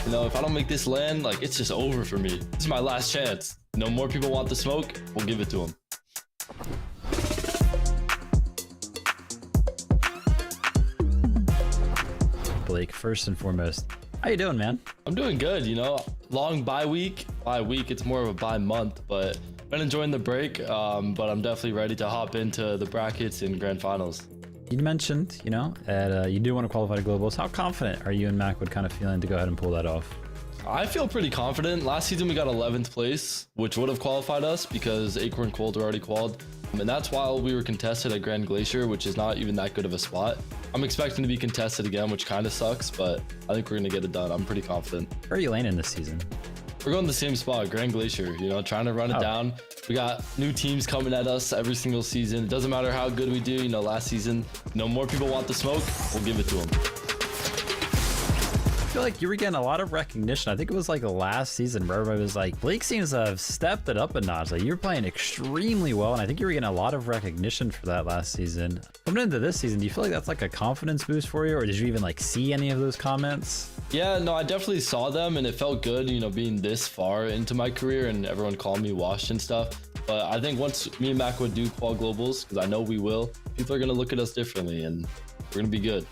You know, if I don't make this land, like, it's just over for me. This is my last chance. You know, more people want the smoke, we'll give it to them. Blake, first and foremost, how you doing, man? I'm doing good, you know. Long bye week. Bye week, it's more of a bye month, but been enjoying the break. But I'm definitely ready to hop into the brackets and grand finals. You mentioned, you know, that you do want to qualify to globals. How confident are you and Macwood kind of feeling to go ahead and pull that off? I feel pretty confident. Last season we got 11th place, which would have qualified us because Acorn Cold were already qualified. And that's while we were contested at Grand Glacier, which is not even that good of a spot. I'm expecting to be contested again, which kind of sucks, but I think we're going to get it done. I'm pretty confident. Where are you landing this season? We're going to the same spot, Grand Glacier, you know, trying to run it down. We got new teams coming at us every single season. It doesn't matter how good we do, you know, last season, you know, more people want the smoke, we'll give it to them. I feel like you were getting a lot of recognition. I think it was like the last season where everybody was like, Blake seems to have stepped it up a notch. Like, you were playing extremely well, and I think you were getting a lot of recognition for that last season. Coming into this season, do you feel like that's like a confidence boost for you, or did you even like see any of those comments? Yeah, no, I definitely saw them, and it felt good, you know, being this far into my career and everyone calling me washed and stuff. But I think once me and Macwood do qual globals, because I know we will, people are going to look at us differently, and we're going to be good.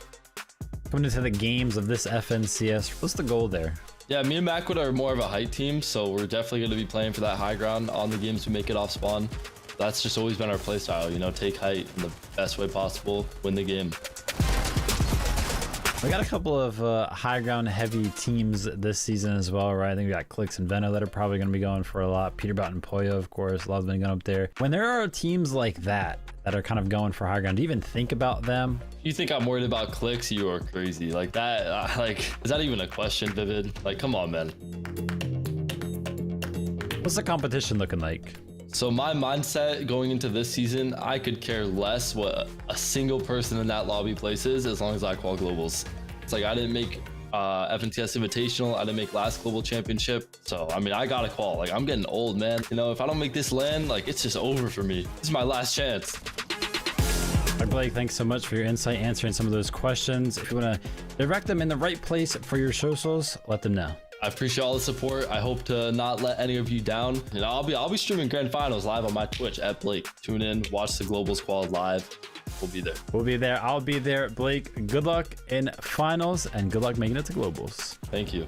Coming into the games of this FNCS, what's the goal there? Yeah, me and Macwood are more of a height team, so we're definitely going to be playing for that high ground on the games we make it off spawn. That's just always been our play style, you know, take height in the best way possible, win the game. We got a couple of high ground heavy teams this season as well, right? I think we got Clicks and Veno that are probably going to be going for a lot. Peterbout and Poyo, of course, a lot's been going up there. When there are teams like that are kind of going for high ground, do you even think about them? You think I'm worried about Clicks? You are crazy. Like that, like, is that even a question, Vivid? Like, come on, man. What's the competition looking like? So my mindset going into this season, I could care less what a single person in that lobby places as long as I qual globals. It's like I didn't make FNCS Invitational, I didn't make last global championship. So, I mean, I got to qual. Like, I'm getting old, man. You know, if I don't make this land, like, it's just over for me. This is my last chance. All right, Blake, thanks so much for your insight answering some of those questions. If you want to direct them in the right place for your socials, let them know. I appreciate all the support. I hope to not let any of you down. You know, I'll be streaming grand finals live on my Twitch at Blake. Tune in, watch the globals quad live. We'll be there. We'll be there. I'll be there. Blake, good luck in finals and good luck making it to globals. Thank you.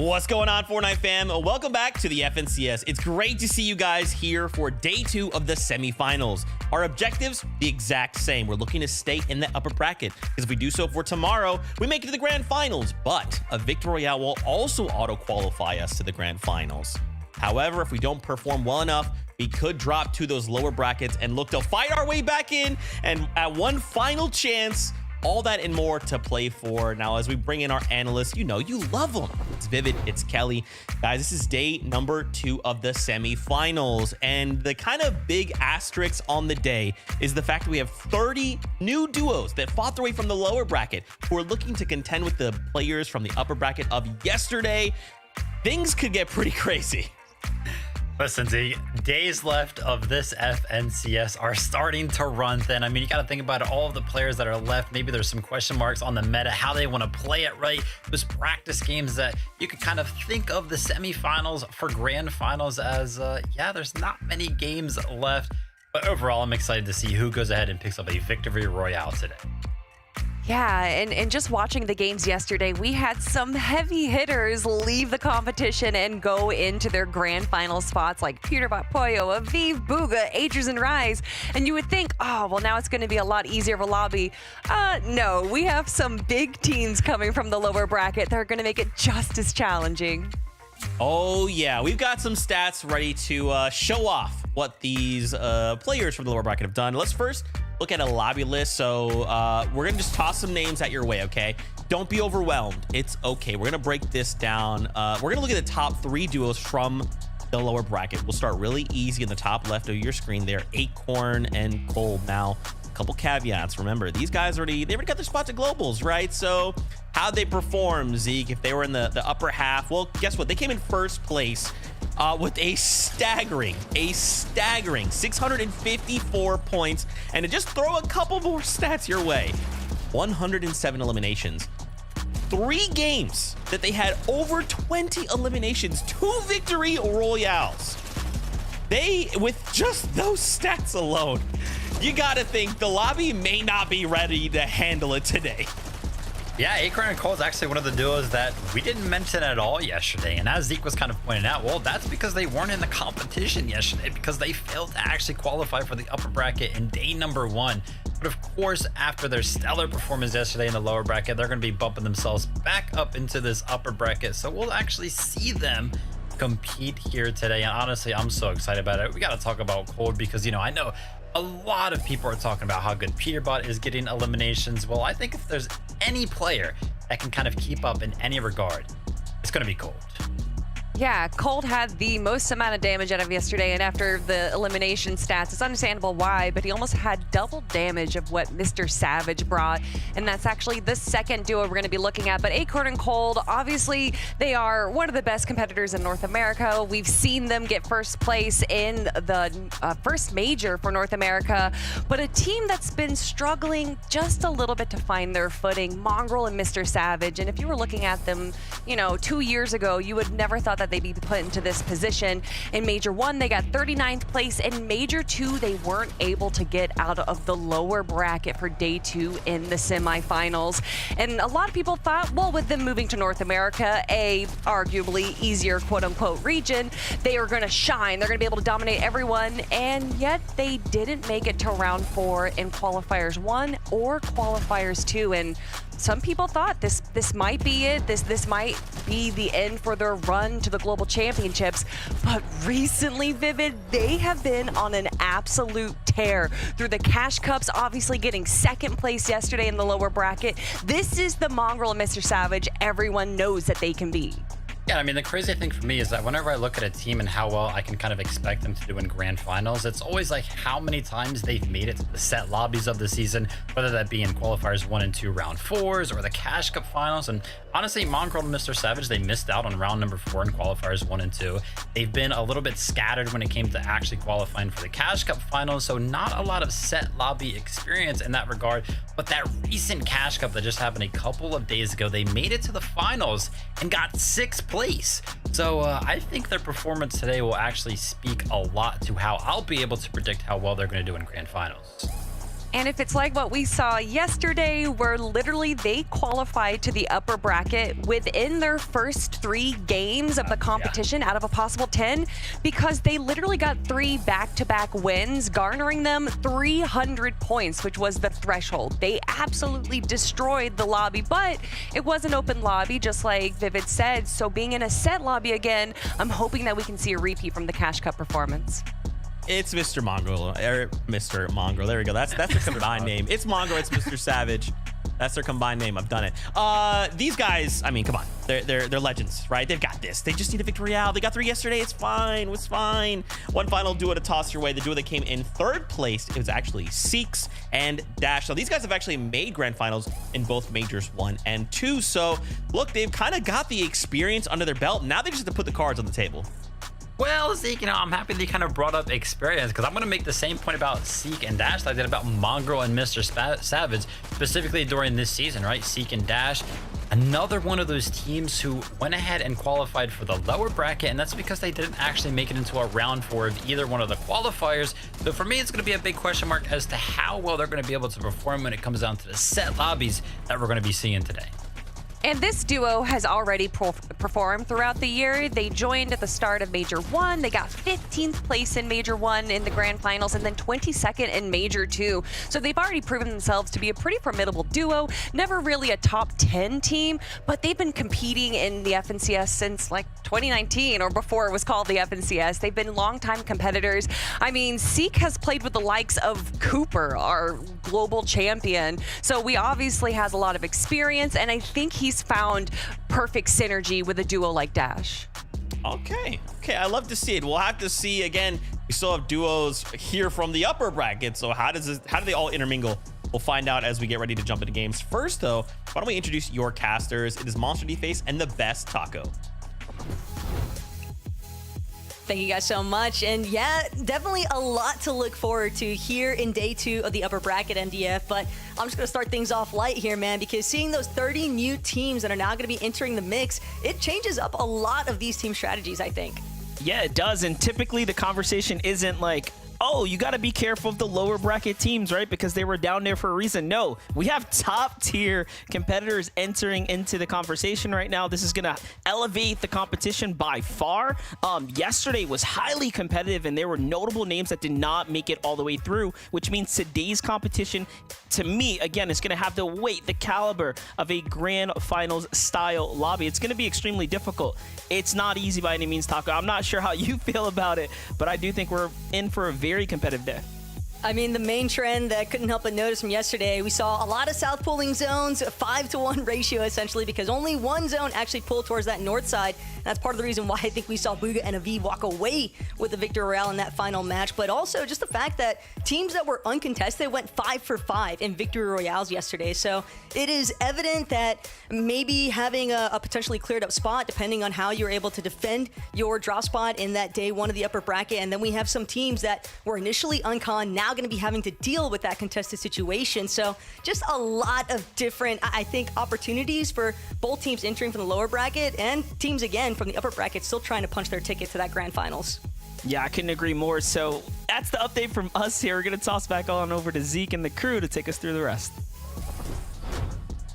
What's going on, Fortnite fam? Welcome back to the FNCS. It's great to see you guys here for day 2 of the semifinals. Our objectives, the exact same. We're looking to stay in the upper bracket, because if we do so for tomorrow, we make it to the grand finals, but a victory royale will also auto-qualify us to the grand finals. However, if we don't perform well enough, we could drop to those lower brackets and look to fight our way back in, and at one final chance, all that and more to play for. Now, as we bring in our analysts, you know, you love them. It's Vivid, it's Kelly. Guys, this is day number 2 of the semifinals. And the kind of big asterisk on the day is the fact that we have 30 new duos that fought their way from the lower bracket who are looking to contend with the players from the upper bracket of yesterday. Things could get pretty crazy. Listen, the days left of this FNCS are starting to run thin. I mean, you got to think about all of the players that are left. Maybe there's some question marks on the meta, how they want to play it right. Those practice games that you could kind of think of the semifinals for grand finals as, yeah, there's not many games left. But overall, I'm excited to see who goes ahead and picks up a victory royale today. Yeah, and just watching the games yesterday, we had some heavy hitters leave the competition and go into their grand final spots like Peterbot Pollo, Aviv, Booga, Ages and Rise. And you would think, oh, well, now it's going to be a lot easier of a lobby. No, we have some big teams coming from the lower bracket that are going to make it just as challenging. Oh, yeah. We've got some stats ready to show off what these players from the lower bracket have done. Let's first look at a lobby list. So we're going to just toss some names at your way, okay? Don't be overwhelmed. It's okay. We're going to break this down. We're going to look at the top 3 duos from the lower bracket. We'll start really easy in the top left of your screen there. Acorn and Cole. Now, a couple caveats. Remember, these guys already got their spot to globals, right? So how'd they perform, Zeke, if they were in the upper half? Well, guess what? They came in first place with a staggering 654 points. And to just throw a couple more stats your way, 107 eliminations. 3 games that they had over 20 eliminations, 2 victory royales. They, with just those stats alone, you gotta think the lobby may not be ready to handle it today. Yeah, Acorn and Cole is actually one of the duos that we didn't mention at all yesterday. And as Zeke was kind of pointing out, well, that's because they weren't in the competition yesterday, because they failed to actually qualify for the upper bracket in day number 1. But of course, after their stellar performance yesterday in the lower bracket, they're going to be bumping themselves back up into this upper bracket. So we'll actually see them compete here today. And honestly, I'm so excited about it. We got to talk about Cole because, you know, I know a lot of people are talking about how good Peterbot is getting eliminations. Well, I think if there's any player that can kind of keep up in any regard, it's going to be Cold. Yeah, Cold had the most amount of damage out of yesterday, and after the elimination stats, it's understandable why, but he almost had double damage of what Mr. Savage brought, and that's actually the second duo we're going to be looking at. But Acorn and Cold, obviously, they are one of the best competitors in North America. We've seen them get first place in the first major for North America, but a team that's been struggling just a little bit to find their footing, Mongrel and Mr. Savage. And if you were looking at them, you know, 2 years ago, you would never thought that they'd be put into this position. In Major 1, they got 39th place. In Major 2, they weren't able to get out of the lower bracket for day 2 in the semifinals. And a lot of people thought, well, with them moving to North America, a arguably easier quote-unquote region, they are going to shine. They're going to be able to dominate everyone. And yet they didn't make it to round 4 in qualifiers 1 or qualifiers 2. And some people thought this might be it. This might be the end for their run to the global championships. But recently, Vivid, they have been on an absolute tear through the Cash Cups, obviously getting second place yesterday in the lower bracket. This is the Mongrel and Mr. Savage everyone knows that they can be. Yeah, I mean, the crazy thing for me is that whenever I look at a team and how well I can kind of expect them to do in grand finals, it's always like how many times they've made it to the set lobbies of the season, whether that be in qualifiers 1 and 2 round 4s or the Cash Cup finals. And honestly, Mongrel and Mr. Savage, they missed out on round number 4 in qualifiers 1 and 2. They've been a little bit scattered when it came to actually qualifying for the Cash Cup finals, so not a lot of set lobby experience in that regard. But that recent Cash Cup that just happened a couple of days ago, they made it to the finals and got 6th place. So I think their performance today will actually speak a lot to how I'll be able to predict how well they're going to do in grand finals. And if it's like what we saw yesterday, where literally they qualified to the upper bracket within their first 3 games of the competition out of a possible 10, because they literally got 3 back-to-back wins, garnering them 300 points, which was the threshold. They absolutely destroyed the lobby, but it was an open lobby, just like Vivid said. So being in a set lobby again, I'm hoping that we can see a repeat from the Cash Cup performance. It's Mr. Mongrel, or Mr. Mongrel. There we go. That's their combined name. It's Mongrel. It's Mr. Savage. That's their combined name. I've done it. These guys, I mean, come on. They're legends, right? They've got this. They just need a victory out. They got 3 yesterday. It's fine. It's fine. One final duo to toss your way. The duo that came in 3rd place, it was actually Seeks and Dash. So these guys have actually made grand finals in both majors 1 and 2. So look, they've kind of got the experience under their belt. Now they just have to put the cards on the table. Well, Zeke, I'm happy that you kind of brought up experience, because I'm going to make the same point about Seek and Dash that I did about Mongrel and Mr. Savage, specifically during this season, right? Seek and Dash, another one of those teams who went ahead and qualified for the lower bracket, and that's because they didn't actually make it into a round 4 of either one of the qualifiers. So for me, it's going to be a big question mark as to how well they're going to be able to perform when it comes down to the set lobbies that we're going to be seeing today. And this duo has already performed throughout the year. They joined at the start of Major 1. They got 15th place in Major 1 in the Grand Finals, and then 22nd in Major 2. So they've already proven themselves to be a pretty formidable duo. Never really a top 10 team, but they've been competing in the FNCS since like 2019, or before it was called the FNCS. They've been longtime competitors. I mean, Seek has played with the likes of Cooper, our global champion. So we obviously has a lot of experience, and I think he's found perfect synergy with a duo like Dash. Okay, I love to see it. We'll have to see again. We still have duos here from the upper bracket. So how do they all intermingle? We'll find out as we get ready to jump into games. First, though, why don't we introduce your casters? It is Monster D-Face and the best Taco. Thank you guys so much. And yeah, definitely a lot to look forward to here in day 2 of the upper bracket NDF. But I'm just going to start things off light here, man, because seeing those 30 new teams that are now going to be entering the mix, it changes up a lot of these team strategies, I think. Yeah, it does. And typically the conversation isn't like, oh, you got to be careful of the lower bracket teams, right? Because they were down there for a reason. No, we have top tier competitors entering into the conversation right now. This is going to elevate the competition by far. Yesterday was highly competitive, and there were notable names that did not make it all the way through, which means today's competition, to me, again, is going to have the weight, the caliber of a grand finals style lobby. It's going to be extremely difficult. It's not easy by any means, Taco. I'm not sure how you feel about it, but I do think we're in for a very competitive day. I mean, the main trend that I couldn't help but notice from yesterday, we saw a lot of south pulling zones, a 5-to-1 ratio essentially, because only one zone actually pulled towards that north side. That's part of the reason why I think we saw Booga and Aviv walk away with the victory royale in that final match, but also just the fact that teams that were uncontested went 5 for 5 in victory royales yesterday. So it is evident that maybe having a potentially cleared up spot, depending on how you're able to defend your draw spot in that day 1 of the upper bracket, and then we have some teams that were initially uncon, now going to be having to deal with that contested situation. So just a lot of different, I think, opportunities for both teams entering from the lower bracket and teams again from the upper bracket still trying to punch their ticket to that grand finals. Yeah, I couldn't agree more. So that's the update from us here. We're going to toss back on over to Zeke and the crew to take us through the rest.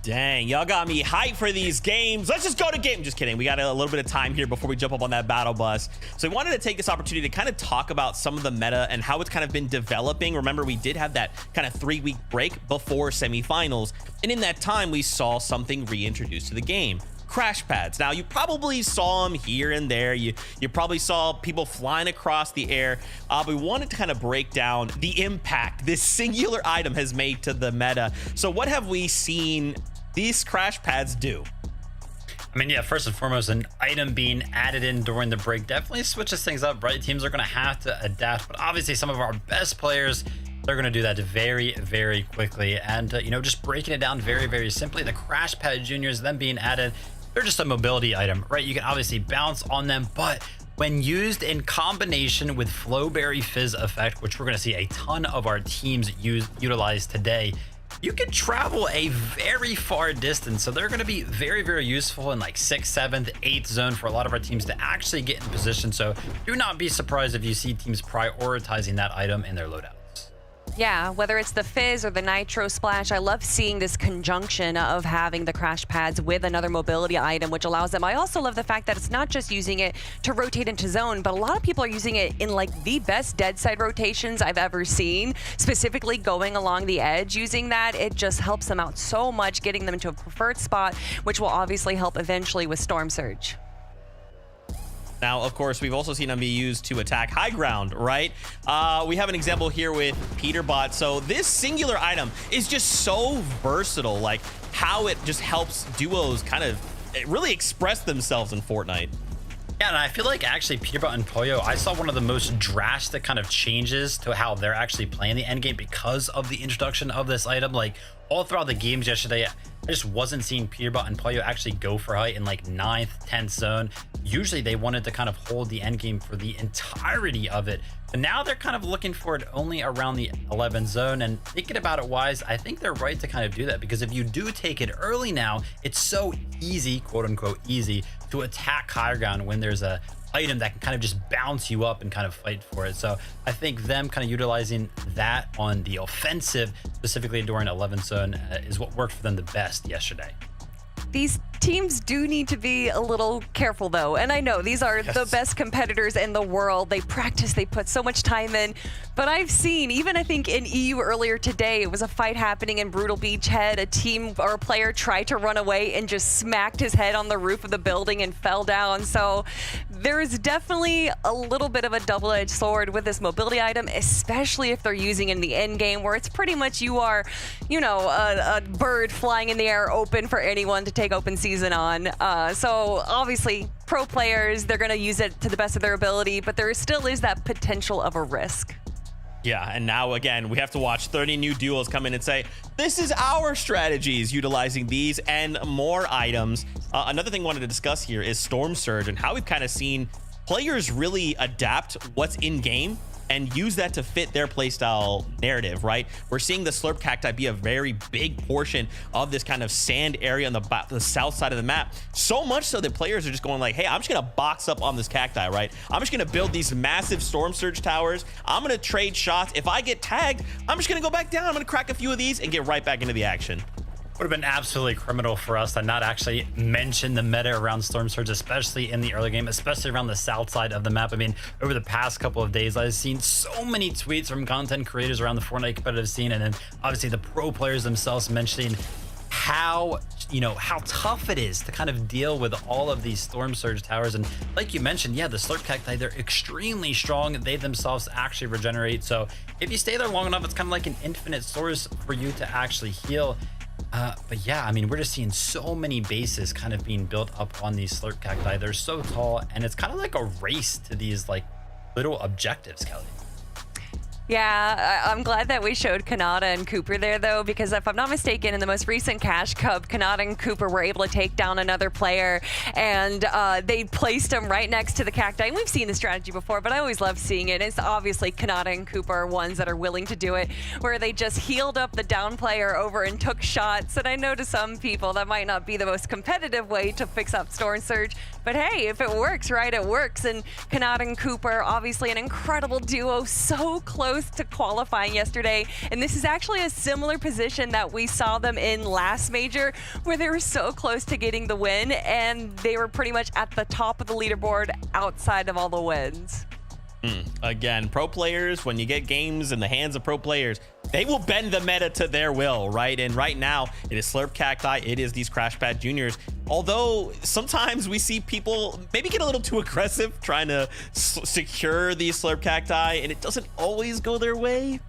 Dang, y'all got me hyped for these games. Let's just go to game. Just kidding. We got a little bit of time here before we jump up on that battle bus. So we wanted to take this opportunity to kind of talk about some of the meta and how it's kind of been developing. Remember, we did have that kind of 3-week break before semifinals. And in that time, we saw something reintroduced to the game. Crash pads. Now, you probably saw them here and there. You probably saw people flying across the air. But we wanted to kind of break down the impact this singular item has made to the meta. So what have we seen these crash pads do? I mean, yeah, first and foremost, an item being added in during the break definitely switches things up, right? Teams are going to have to adapt, but obviously some of our best players, they're going to do that very, very quickly. And, you know, just breaking it down very, very simply, the crash pad juniors, them being added, they're just a mobility item, right? You can obviously bounce on them, but when used in combination with Flowberry Fizz effect, which we're going to see a ton of our teams utilize today, you can travel a very far distance. So they're going to be very, very useful in like 6th, 7th, 8th zone for a lot of our teams to actually get in position. So do not be surprised if you see teams prioritizing that item in their loadouts. Yeah, whether it's the Fizz or the Nitro Splash, I love seeing this conjunction of having the crash pads with another mobility item, which allows them. I also love the fact that it's not just using it to rotate into zone, but a lot of people are using it in like the best dead side rotations I've ever seen, specifically going along the edge using that. It just helps them out so much, getting them into a preferred spot, which will obviously help eventually with Storm Surge. Now, of course, we've also seen them be used to attack high ground, right? We have an example here with Peterbot. So this singular item is just so versatile, like how it just helps duos kind of really express themselves in Fortnite. Yeah, and I feel like actually Peterbot and Pollo, I saw one of the most drastic kind of changes to how they're actually playing the endgame because of the introduction of this item. Like all throughout the games yesterday, I just wasn't seeing Peterbot and Pollo actually go for height in like 9th, 10th zone. Usually they wanted to kind of hold the endgame for the entirety of it. But now they're kind of looking for it only around the 11th zone. And thinking about it wise, I think they're right to kind of do that, because if you do take it early now, it's so easy, quote unquote easy, to attack higher ground when there's a item that can kind of just bounce you up and kind of fight for it. So I think them kind of utilizing that on the offensive, specifically during 11th zone, is what worked for them the best yesterday. These teams do need to be a little careful, though. And I know these are the best competitors in the world. They practice, they put so much time in. But I've seen, even I think in EU earlier today, it was a fight happening in Brutal Beachhead. A team or a player tried to run away and just smacked his head on the roof of the building and fell down. So there is definitely a little bit of a double-edged sword with this mobility item, especially if they're using it in the end game, where it's pretty much you are, you know, a bird flying in the air open for anyone to take open season on. So obviously pro players, they're going to use it to the best of their ability, but there still is that potential of a risk. Yeah, and now again, we have to watch 30 new duos come in and say, this is our strategies utilizing these and more items. Another thing I wanted to discuss here is Storm Surge and how we've kind of seen players really adapt what's in game and use that to fit their playstyle narrative, right? We're seeing the Slurp Cacti be a very big portion of this kind of sand area on the south side of the map. So much so that players are just going like, hey, I'm just gonna box up on this cacti, right? I'm just gonna build these massive Storm Surge towers. I'm gonna trade shots. If I get tagged, I'm just gonna go back down. I'm gonna crack a few of these and get right back into the action. Would have been absolutely criminal for us to not actually mention the meta around Storm Surge, especially in the early game, especially around the south side of the map. I mean, over the past couple of days, I've seen so many tweets from content creators around the Fortnite competitive scene, and then obviously the pro players themselves mentioning how, you know, how tough it is to kind of deal with all of these Storm Surge towers. And like you mentioned, yeah, the Slurp Cacti, they're extremely strong. They themselves actually regenerate. So if you stay there long enough, it's kind of like an infinite source for you to actually heal. But yeah, I mean, we're just seeing so many bases kind of being built up on these Slurp Cacti. They're so tall, and it's kind of like a race to these like little objectives, Kelly. Yeah, I'm glad that we showed Kanata and Cooper there, though, because if I'm not mistaken, in the most recent Cash Cup, Kanata and Cooper were able to take down another player, and they placed him right next to the cacti. And we've seen the strategy before, but I always love seeing it. It's obviously Kanata and Cooper are ones that are willing to do it, where they just healed up the down player over and took shots. And I know to some people that might not be the most competitive way to fix up Storm Surge, but hey, if it works, right, it works. And Kanata and Cooper, obviously an incredible duo, so close to qualifying yesterday, and this is actually a similar position that we saw them in last major, where they were so close to getting the win, and they were pretty much at the top of the leaderboard outside of all the wins. Again, pro players, when you get games in the hands of pro players, they will bend the meta to their will, right? And right now, it is Slurp Cacti, it is these Crash Pad Juniors. Although sometimes we see people maybe get a little too aggressive trying to secure these Slurp Cacti, and it doesn't always go their way.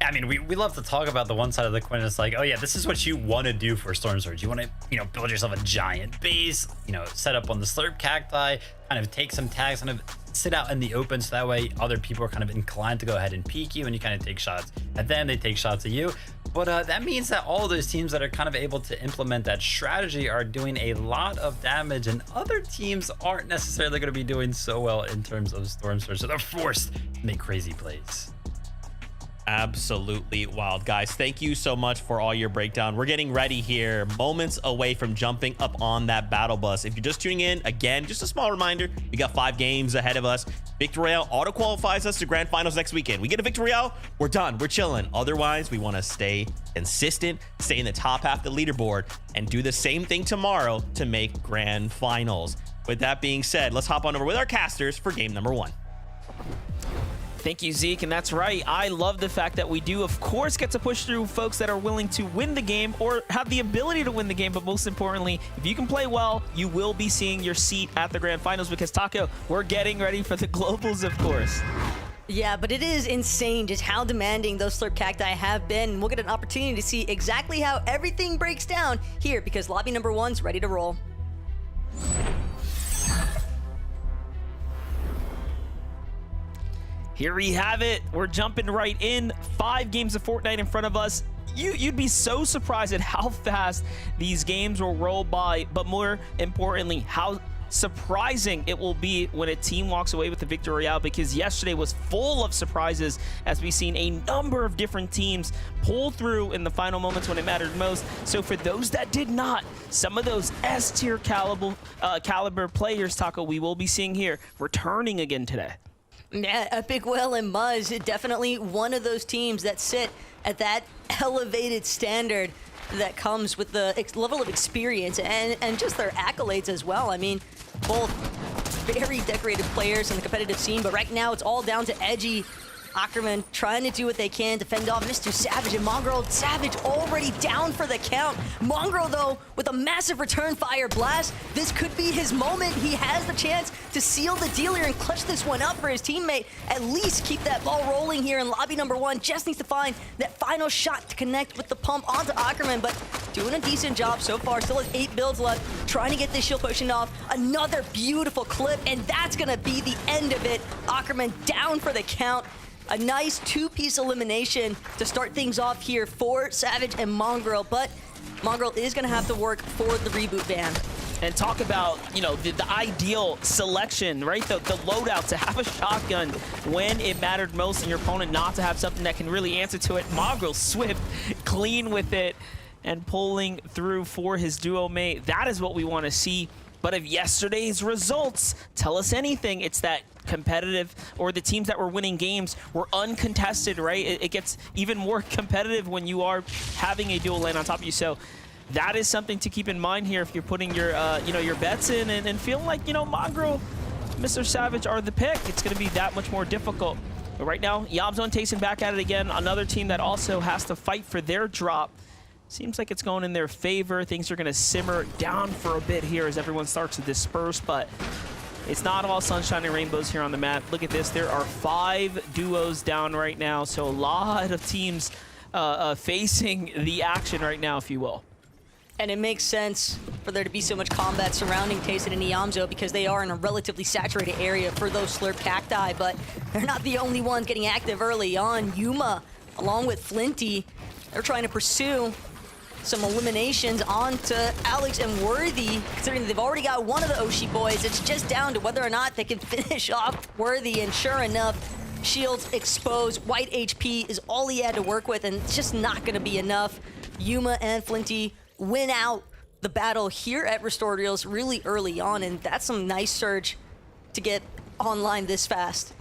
I mean, we love to talk about the one side of the coin. It's like, oh yeah, this is what you want to do for Storm Surge. You want to, you know, build yourself a giant base, you know, set up on the Slurp Cacti, kind of take some tags, kind of sit out in the open, so that way other people are kind of inclined to go ahead and peek you, and you kind of take shots at them, they take shots at you. But that means that all of those teams that are kind of able to implement that strategy are doing a lot of damage, and other teams aren't necessarily going to be doing so well in terms of Storm Surge, so they're forced to make crazy plays. Absolutely wild, guys. Thank you so much for all your breakdown. We're getting ready here, moments away from jumping up on that battle bus. If you're just tuning in, again, just a small reminder, we got 5 games ahead of us. Victory Royale auto qualifies us to grand finals next weekend. We get a Victory Royale, we're done, we're chilling. Otherwise, we want to stay consistent, stay in the top half of the leaderboard, and do the same thing tomorrow to make grand finals. With that being said, let's hop on over with our casters for game number 1. Thank you, Zeke, and that's right. I love the fact that we do, of course, get to push through folks that are willing to win the game or have the ability to win the game, but most importantly, if you can play well, you will be seeing your seat at the grand finals because, Taco, we're getting ready for the globals, of course. Yeah, but it is insane just how demanding those Slurp Cacti have been. We'll get an opportunity to see exactly how everything breaks down here because lobby number 1's ready to roll. Here we have it. We're jumping right in. 5 games of Fortnite in front of us. You'd be so surprised at how fast these games will roll by, but more importantly, how surprising it will be when a team walks away with the Victory Royale, because yesterday was full of surprises as we've seen a number of different teams pull through in the final moments when it mattered most. So for those that did not, some of those S-tier caliber players, Taco, we will be seeing here returning again today. Yeah, Epic Will and Muzz, definitely one of those teams that sit at that elevated standard that comes with the level of experience and just their accolades as well. I mean, both very decorated players in the competitive scene, but right now it's all down to Edgy. Ackerman trying to do what they can to fend off Mr. Savage and Mongrel. Savage already down for the count. Mongrel, though, with a massive return fire blast. This could be his moment. He has the chance to seal the deal here and clutch this one up for his teammate. At least keep that ball rolling here in lobby number 1. Just needs to find that final shot to connect with the pump onto Ackerman, but doing a decent job so far. Still has 8 builds left. Trying to get this shield potion off. Another beautiful clip, and that's going to be the end of it. Ackerman down for the count. A nice 2-piece elimination to start things off here for Savage and Mongrel, but Mongrel is going to have to work for the reboot ban. And talk about, you know, the ideal selection, right? The loadout to have a shotgun when it mattered most and your opponent not to have something that can really answer to it. Mongrel swift, clean with it, and pulling through for his duo mate. That is what we want to see. But if yesterday's results tell us anything, it's that competitive, or the teams that were winning games were uncontested, right? It gets even more competitive when you are having a duo lane on top of you. So that is something to keep in mind here if you're putting your, your bets in and feeling like, Mongrel, Mr. Savage are the pick. It's going to be that much more difficult. But right now, Yobzone tasting back at it again. Another team that also has to fight for their drop. Seems like it's going in their favor. Things are going to simmer down for a bit here as everyone starts to disperse, but it's not all sunshine and rainbows here on the map. Look at this. There are 5 duos down right now, so a lot of teams facing the action right now, if you will. And it makes sense for there to be so much combat surrounding Tayson and Iamzo because they are in a relatively saturated area for those Slurp Cacti, but they're not the only ones getting active early on. Yuma, along with Flinty, they're trying to pursue some eliminations onto Alex and Worthy, considering they've already got one of the Oshi boys. It's just down to whether or not they can finish off Worthy, and sure enough, shields exposed. White HP is all he had to work with, and it's just not going to be enough. Yuma and Flinty win out the battle here at Restored Reels really early on, and that's some nice surge to get online this fast.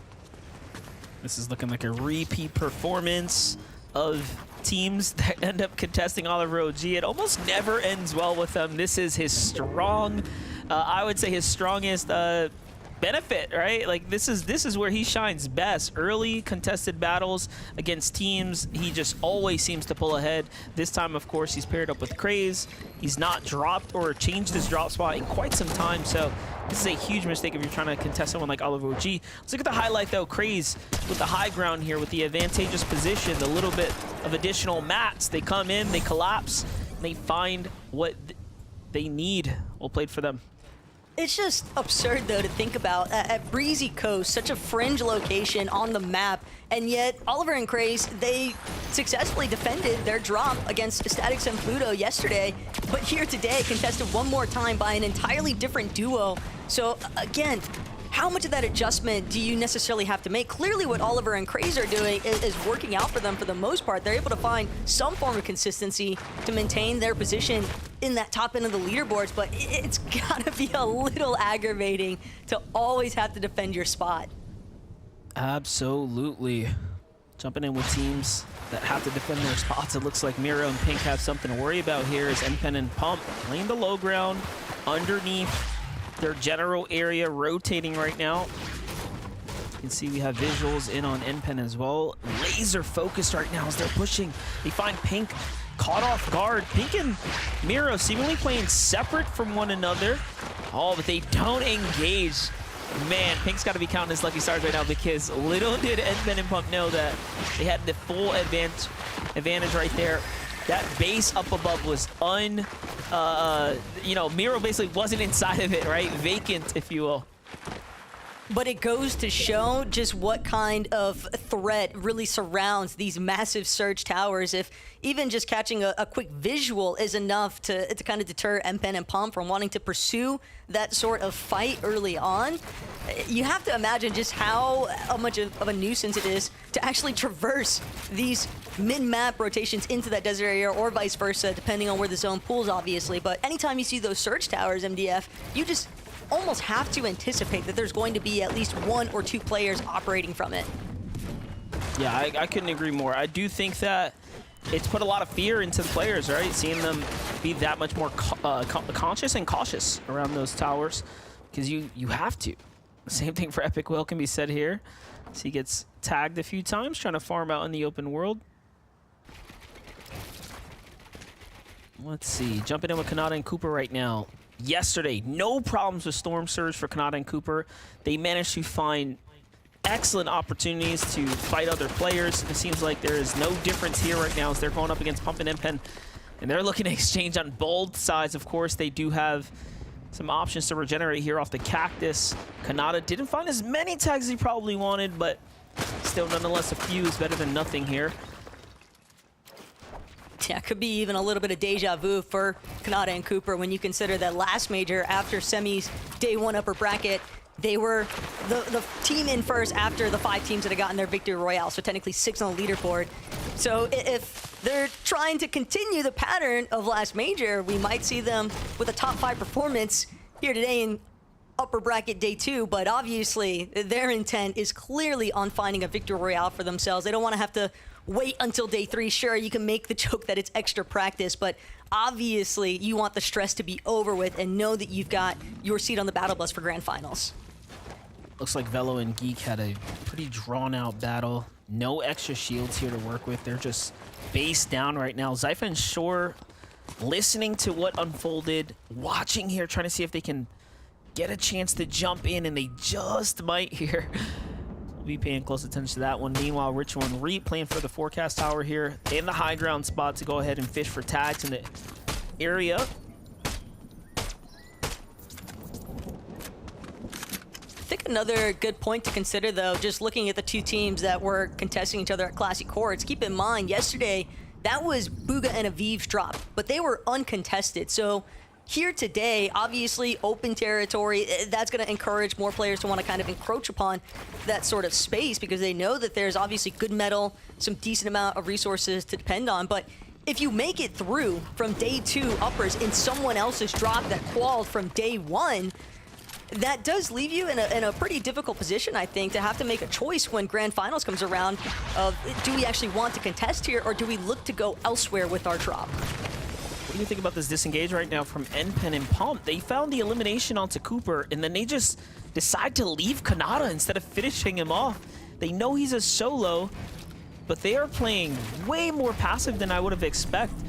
This is looking like a repeat performance of teams that end up contesting Oliver OG. It almost never ends well with them. This is his strong, I would say his strongest benefit, right? Like this is where he shines best. Early contested battles against teams, he just always seems to pull ahead. This time, of course, he's paired up with Craze. He's not dropped or changed his drop spot in quite some time, so this is a huge mistake if you're trying to contest someone like Oliver OG. Let's look at the highlight though. Craze with the high ground here with the advantageous position, the little bit of additional mats. They come in, they collapse, and they find what they need. Well played for them. It's just absurd, though, to think about. At Breezy Coast, such a fringe location on the map, and yet Oliver and Craze, they successfully defended their drop against Statics and Pluto yesterday, but here today, contested one more time by an entirely different duo. So, again, how much of that adjustment do you necessarily have to make? Clearly what Oliver and Craze are doing is working out for them for the most part. They're able to find some form of consistency to maintain their position in that top end of the leaderboards, but it's gotta be a little aggravating to always have to defend your spot. Absolutely. Jumping in with teams that have to defend their spots. It looks like Miro and Pink have something to worry about here as NPen and Pump playing the low ground underneath their general area, rotating right now. You can see we have visuals in on NPen as well. Laser focused right now as they're pushing. They find Pink caught off guard. Pink and Miro seemingly playing separate from one another. Oh, but they don't engage. Man, Pink's got to be counting his lucky stars right now because little did NPen and Pump know that they had the full advantage right there. That base up above was you know, Miro basically wasn't inside of it, right? Vacant, if you will. But it goes to show just what kind of threat really surrounds these massive surge towers. If even just catching a quick visual is enough to kind of deter NPen and Pump from wanting to pursue that sort of fight early on, you have to imagine just how much of a nuisance it is to actually traverse these mid-map rotations into that desert area or vice versa, depending on where the zone pools, obviously. But anytime you see those surge towers, MDF, you just almost have to anticipate that there's going to be at least 1 or 2 players operating from it. Yeah, I couldn't agree more. I do think that it's put a lot of fear into the players, right? Seeing them be that much more conscious and cautious around those towers, because you have to. Same thing for Epic Will can be said here. So he gets tagged a few times trying to farm out in the open world. Let's see, jumping in with Kanata and Cooper right now. Yesterday, no problems with Storm Surge for Kanata and Cooper. They managed to find excellent opportunities to fight other players. It seems like there is no difference here right now as they're going up against Pump and NPen, and they're looking to exchange on both sides. Of course, they do have some options to regenerate here off the Cactus. Kanata didn't find as many tags as he probably wanted, but still, nonetheless, a few is better than nothing here. Yeah, could be even a little bit of deja vu for Kanata and Cooper when you consider that last major after semis day 1 upper bracket, they were the team in first after the 5 teams that had gotten their victory royale, so technically 6 on the leaderboard. So if they're trying to continue the pattern of last major, we might see them with a top 5 performance here today in upper bracket day 2, but obviously their intent is clearly on finding a victory royale for themselves. They don't want to have to wait until day 3. Sure, you can make the joke that it's extra practice, but obviously you want the stress to be over with and know that you've got your seat on the battle bus for grand finals. Looks like Velo and Geek had a pretty drawn-out battle. No extra shields here to work with. They're just base down right now. Zypha and Shore listening to what unfolded, watching here, trying to see if they can get a chance to jump in, and they just might here. We'll be paying close attention to that one. Meanwhile, Ritual and Reap playing for the forecast tower here in the high ground spot to go ahead and fish for tags in the area. I think another good point to consider, though, just looking at the 2 teams that were contesting each other at Classic Courts, keep in mind, yesterday, that was Bugha and Aviv's drop, but they were uncontested. So here today, obviously open territory, that's going to encourage more players to want to kind of encroach upon that sort of space because they know that there's obviously good metal, some decent amount of resources to depend on. But if you make it through from day 2 uppers in someone else's drop that qualified from day 1, that does leave you in a pretty difficult position, I think, to have to make a choice when Grand Finals comes around of, do we actually want to contest here or do we look to go elsewhere with our drop? What do you think about this disengage right now from NPen and Pump? They found the elimination onto Cooper, and then they just decide to leave Kanata instead of finishing him off. They know he's a solo, but they are playing way more passive than I would have expected.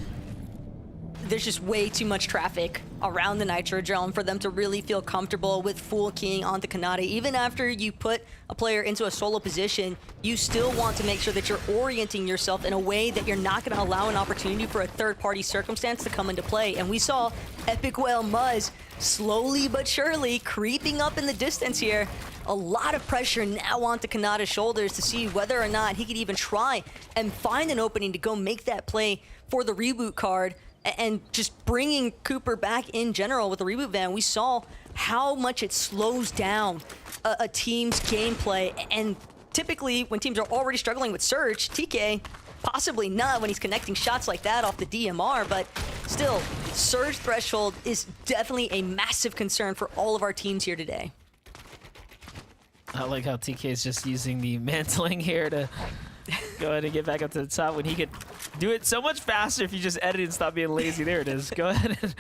There's just way too much traffic around the Nitrodrome for them to really feel comfortable with full keying onto Kanata. Even after you put a player into a solo position, you still want to make sure that you're orienting yourself in a way that you're not going to allow an opportunity for a third-party circumstance to come into play. And we saw Epic Whale Muzz slowly but surely creeping up in the distance here. A lot of pressure now onto Kanata's shoulders to see whether or not he could even try and find an opening to go make that play for the reboot card. And just bringing Cooper back in general with the reboot van, we saw how much it slows down a team's gameplay. And typically, when teams are already struggling with Surge, TK, possibly not when he's connecting shots like that off the DMR, but still, Surge threshold is definitely a massive concern for all of our teams here today. I like how TK is just using the mantling here to go ahead and get back up to the top when he could do it so much faster if you just edit and stop being lazy. There it is. Go ahead and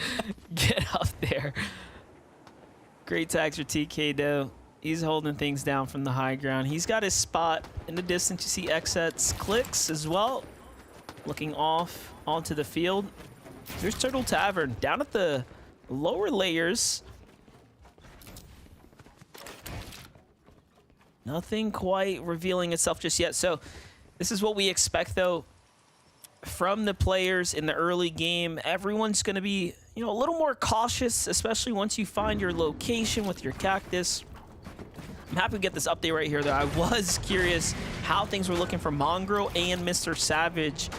get up there. Great tags for TK, though. He's holding things down from the high ground. He's got his spot in the distance. You see XSET's clicks as well, looking off onto the field. Here's Turtle Tavern down at the lower layers. Nothing quite revealing itself just yet. So this is what we expect, though, from the players in the early game. Everyone's going to be, a little more cautious, especially once you find your location with your cactus. I'm happy to get this update right here, though. I was curious how things were looking for Mongrel and Mr. Savage,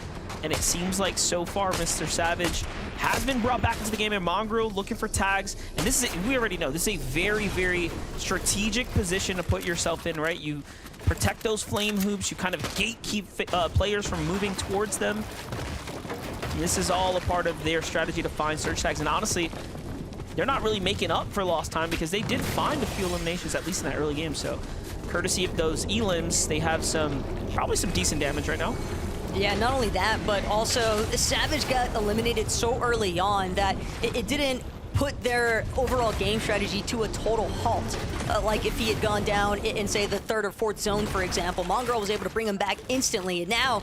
and it seems like so far Mr. Savage has been brought back into the game, and Mongrel looking for tags. And this is, we already know, this is a very, very strategic position to put yourself in, right? You protect those flame hoops, you kind of gatekeep players from moving towards them. And this is all a part of their strategy to find Surge tags, and honestly, they're not really making up for lost time because they did find a few eliminations, at least in that early game. So courtesy of those elims, they have probably some decent damage right now. Yeah, not only that, but also Savage got eliminated so early on that it didn't put their overall game strategy to a total halt. Like if he had gone down in, say, the 3rd or 4th zone, for example, Mongrel was able to bring him back instantly. And now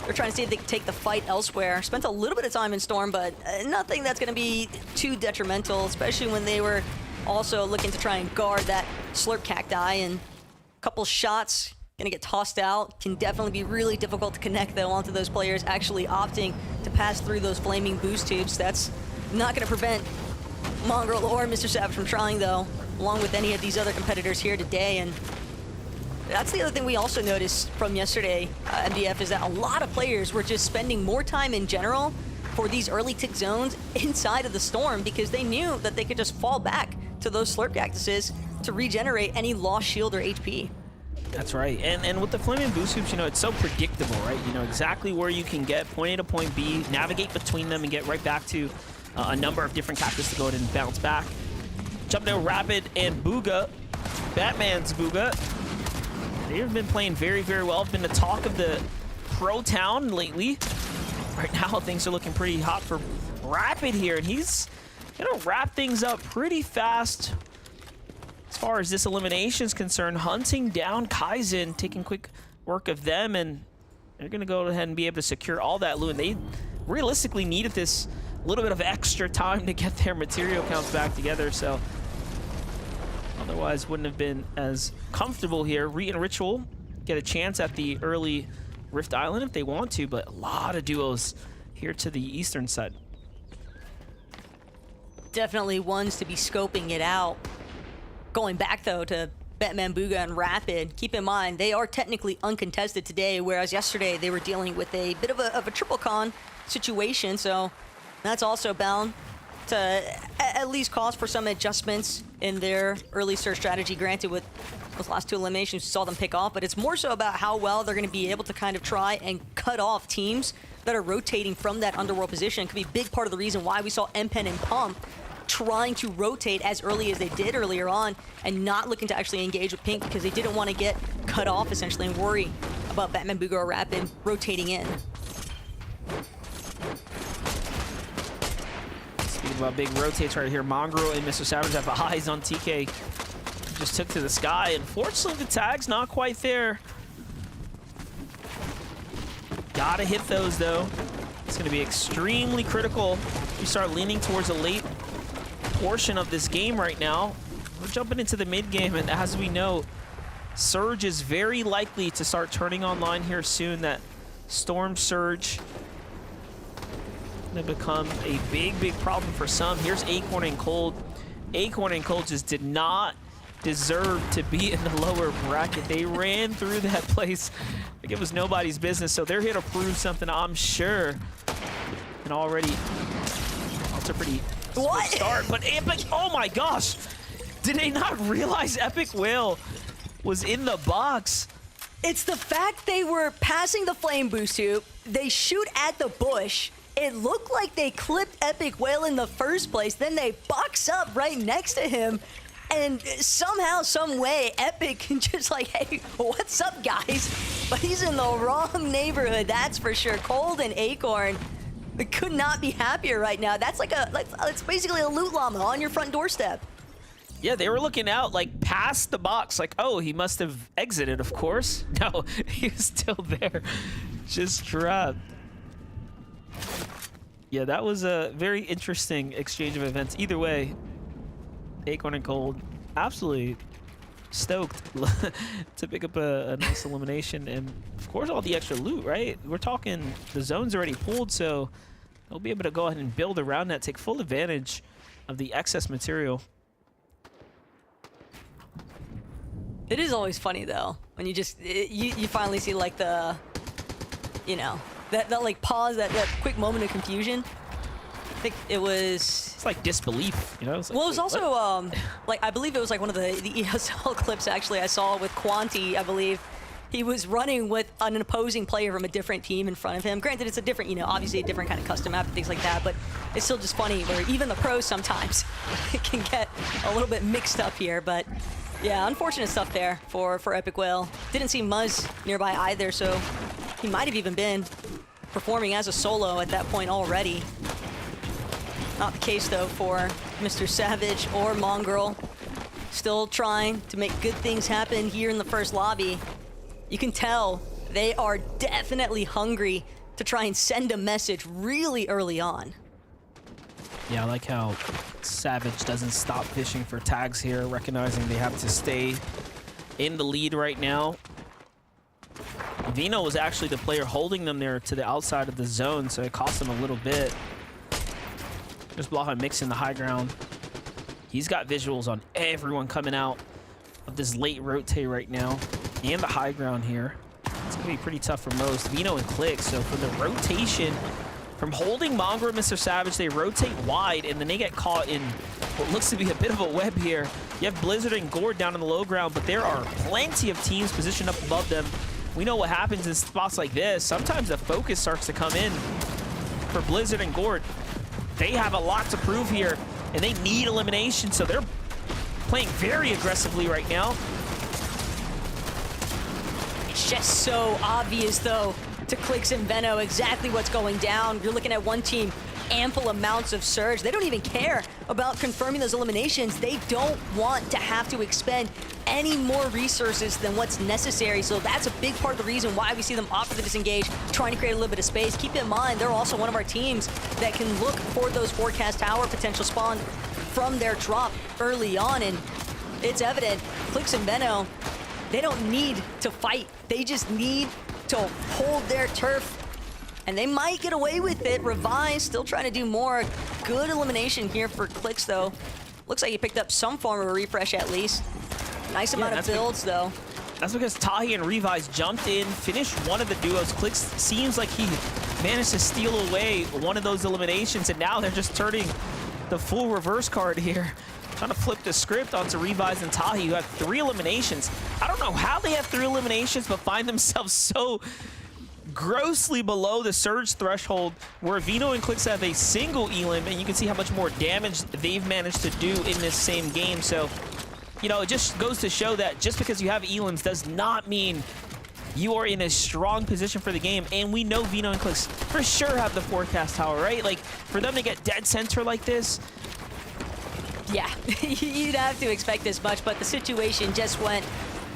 they're trying to see if they can take the fight elsewhere. Spent a little bit of time in Storm, but nothing that's going to be too detrimental, especially when they were also looking to try and guard that Slurp Cacti. And a couple shots going to get tossed out. Can definitely be really difficult to connect, though, onto those players actually opting to pass through those flaming boost tubes. That's not going to prevent Mongrel or Mr. Savage from trying, though, along with any of these other competitors here today. And that's the other thing we also noticed from yesterday, MDF, is that a lot of players were just spending more time in general for these early tick zones inside of the Storm because they knew that they could just fall back to those Slurp Cactuses to regenerate any lost shield or HP. That's right. And with the flaming boost hoops, it's so predictable, right? You know exactly where you can get point A to point B, navigate between them, and get right back to a number of different cactus to go ahead and bounce back. Jump down Rapid and Booga, Batman's Booga. They've been playing very, very well. Been the talk of the Pro Town lately. Right now, things are looking pretty hot for Rapid here, and he's gonna wrap things up pretty fast. As far as this elimination is concerned, hunting down Kaizen, taking quick work of them, and they're gonna go ahead and be able to secure all that loot. And they realistically needed this little bit of extra time to get their material counts back together, so otherwise wouldn't have been as comfortable here. Re and Ritual get a chance at the early Rift Island if they want to, but a lot of duos here to the eastern side. Definitely ones to be scoping it out. Going back, though, to Batman, Booga, and Rapid, keep in mind, they are technically uncontested today, whereas yesterday they were dealing with a bit of a triple con situation, so that's also bound to at least cause for some adjustments in their early search strategy. Granted, with those last two eliminations, we saw them pick off, but it's more so about how well they're going to be able to kind of try and cut off teams that are rotating from that underworld position. It could be a big part of the reason why we saw MPen and Pump trying to rotate as early as they did earlier on and not looking to actually engage with Pink because they didn't want to get cut off, essentially, and worry about Batman, Booga, or Rapid rotating in. Speaking about big rotates right here, Mongrel and Mr. Savage have eyes on TK. Just took to the sky. Unfortunately, the tag's not quite there. Gotta hit those, though. It's going to be extremely critical. We start leaning towards a late portion of this game right now. We're jumping into the mid game, and as we know, Surge is very likely to start turning online here soon. That Storm Surge going to become a big, big problem for some. Here's Acorn and Cold. Acorn and Cold just did not deserve to be in the lower bracket. They ran through that place like it was nobody's business, so they're here to prove something, I'm sure. And already, that's a pretty swift start, but oh my gosh! Did they not realize Epic Whale was in the box? It's the fact they were passing the flame boost tube. They shoot at the bush. It looked like they clipped Epic Whale in the first place. Then they box up right next to him. And somehow, some way, Epic can just like, hey, what's up, guys? But he's in the wrong neighborhood, that's for sure. Cold and Acorn could not be happier right now. That's like it's basically a loot llama on your front doorstep. Yeah, they were looking out like past the box, like, oh, he must have exited, of course. No, he was still there, just trapped. Yeah, that was a very interesting exchange of events. Either way, Acorn and Cold absolutely stoked to pick up a nice elimination, and of course all the extra loot, right? We're talking the zone's already pulled, so they'll be able to go ahead and build around that, take full advantage of the excess material. It is always funny though when you just you finally see like the, you know, that like pause, that quick moment of confusion. I think it was. It's like disbelief, you know. It's like, Well, it was wait, also what? like I believe it was like one of the ESL clips actually I saw with Quanti. I believe he was running with an opposing player from a different team in front of him. Granted, it's a different, you know, obviously a different kind of custom map and things like that, but it's still just funny where even the pros sometimes can get a little bit mixed up here. But yeah, unfortunate stuff there for Epic Whale. Didn't see Muzz nearby either, so he might have even been performing as a solo at that point already. Not the case though for Mr. Savage or Mongrel. Still trying to make good things happen here in the first lobby. You can tell they are definitely hungry to try and send a message really early on. Yeah, I like how Savage doesn't stop fishing for tags here, recognizing they have to stay in the lead right now. Vino was actually the player holding them there to the outside of the zone, so it cost him a little bit. Just Blaha mixing the high ground. He's got visuals on everyone coming out of this late rotate right now, and the high ground here. It's gonna be pretty tough for most. Vino and Click, so for the rotation, from holding Mongrel and Mr. Savage, they rotate wide, and then they get caught in what looks to be a bit of a web here. You have Blizzard and Gord down in the low ground, but there are plenty of teams positioned up above them. We know what happens in spots like this. Sometimes the focus starts to come in for Blizzard and Gord. They have a lot to prove here, and they need elimination, so they're playing very aggressively right now. It's just so obvious though to Clicks and Veno exactly what's going down. You're looking at one team, ample amounts of surge. They don't even care about confirming those eliminations. They don't want to have to expend any more resources than what's necessary. So that's a big part of the reason why we see them opt for the disengage, trying to create a little bit of space. Keep in mind, they're also one of our teams that can look for those forecast tower potential spawn from their drop early on. And it's evident, Clicks and Veno, they don't need to fight. They just need to hold their turf, and they might get away with it. Revise still trying to do more. Good elimination here for Clicks though. Looks like he picked up some form of a refresh at least. Nice amount of builds though. That's because Tahi and Revise jumped in, finished one of the duos. Clicks seems like he managed to steal away one of those eliminations, and now they're just turning the full reverse card here. Trying to flip the script onto Revise and Tahi, who have 3 eliminations. I don't know how they have 3 eliminations, but find themselves so grossly below the surge threshold, where Vino and Clicks have a single elim, and you can see how much more damage they've managed to do in this same game. So, you know, it just goes to show that just because you have elims does not mean you are in a strong position for the game. And we know Vino and Clicks for sure have the forecast tower, right? Like, for them to get dead center like this, yeah, you'd have to expect this much, but the situation just went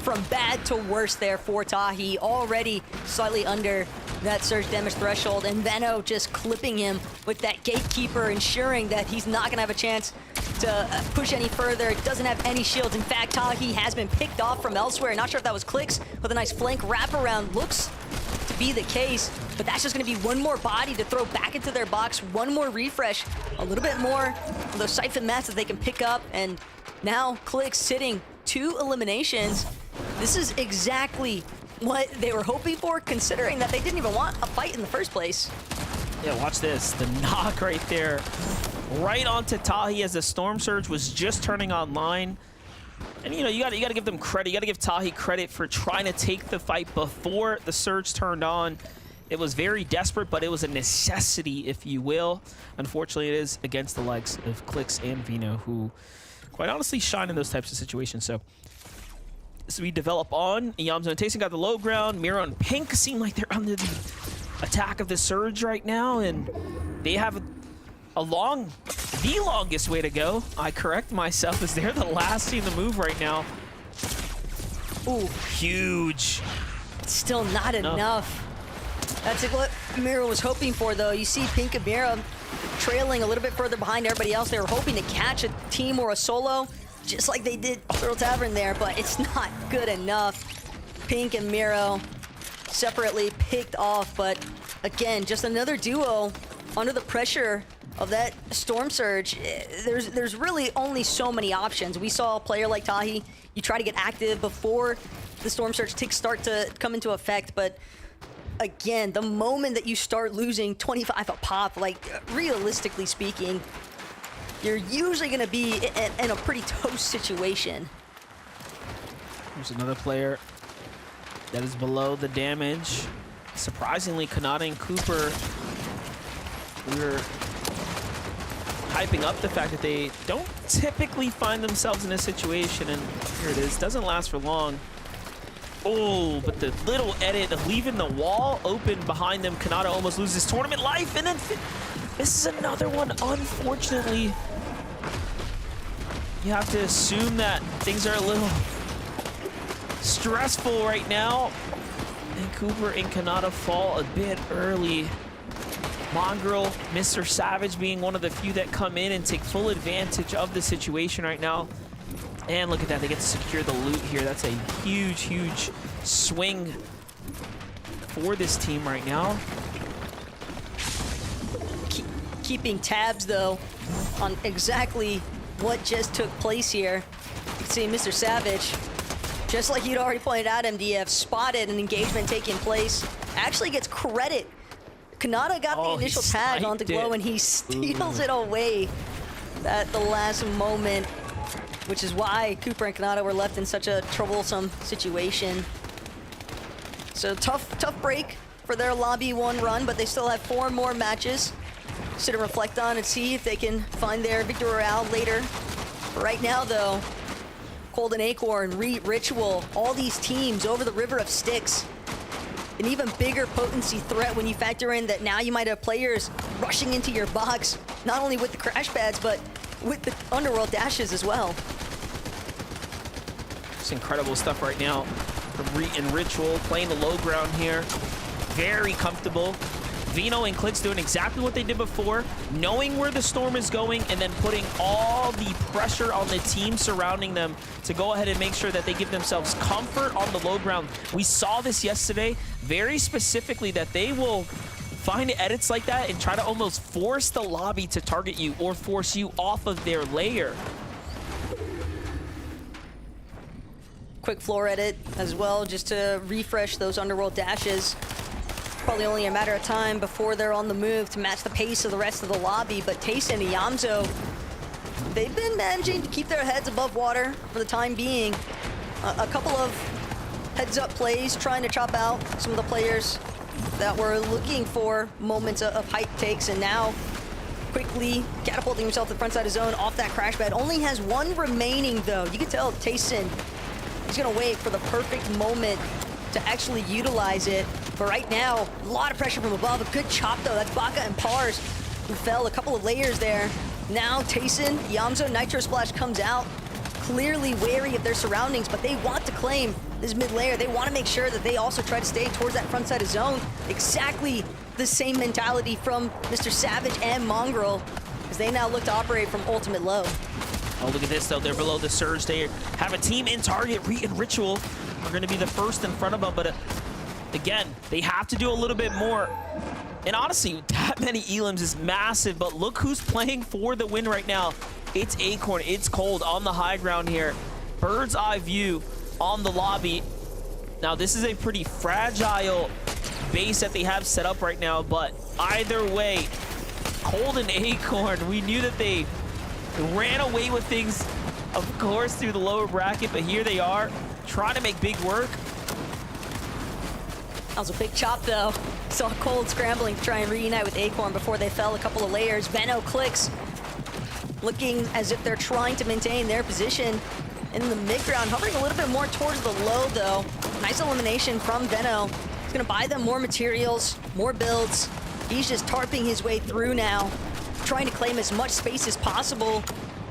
from bad to worse there for Tahi, already slightly under that surge damage threshold, and Veno just clipping him with that gatekeeper, ensuring that he's not going to have a chance to push any further. Doesn't have any shields. In fact, Tahi has been picked off from elsewhere. Not sure if that was Clicks with a nice flank wraparound. Looks to be the case, but that's just going to be one more body to throw back into their box, one more refresh, a little bit more of those siphon mats that they can pick up, and now Clicks sitting 2 eliminations. This is exactly what they were hoping for, considering that they didn't even want a fight in the first place. yeah, watch this. The knock right there, right onto Tahi as the Storm Surge was just turning online. And you know, you got to give them credit. You got to give Tahi credit for trying to take the fight before the surge turned on. It was very desperate, but it was a necessity, if you will. Unfortunately, it is against the likes of Clix and Vino, who quite honestly shine in those types of situations. So we develop on. Yamzo and Tayson got the low ground. Miro and Pink seem like they're under the attack of the surge right now, and they have the longest way to go. I correct myself, as they're the last team to move right now. Ooh, huge. Still not enough. That's what Miro was hoping for, though. You see Pink and Miro trailing a little bit further behind everybody else. They were hoping to catch a team or a solo, just like they did Thrill Tavern there, but it's not good enough. Pink and Miro separately picked off, but again, just another duo under the pressure of that Storm Surge. There's really only so many options. We saw a player like Tahi, you try to get active before the Storm Surge start to come into effect, but again, the moment that you start losing 25 a pop, like realistically speaking, you're usually going to be in a pretty toast situation. There's another player that is below the damage. Surprisingly, Kanata and Cooper, we were hyping up the fact that they don't typically find themselves in a situation, and here it is. Doesn't last for long. Oh, but the little edit of leaving the wall open behind them. Kanata almost loses tournament life, and then this is another one. Unfortunately, you have to assume that things are a little stressful right now. And Cooper and Kanata fall a bit early. Mongrel, Mr. Savage being one of the few that come in and take full advantage of the situation right now. And look at that, they get to secure the loot here. That's a huge, huge swing for this team right now. Keeping tabs, though, on exactly what just took place here. You can see Mr. Savage, just like you'd already pointed out, MDF, spotted an engagement taking place. Actually gets credit. Kanata got the initial tag onto Glow, and he steals it away at the last moment, which is why Cooper and Kanata were left in such a troublesome situation. So tough break for their Lobby 1 run, but they still have 4 more matches to reflect on and see if they can find their victory royale later. But right now, though, Cold and Acorn, Ritual, all these teams over the River of Styx. An even bigger potency threat when you factor in that now you might have players rushing into your box, not only with the crash pads, but with the Underworld dashes as well. It's incredible stuff right now from Reet and Ritual, playing the low ground here. Very comfortable. Vino and Clix doing exactly what they did before, knowing where the storm is going, and then putting all the pressure on the team surrounding them to go ahead and make sure that they give themselves comfort on the low ground. We saw this yesterday, very specifically, that they will find edits like that and try to almost force the lobby to target you or force you off of their layer. Quick floor edit as well, just to refresh those Underworld dashes. Probably only a matter of time before they're on the move to match the pace of the rest of the lobby, but Tayson and Yamzo, they've been managing to keep their heads above water for the time being. A couple of heads-up plays, trying to chop out some of the players that were looking for moments of hype takes, and now quickly catapulting himself to the front side of zone off that crash pad. Only has 1 remaining, though. You can tell Tayson, he's gonna wait for the perfect moment to actually utilize it. But right now, a lot of pressure from above. A good chop, though. That's Baka and Pars, who fell a couple of layers there. Now Tayson, Yamzo, Nitro Splash comes out, clearly wary of their surroundings, but they want to claim this mid layer. They want to make sure that they also try to stay towards that front side of zone. Exactly the same mentality from Mr. Savage and Mongrel, as they now look to operate from ultimate low. Oh, look at this, though. They're below the surge. They have a team in target. Reet and Ritual are going to be the first in front of them, but again, they have to do a little bit more. And honestly, that many elims is massive, but look who's playing for the win right now. It's Acorn. It's Cold on the high ground here. Bird's eye view on the lobby. Now, this is a pretty fragile base that they have set up right now, but either way, Cold and Acorn, we knew that they ran away with things of course, through the lower bracket, but here they are trying to make big work. That was a big chop, though. Saw Cold scrambling to try and reunite with Acorn before they fell a couple of layers. Veno clicks, looking as if they're trying to maintain their position in the mid-ground, hovering a little bit more towards the low, though. Nice elimination from Veno. He's going to buy them more materials, more builds. He's just tarping his way through now, trying to claim as much space as possible.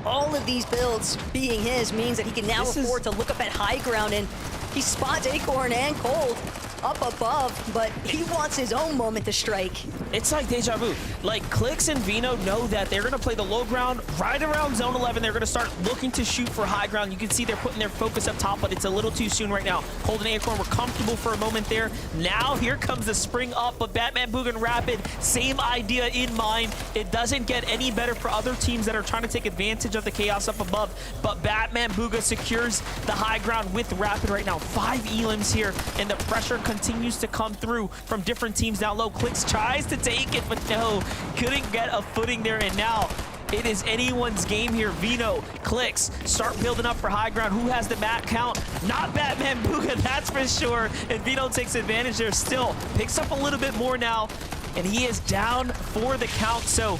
All of these builds being his means that he can now afford to look up at high ground, and he spots Acorn and Cold up above, but he wants his own moment to strike. It's like deja vu. Like, Clix and Veno know that they're going to play the low ground right around zone 11. They're going to start looking to shoot for high ground. You can see they're putting their focus up top, but it's a little too soon right now. Cold and Acorn were comfortable for a moment there. Now here comes the spring up, but Batman Booga and Rapid, same idea in mind. It doesn't get any better for other teams that are trying to take advantage of the chaos up above, but Batman Booga secures the high ground with Rapid right now. 5 elims here, and the pressure continues to come through from different teams down low. Clix tries to take it, but no, couldn't get a footing there, and now it is anyone's game here. Veno, Clix start building up for high ground. Who has the map count? Not Batman Booga, that's for sure. And Veno takes advantage there still. Picks up a little bit more now, and he is down for the count. So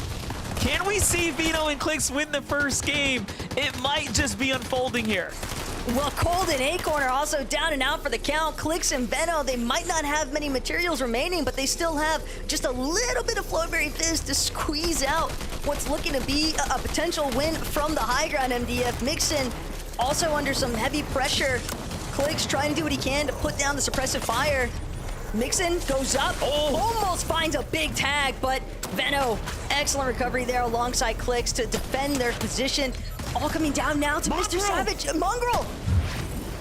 can we see Veno and Clix win the first game? It might just be unfolding here. Well, Cold and Acorn are also down and out for the count. Clix and Veno, they might not have many materials remaining, but they still have just a little bit of Flowberry Fizz to squeeze out what's looking to be a potential win from the high ground. MDF Mixon also under some heavy pressure. Clix trying to do what he can to put down the suppressive fire. Mixon goes up, almost finds a big tag, but Veno, excellent recovery there alongside Clix to defend their position. All coming down now to Mr. Savage. Mongrel!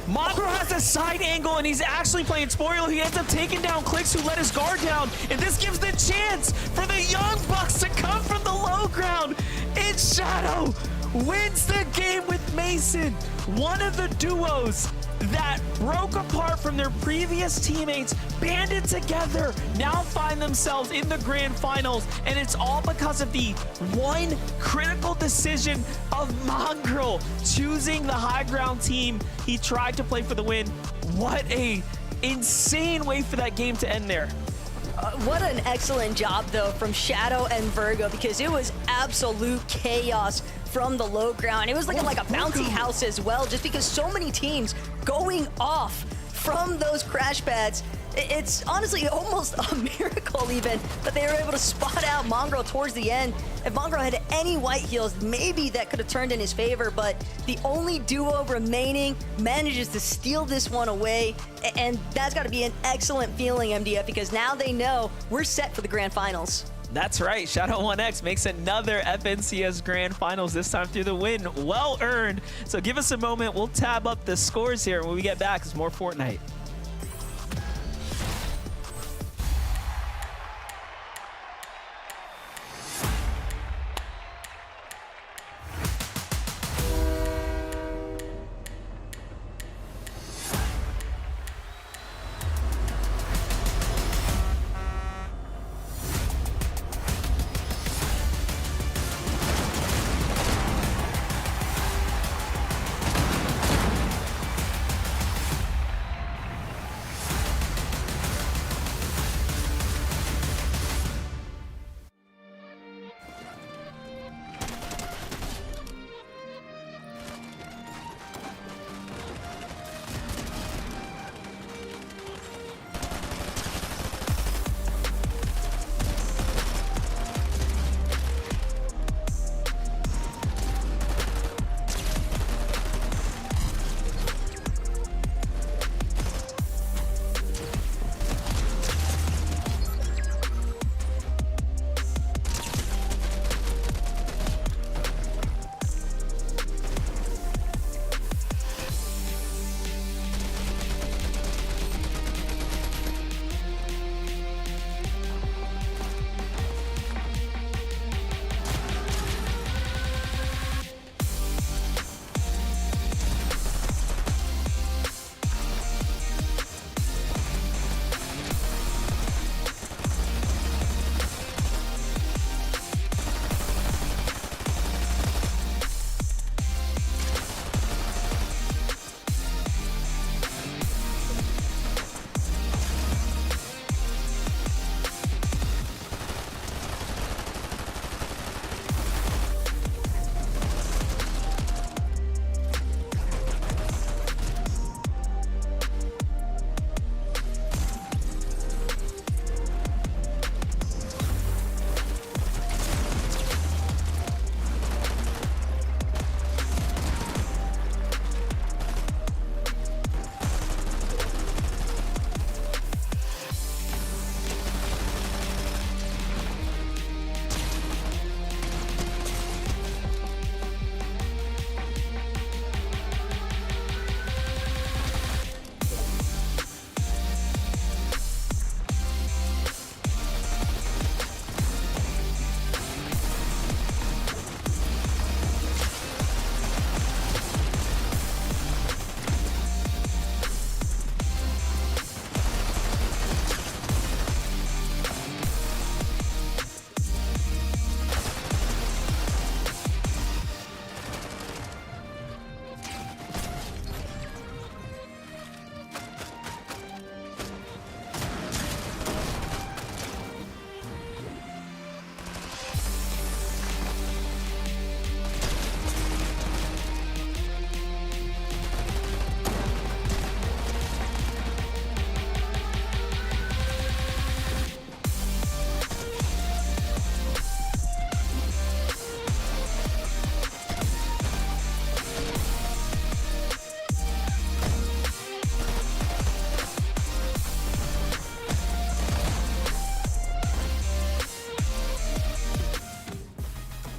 Mongrel has a side angle, and he's actually playing spoiler. He ends up taking down Clix, who let his guard down, and this gives the chance for the Young Bucks to come from the low ground. It's Shadow wins the game with Mason, one of the duos that broke apart from their previous teammates, banded together, now find themselves in the grand finals, and it's all because of the one critical decision of Mongrel choosing the high ground team. He tried to play for the win. What a insane way for that game to end there. What an excellent job, though, from Shadow and Virgo, because it was absolute chaos from the low ground. It was looking like a bouncy house as well, just because so many teams going off from those crash pads. It's honestly almost a miracle even that they were able to spot out Mongrel towards the end. If Mongrel had any white heals, maybe that could have turned in his favor, but the only duo remaining manages to steal this one away, and that's got to be an excellent feeling, MDF, because now they know we're set for the grand finals. That's right, Shadow 1X makes another FNCS Grand Finals, this time through the win. Well earned. So give us a moment, we'll tab up the scores here. When we get back, it's more Fortnite.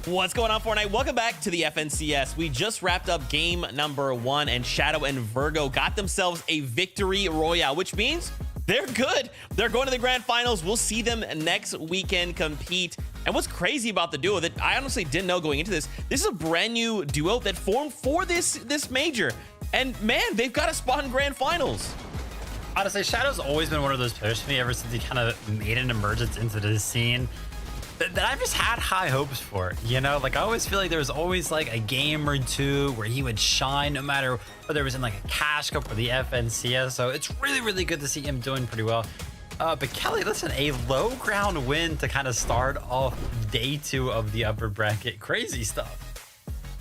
What's going on, Fortnite? Welcome back to the FNCS. We just wrapped up game number 1, and Shadow and Virgo got themselves a victory royale, which means they're good. They're going to the grand finals. We'll see them next weekend compete. And what's crazy about the duo that I honestly didn't know going into this is a brand new duo that formed for this major. And man, they've got a spot in grand finals. Honestly, Shadow's always been one of those players for me ever since he kind of made an emergence into the scene that I've just had high hopes for. You know, like I always feel like there was always like a game or two where he would shine, no matter whether it was in like a Cash Cup or the FNCS. So it's really, really good to see him doing pretty well. But Kelly, listen, a low ground win to kind of start off day 2 of the upper bracket. Crazy stuff.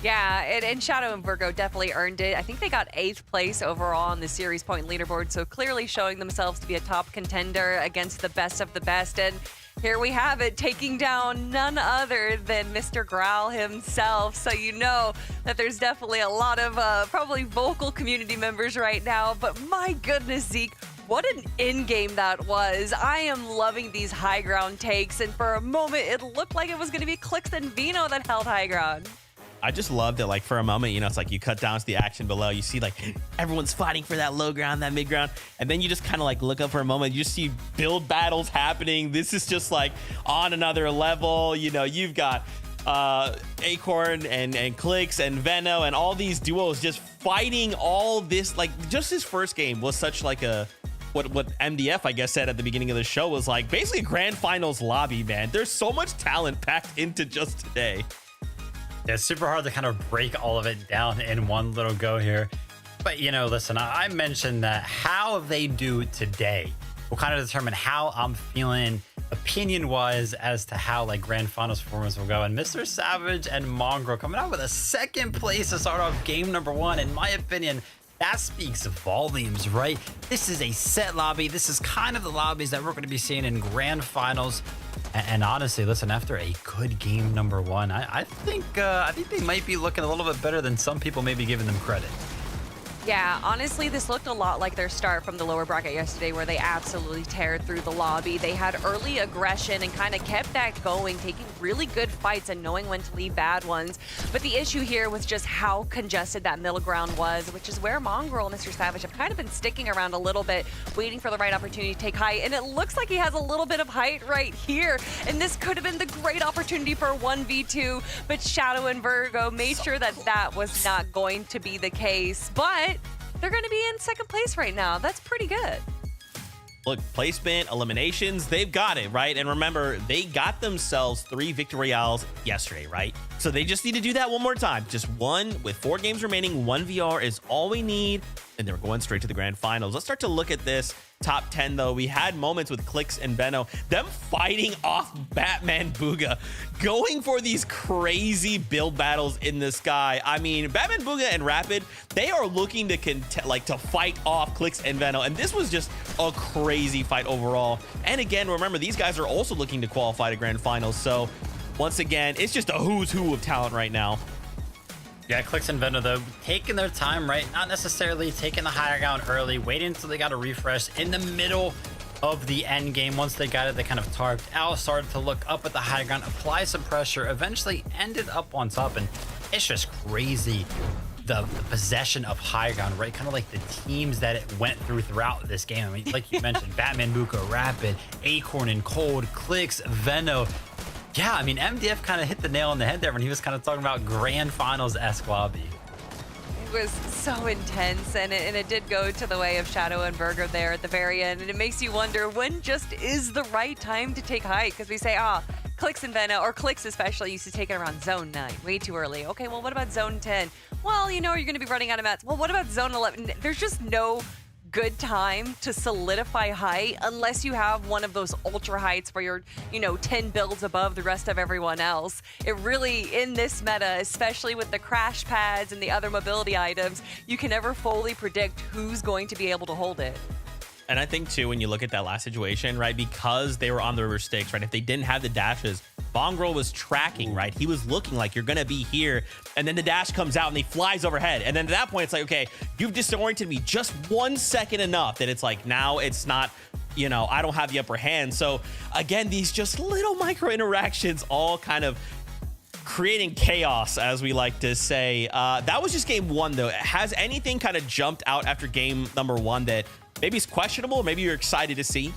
Yeah, and Shadow and Virgo definitely earned it. I think they got 8th place overall on the series point leaderboard, so clearly showing themselves to be a top contender against the best of the best. And here we have it, taking down none other than Mr. Growl himself. So you know that there's definitely a lot of probably vocal community members right now. But my goodness, Zeke, what an in-game that was. I am loving these high ground takes. And for a moment, it looked like it was going to be Clix and Vino that held high ground. I just loved it. Like for a moment, you know, it's like you cut down to the action below. You see like everyone's fighting for that low ground, that mid ground. And then you just kind of like look up for a moment. You just see build battles happening. This is just like on another level. You know, you've got Acorn and Clix and Veno and all these duos just fighting all this. Like just his first game was such like a, what MDF, I guess, said at the beginning of the show was like basically grand finals lobby, man. There's so much talent packed into just today. Yeah, it's super hard to kind of break all of it down in one little go here. But, you know, listen, I mentioned that how they do today will kind of determine how I'm feeling opinion-wise as to how, like, grand finals performance will go. And Mr. Savage and Mongrel coming out with a 2nd place to start off game number 1. In my opinion, that speaks volumes, right? This is a set lobby. This is kind of the lobbies that we're going to be seeing in grand finals. And honestly, listen, after a good game number 1, I think they might be looking a little bit better than some people may be giving them credit. Yeah, honestly, this looked a lot like their start from the lower bracket yesterday, where they absolutely teared through the lobby. They had early aggression and kind of kept that going, taking really good fights and knowing when to leave bad ones. But the issue here was just how congested that middle ground was, which is where Mongrel and Mr. Savage have kind of been sticking around a little bit, waiting for the right opportunity to take height. And it looks like he has a little bit of height right here. And this could have been the great opportunity for a 1v2, but Shadow and Virgo made sure that that was not going to be the case. But they're going to be in 2nd place right now. That's pretty good. Look, placement, eliminations, they've got it, right? And remember, they got themselves 3 victory royales yesterday, right? So they just need to do that one more time. Just one with 4 games remaining. 1 VR is all we need. And they're going straight to the grand finals. Let's start to look at this top 10, though. We had moments with Clix and Veno, them fighting off Batman Booga, going for these crazy build battles in the sky. I mean, Batman Booga and Rapid, they are looking to to fight off Clix and Veno, and this was just a crazy fight overall. And again, remember, these guys are also looking to qualify to grand finals. So once again, it's just a who's who of talent right now. Yeah, Clix and Veno, though, taking their time, right? Not necessarily taking the higher ground early, waiting until they got a refresh in the middle of the end game. Once they got it, they kind of tarped out, started to look up at the high ground, apply some pressure, eventually ended up on top. And it's just crazy, the possession of high ground, right? Kind of like the teams that it went throughout this game. I mean, like you mentioned, Batman, Buka, Rapid, Acorn and Cold, Clix, Veno. Yeah, I mean, MDF kind of hit the nail on the head there when he was kind of talking about grand finals-esque lobby. It was so intense, and it did go to the way of Shadow and Virgo there at the very end. And it makes you wonder, when just is the right time to take height? Because we say, Clix and Veno, or Clix especially, used to take it around Zone 9, way too early. Okay, well, what about Zone 10? Well, you know, you're going to be running out of mats. Well, what about Zone 11? There's just no good time to solidify height unless you have one of those ultra heights where you're, 10 builds above the rest of everyone else. It really, in this meta, especially with the crash pads and the other mobility items, you can never fully predict who's going to be able to hold it. And I think, too, when you look at that last situation, right, because they were on the river stakes, right, if they didn't have the dashes, Mongrel was tracking, right? He was looking like you're going to be here. And then the dash comes out and he flies overhead. And then at that point, it's like, okay, you've disoriented me just 1 second enough that it's like, now it's not, I don't have the upper hand. So again, these just little micro interactions all kind of creating chaos, as we like to say. That was just game one, though. Has anything kind of jumped out after game number one that maybe is questionable, or maybe you're excited to see?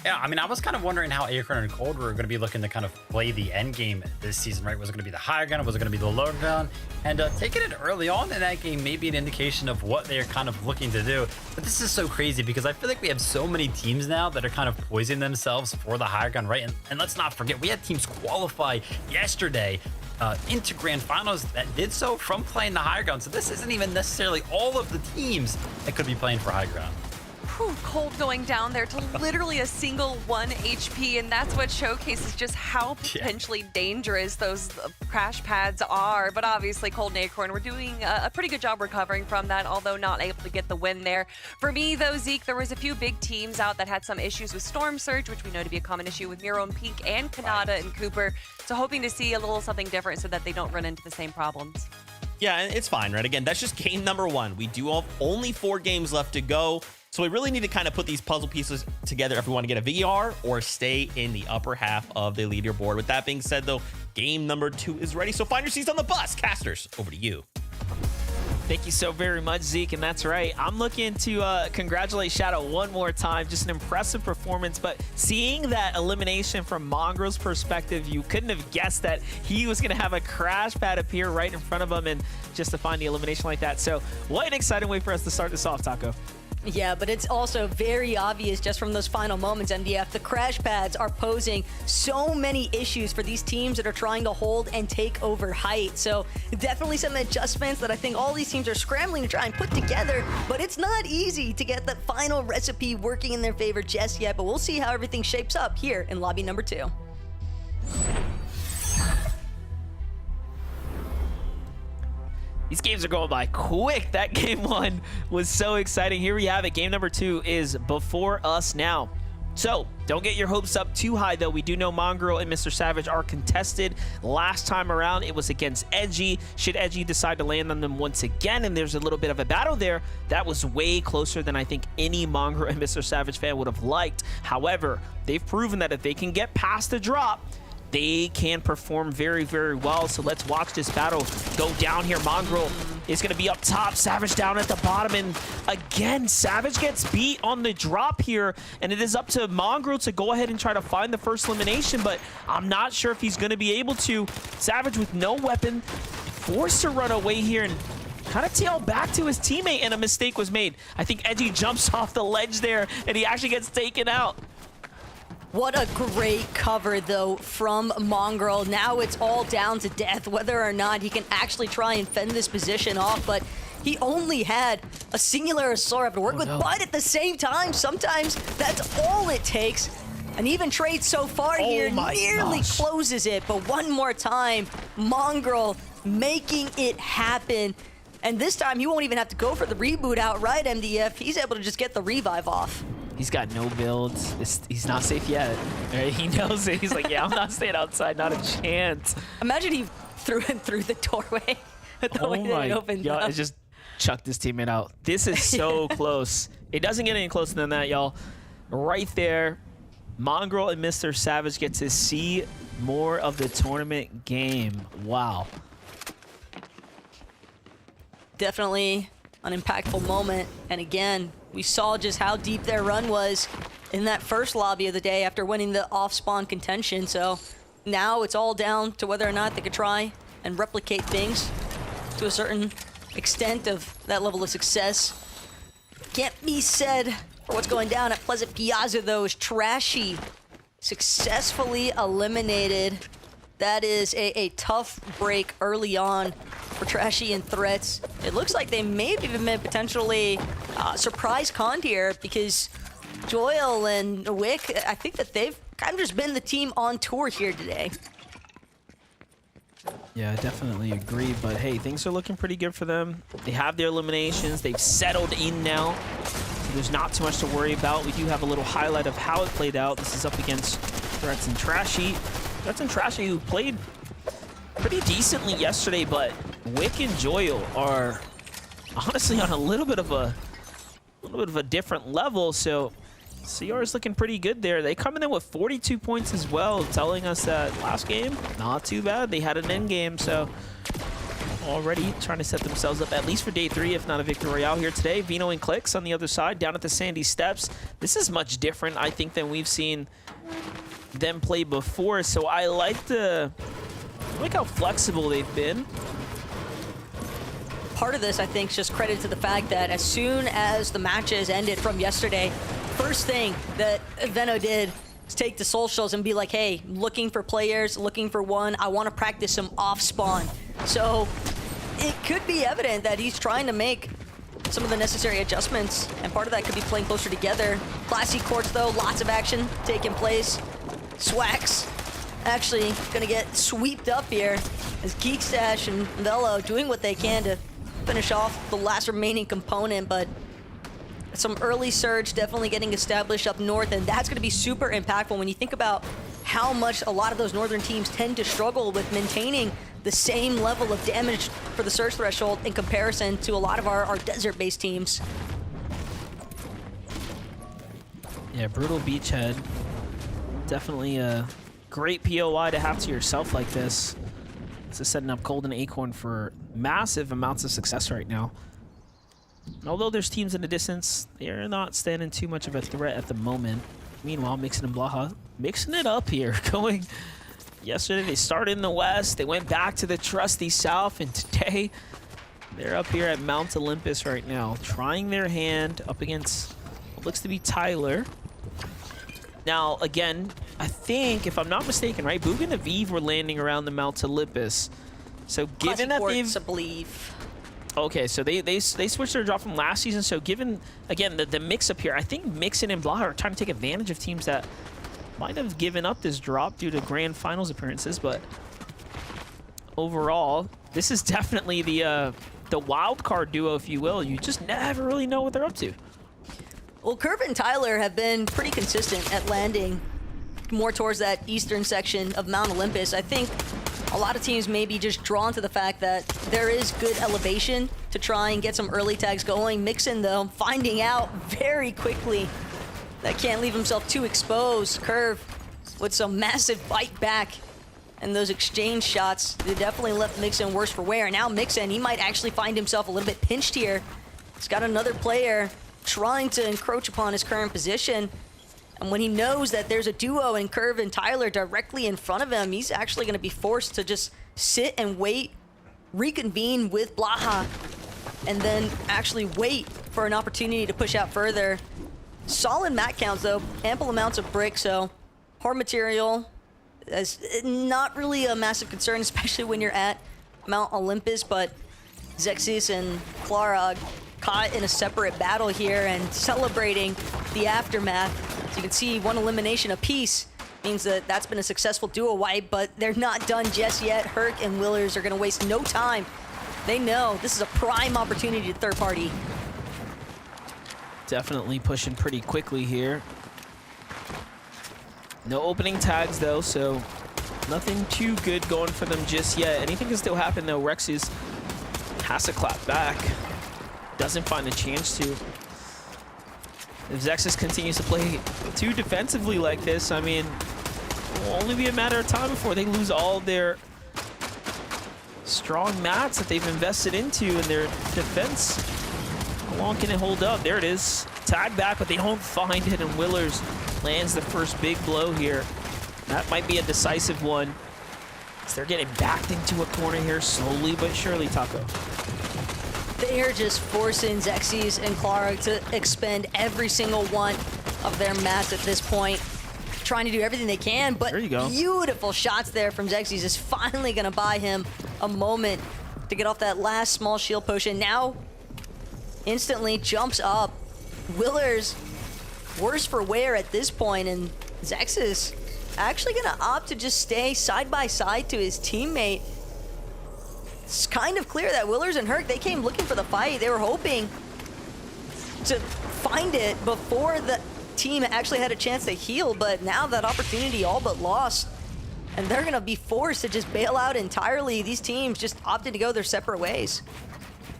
Yeah, I mean, I was kind of wondering how Acorn and Cold were going to be looking to kind of play the end game this season, right? Was it going to be the higher gun? Was it going to be the lower gun? And taking it early on in that game may be an indication of what they're kind of looking to do. But this is so crazy because I feel like we have so many teams now that are kind of poisoning themselves for the higher gun, right? And let's not forget, we had teams qualify yesterday into grand finals that did so from playing the higher ground. So this isn't even necessarily all of the teams that could be playing for high ground. Whew, Cold going down there to literally a single 1 HP, and that's what showcases just how potentially dangerous those crash pads are. But obviously, Cold and Acorn were doing a pretty good job recovering from that, although not able to get the win there. For me, though, Zeke, there was a few big teams out that had some issues with Storm Surge, which we know to be a common issue with Miro and Peak and Kanata and Cooper. So hoping to see a little something different so that they don't run into the same problems. Yeah, and it's fine, right? Again, that's just game number one. We do have only 4 games left to go. So we really need to kind of put these puzzle pieces together if we want to get a VR or stay in the upper half of the leaderboard. With that being said, though, game number 2 is ready. So find your seats on the bus. Casters, over to you. Thank you so very much, Zeke. And that's right. I'm looking to congratulate Shadow one more time. Just an impressive performance. But seeing that elimination from Mongrel's perspective, you couldn't have guessed that he was going to have a crash pad appear right in front of him and just to find the elimination like that. So what an exciting way for us to start this off, Taco. Yeah, but it's also very obvious just from those final moments, MDF, the crash pads are posing so many issues for these teams that are trying to hold and take over height. So definitely some adjustments that I think all these teams are scrambling to try and put together, but it's not easy to get the final recipe working in their favor just yet, but we'll see how everything shapes up here in lobby number 2. These games are going by quick. That game 1 was so exciting. Here we have it. Game number 2 is before us now. So don't get your hopes up too high, though. We do know Mongrel and Mr. Savage are contested. Last time around, it was against Edgy. Should Edgy decide to land on them once again, and there's a little bit of a battle there, that was way closer than I think any Mongrel and Mr. Savage fan would have liked. However, they've proven that if they can get past the drop, they can perform very, very well. So let's watch this battle go down here. Mongrel is going to be up top, Savage down at the bottom, and again, Savage gets beat on the drop here, and it is up to Mongrel to go ahead and try to find the first elimination, but I'm not sure if he's going to be able to. Savage with no weapon, forced to run away here and kind of tail back to his teammate, and a mistake was made. I think Edgy jumps off the ledge there, and he actually gets taken out. What a great cover, though, from Mongrel. Now it's all down to death, whether or not he can actually try and fend this position off, but he only had a singular Assault to work with, but at the same time, sometimes that's all it takes. An even trade so far here nearly closes it, but one more time, Mongrel making it happen. And this time, he won't even have to go for the reboot outright, MDF. He's able to just get the revive off. He's got no builds. He's not safe yet. Right? He knows it. He's like, yeah, I'm not staying outside. Not a chance. Imagine he threw him through the doorway. The way that it opened up. It just chucked his teammate out. This is so close. It doesn't get any closer than that, y'all. Right there, Mongrel and Mr. Savage get to see more of the tournament game. Wow. Definitely an impactful moment. And again, we saw just how deep their run was in that first lobby of the day after winning the off-spawn contention. So now it's all down to whether or not they could try and replicate things to a certain extent of that level of success. Can't be said for what's going down at Pleasant Piazza, though, is Trashy successfully eliminated. That is a tough break early on for Trashy and Threats. It looks like they may have even been potentially surprise con here, because Joel and Wick, I think that they've kind of just been the team on tour here today. Yeah, I definitely agree, but hey, things are looking pretty good for them. They have their eliminations. They've settled in now. So there's not too much to worry about. We do have a little highlight of how it played out. This is up against Threats and Trashy. Threats and Trashy, who played pretty decently yesterday, but Wick and Joel are honestly on a little bit of a different level. So CR is looking pretty good there. They coming in with 42 points as well, telling us that last game, not too bad. They had an end game, so already trying to set themselves up at least for day 3, if not a victory royale here today. Vino and Clicks on the other side, down at the Sandy Steps. This is much different, I think, than we've seen them play before. So I like how flexible they've been. Part of this, I think, is just credit to the fact that as soon as the matches ended from yesterday, first thing that Veno did is take the socials and be like, hey, looking for players, looking for one. I want to practice some off spawn. So it could be evident that he's trying to make some of the necessary adjustments, and part of that could be playing closer together. Classy courts, though, lots of action taking place. Swax actually going to get swept up here as Geekstash and Velo doing what they can to finish off the last remaining component, but some early surge definitely getting established up north, and that's going to be super impactful when you think about how much a lot of those northern teams tend to struggle with maintaining the same level of damage for the surge threshold in comparison to a lot of our desert-based teams. Yeah, brutal beachhead. Definitely a great POI to have to yourself like this. This is setting up Cold and Acorn for massive amounts of success right now. And although there's teams in the distance, they're not standing too much of a threat at the moment. Meanwhile, Mixon and Blaha mixing it up here. Going yesterday, they started in the west, they went back to the trusty south, and today they're up here at Mount Olympus right now, trying their hand up against what looks to be Tyler. Now, again, I think, if I'm not mistaken, right, Boog and Aviv were landing around the Mount Olympus. So given that they've... I believe. Okay, so they switched their drop from last season. So given, again, the mix-up here, I think Mixon and Blaha are trying to take advantage of teams that might have given up this drop due to grand finals appearances. But overall, this is definitely the wild card duo, if you will. You just never really know what they're up to. Well, Curve and Tyler have been pretty consistent at landing more towards that eastern section of Mount Olympus. I think a lot of teams may be just drawn to the fact that there is good elevation to try and get some early tags going. Mixon, though, finding out very quickly that can't leave himself too exposed. Curve with some massive bite back, and those exchange shots, they definitely left Mixon worse for wear. Now Mixon, he might actually find himself a little bit pinched here. He's got another player trying to encroach upon his current position. And when he knows that there's a duo in Curve and Tyler directly in front of him, he's actually going to be forced to just sit and wait, reconvene with Blaha, and then actually wait for an opportunity to push out further. Solid mat counts, though. Ample amounts of brick, so horde material is not really a massive concern, especially when you're at Mount Olympus, but Zexis and Klarog caught in a separate battle here and celebrating the aftermath. So you can see one elimination apiece means that that's been a successful duo wipe, but they're not done just yet. Herc and Willers are going to waste no time. They know this is a prime opportunity to third party. Definitely pushing pretty quickly here. No opening tags, though, so nothing too good going for them just yet. Anything can still happen, though. Rexus has to clap back. Doesn't find a chance to. If Zexus continues to play too defensively like this, I mean, it'll only be a matter of time before they lose all their strong mats that they've invested into in their defense. How long can it hold up? There it is. Tag back, but they don't find it, and Willers lands the first big blow here. That might be a decisive one. So they're getting backed into a corner here slowly but surely, Taco. They are just forcing Zexis and Klarog to expend every single one of their mats at this point. Trying to do everything they can, but there you go. Beautiful shots there from Zexis is finally going to buy him a moment to get off that last small shield potion. Now, instantly jumps up. Willers, worse for wear at this point, and Zexis actually going to opt to just stay side by side to his teammate. It's kind of clear that Willers and Herc, they came looking for the fight. They were hoping to find it before the team actually had a chance to heal, but now that opportunity all but lost. And they're gonna be forced to just bail out entirely. These teams just opted to go their separate ways.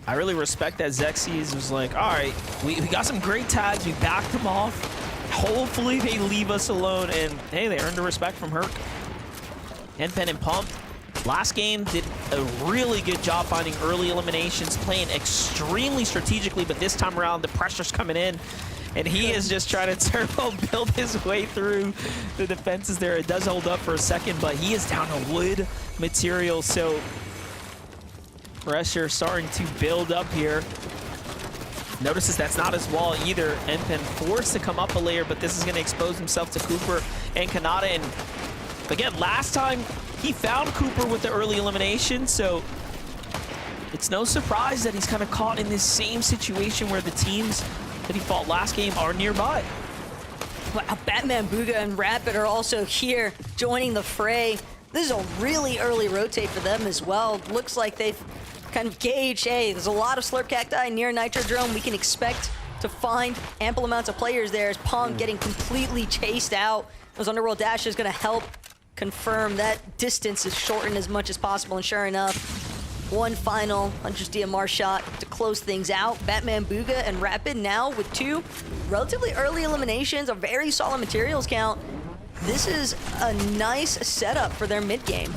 I really respect that Zexis was like, all right, we got some great tags, we backed them off. hopefully they leave us alone. And hey, they earned the respect from Herc. NPen and Pump. Last game did a really good job finding early eliminations, playing extremely strategically, but this time around the pressure's coming in. And he is just trying to turbo build his way through the defenses there. It does hold up for a second, but he is down to wood material. So pressure starting to build up here. Notices that's not his wall either. NPen forced to come up a layer, but this is going to expose himself to Cooper and Kanata. And again, last time he found Cooper with the early elimination, so it's no surprise that he's kind of caught in this same situation where the teams that he fought last game are nearby. Wow, Batman, Booga, and Rapid are also here joining the fray. This is a really early rotate for them as well. Looks like they've kind of gauged, hey, there's a lot of Slurp Cacti near Nitrodrome. We can expect to find ample amounts of players there as Pong getting completely chased out. Those Underworld Dash is going to help confirm that distance is shortened as much as possible. And sure enough, one final Hunter's DMR shot to close things out. Batman, Booga, and Rapid now with 2 relatively early eliminations, a very solid materials count. This is a nice setup for their mid game.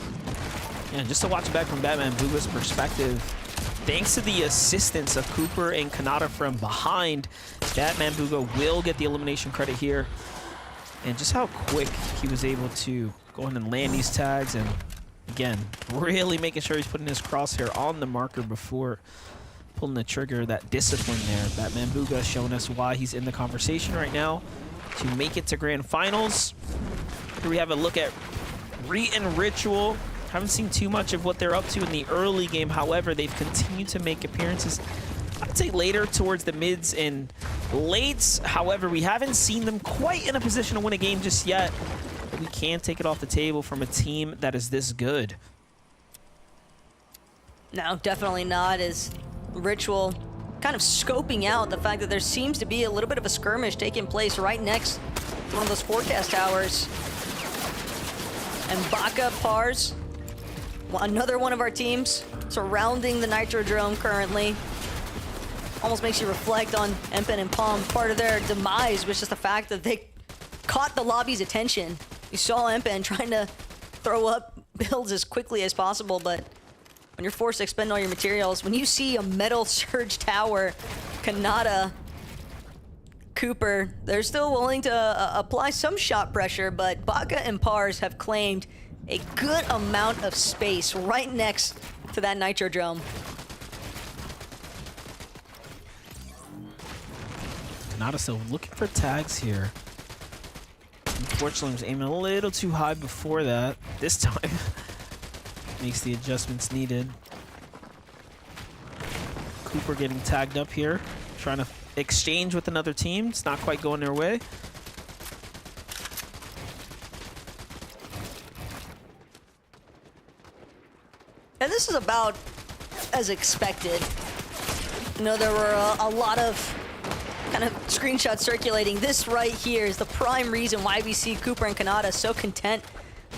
Yeah, just to watch back from Batman Booga's perspective, thanks to the assistance of Cooper and Kanata from behind, Batman Booga will get the elimination credit here. And just how quick he was able to go ahead and land these tags, and again, really making sure he's putting his crosshair on the marker before pulling the trigger. That discipline there. Batman Booga showing us why he's in the conversation right now to make it to grand finals. Here we have a look at Re and Ritual. Haven't seen too much of what they're up to in the early game. However, they've continued to make appearances, I'd say later towards the mids and lates. However, we haven't seen them quite in a position to win a game just yet. But we can't take it off the table from a team that is this good. No, definitely not. As Ritual kind of scoping out the fact that there seems to be a little bit of a skirmish taking place right next to one of those forecast towers. And Baka, Pars, another one of our teams surrounding the Nitrodrome currently. Almost makes you reflect on NPen and Palm. Part of their demise was just the fact that they caught the lobby's attention. You saw NPen trying to throw up builds as quickly as possible, but when you're forced to expend all your materials, when you see a metal surge tower, Kanata, Cooper, they're still willing to apply some shot pressure, but Baka and Pars have claimed a good amount of space right next to that Nitrodrome. Kanata still looking for tags here. Unfortunately, was aiming a little too high before that. This time, makes the adjustments needed. Cooper getting tagged up here, trying to exchange with another team. It's not quite going their way. And this is about as expected. You know, there were a lot of kind of screenshots circulating. This right here is the prime reason why we see Cooper and Kanata so content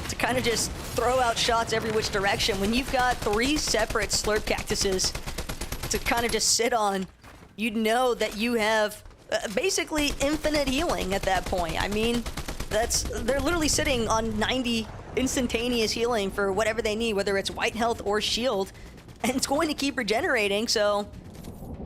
to kind of just throw out shots every which direction. When you've got 3 separate Slurp Cactuses to kind of just sit on, you'd know that you have basically infinite healing at that point. I mean, they're literally sitting on 90 instantaneous healing for whatever they need, whether it's white health or shield, and it's going to keep regenerating, so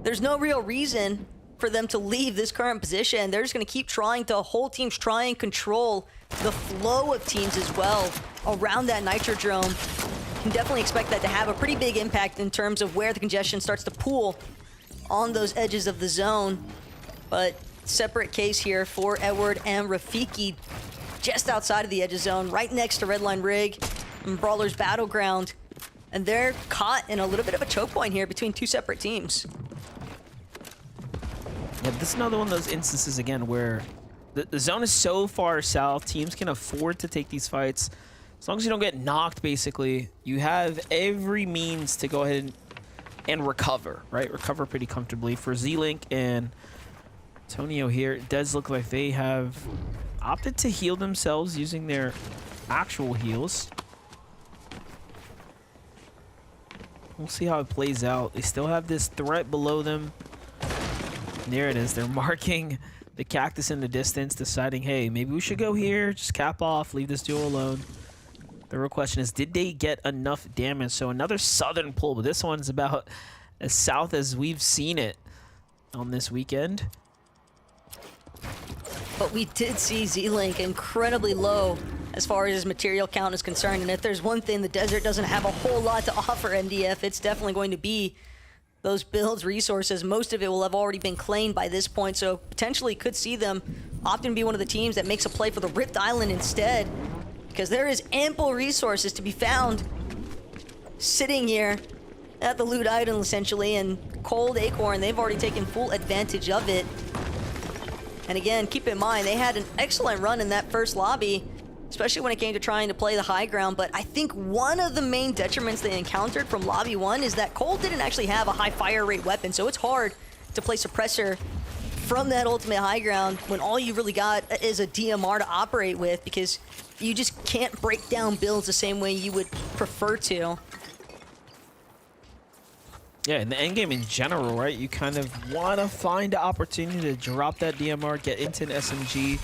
there's no real reason for them to leave this current position. They're just going to keep trying to hold teams, try and control the flow of teams as well around that Nitrodrome. You can definitely expect that to have a pretty big impact in terms of where the congestion starts to pool on those edges of the zone. But separate case here for Edward and Rafiki, just outside of the edge of zone, right next to Redline Rig and Brawler's Battleground. And they're caught in a little bit of a choke point here between 2 separate teams. Yeah, this is another one of those instances again where the zone is so far south, teams can afford to take these fights. As long as you don't get knocked, basically, you have every means to go ahead and recover, right? Recover pretty comfortably. For Z-Link and Antonio here, it does look like they have opted to heal themselves using their actual heals. We'll see how it plays out. They still have this threat below them. There it is. They're marking the cactus in the distance, deciding, hey, maybe we should go here, just cap off, leave this duo alone. The real question is, did they get enough damage? So another southern pull, but this one's about as south as we've seen it on this weekend. But we did see Z-Link incredibly low as far as his material count is concerned. And if there's one thing the desert doesn't have a whole lot to offer MDF, it's definitely going to be those builds, resources. Most of it will have already been claimed by this point, so potentially could see them often be one of the teams that makes a play for the Rift Island instead, because there is ample resources to be found sitting here at the Loot Island, essentially, and Cold Acorn, they've already taken full advantage of it. And again, keep in mind, they had an excellent run in that first lobby, especially when it came to trying to play the high ground. But I think one of the main detriments they encountered from lobby 1 is that Cold didn't actually have a high fire rate weapon, so it's hard to play suppressor from that ultimate high ground when all you really got is a DMR to operate with, because you just can't break down builds the same way you would prefer to. Yeah, in the endgame in general, right? You kind of want to find an opportunity to drop that DMR, get into an SMG.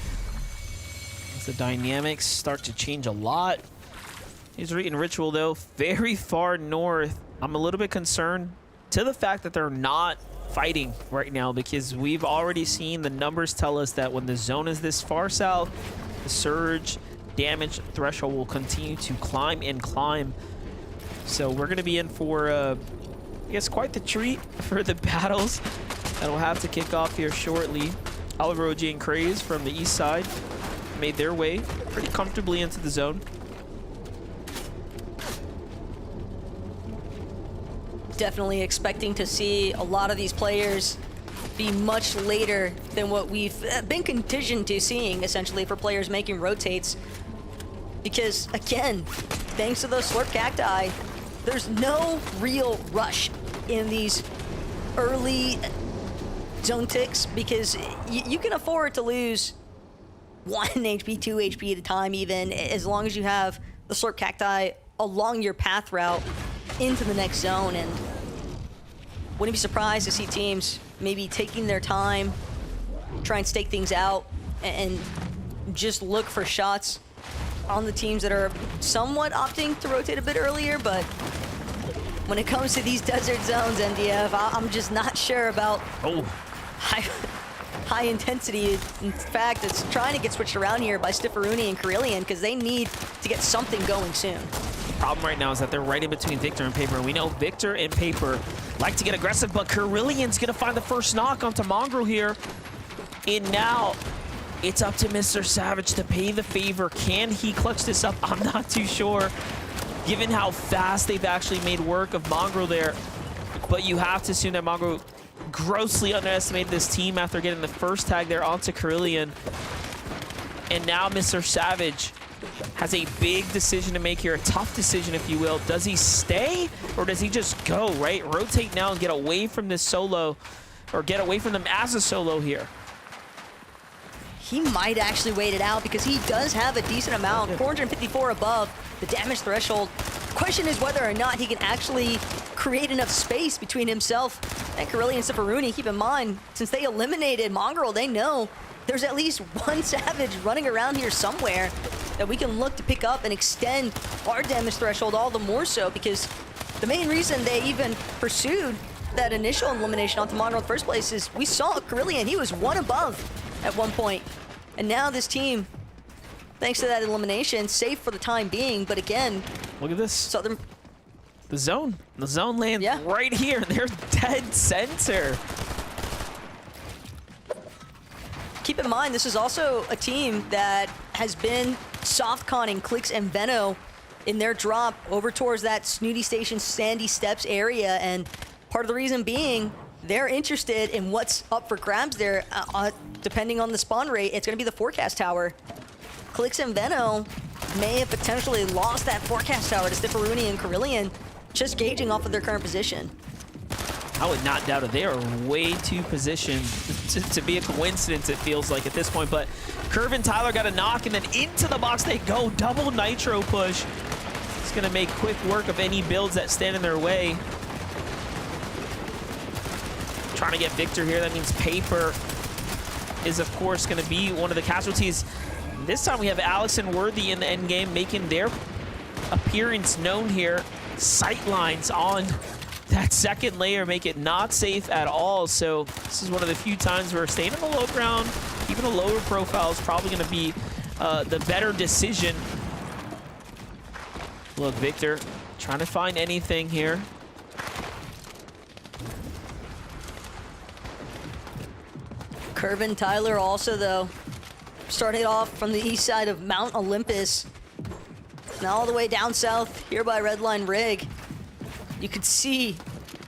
As the dynamics start to change a lot. He's reading Ritual, though, very far north. I'm a little bit concerned to the fact that they're not fighting right now, because we've already seen the numbers tell us that when the zone is this far south, the surge damage threshold will continue to climb and climb. So we're going to be in for I guess quite the treat for the battles that'll have to kick off here shortly. Oliver OG and Craze from the east side made their way pretty comfortably into the zone. Definitely expecting to see a lot of these players be much later than what we've been conditioned to seeing, essentially, for players making rotates. Because, again, thanks to those slurp cacti, there's no real rush in these early zone ticks, because you can afford to lose 1 HP, 2 HP at a time, even, as long as you have the slurp cacti along your path route into the next zone. And wouldn't be surprised to see teams maybe taking their time, try and stake things out, and just look for shots on the teams that are somewhat opting to rotate a bit earlier. But when it comes to these desert zones, MDF, I'm just not sure about high intensity. In fact, it's trying to get switched around here by Stifferoony and Carillion, because they need to get something going soon. The problem right now is that they're right in between Victor and Paper, and we know Victor and Paper like to get aggressive, but Carillion's gonna find the first knock onto Mongrel here. And now it's up to Mr. Savage to pay the favor. Can he clutch this up? I'm not too sure, given how fast they've actually made work of Mongrel there. But you have to assume that Mongrel grossly underestimated this team after getting the first tag there onto Carillion. And now Mr. Savage has a big decision to make here, a tough decision, if you will. Does he stay, or does he just go, right? Rotate now and get away from this solo, or get away from them as a solo here. He might actually wait it out, because he does have a decent amount, 454 above the damage threshold. Question is whether or not he can actually create enough space between himself and Carillion and Stifferoony. Keep in mind, since they eliminated Mongrel, they know there's at least one Savage running around here somewhere that we can look to pick up and extend our damage threshold all the more so, because the main reason they even pursued that initial elimination onto Mongrel in the first place is we saw Carillion, he was 1 above at one point. And now this team, thanks to that elimination, safe for the time being. But again, look at this. Southern, the zone lands right here. They're dead center. keep in mind, this is also a team that has been soft-conning Clix and Veno in their drop over towards that Snooty Station Sandy Steps area, and part of the reason being they're interested in what's up for grabs there. Depending on the spawn rate, it's going to be the forecast tower. Clix and Veno may have potentially lost that forecast tower to Stifferoony and Carillion, just gauging off of their current position. I would not doubt it. They are way too positioned to be a coincidence, it feels like, at this point. But Curve and Tyler got a knock, and then into the box they go. Double nitro push. It's going to make quick work of any builds that stand in their way. Trying to get Victor here. That means Paper is, of course, going to be one of the casualties. This time we have Alex and Worthy in the end game making their appearance known here. Sightlines on that second layer make it not safe at all. So this is one of the few times where staying on the low ground, even a lower profile, is probably going to be the better decision. Look, Victor trying to find anything here. Curvin Tyler also, though, starting off from the east side of Mount Olympus. Now all the way down south here by Redline Rig. You could see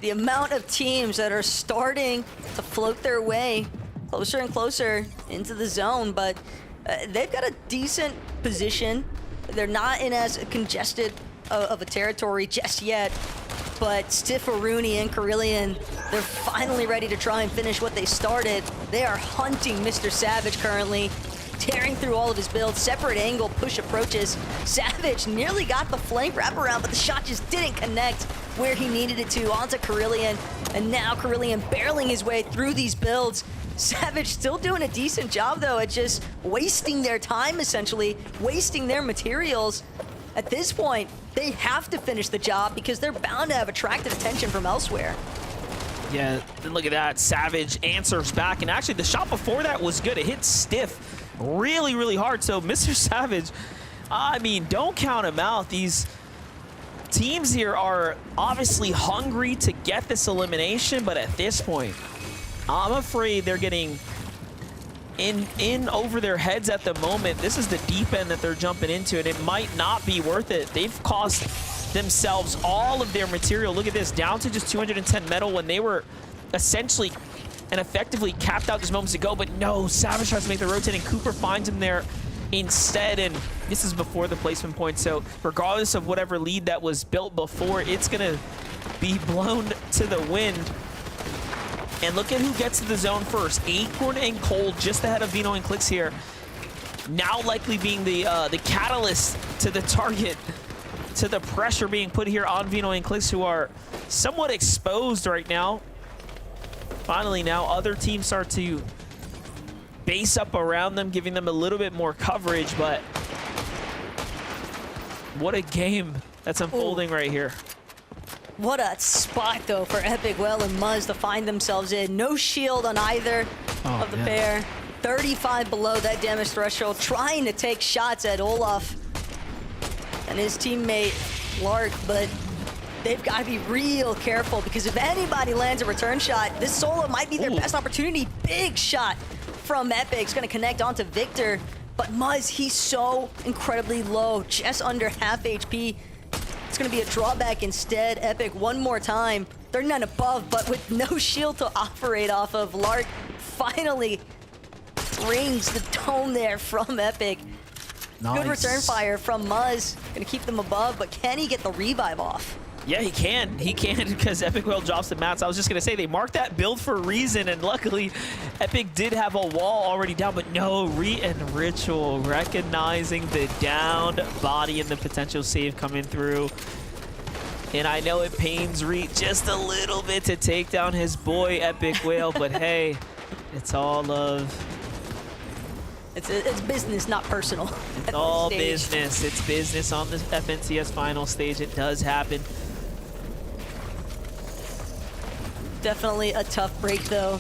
the amount of teams that are starting to float their way closer and closer into the zone, but they've got a decent position. They're not in as congested of a territory just yet, but Stiffaruni and Carillion, they're finally ready to try and finish what they started. They are hunting Mr. Savage currently, tearing through all of his builds, separate angle, push approaches. Savage nearly got the flank wraparound, but the shot just didn't connect where he needed it to, onto Carillion, and now Carillion barreling his way through these builds. Savage still doing a decent job, though, at just wasting their time, essentially, wasting their materials. At this point, they have to finish the job because they're bound to have attracted attention from elsewhere. Yeah, and look at that. Savage answers back, and actually the shot before that was good. It hit Stiff really, really hard. So Mr. Savage, I mean, don't count him out. These teams here are obviously hungry to get this elimination, but at this point, I'm afraid they're getting in over their heads at the moment. This is the deep end that they're jumping into, and it might not be worth it. They've cost themselves all of their material. Look at this, down to just 210 metal when they were essentially and effectively capped out just moments ago. But no, Savage tries to make the rotating. Cooper finds him there instead, and this is before the placement point. So regardless of whatever lead that was built before, it's gonna be blown to the wind. And look at who gets to the zone first. Acorn and Cold just ahead of Vino and Clicks here. Now likely being the catalyst to the target, to the pressure being put here on Vino and Clicks, who are somewhat exposed right now. Finally now other teams start to base up around them, giving them a little bit more coverage, but what a game that's unfolding right here. What a spot, though, for Epic Well and Muzz to find themselves in. No shield on either of the pair. 35 below that damage threshold, trying to take shots at Olaf and his teammate, Lark, but they've got to be real careful because if anybody lands a return shot, this solo might be their best opportunity. Big shot from Epic. It's going to connect onto Victor, but Muzz, he's so incredibly low, just under half HP. It's going to be a drawback instead. Epic one more time. 39 above, but with no shield to operate off of. Lark finally brings the tone there from Epic. Nice. Good return fire from Muzz. Going to keep them above, but can he get the revive off? Yeah, he can. He can because Epic Well drops the mats. I was just going to say, they marked that build for a reason, and luckily, Epic did have a wall already down, but no, and Ritual recognizing the downed body and the potential save coming through. And I know it pains Reet just a little bit to take down his boy, Epic Whale, but hey, it's all love. It's business, not personal. It's all business. It's business on the FNCS final stage. It does happen. Definitely a tough break, though,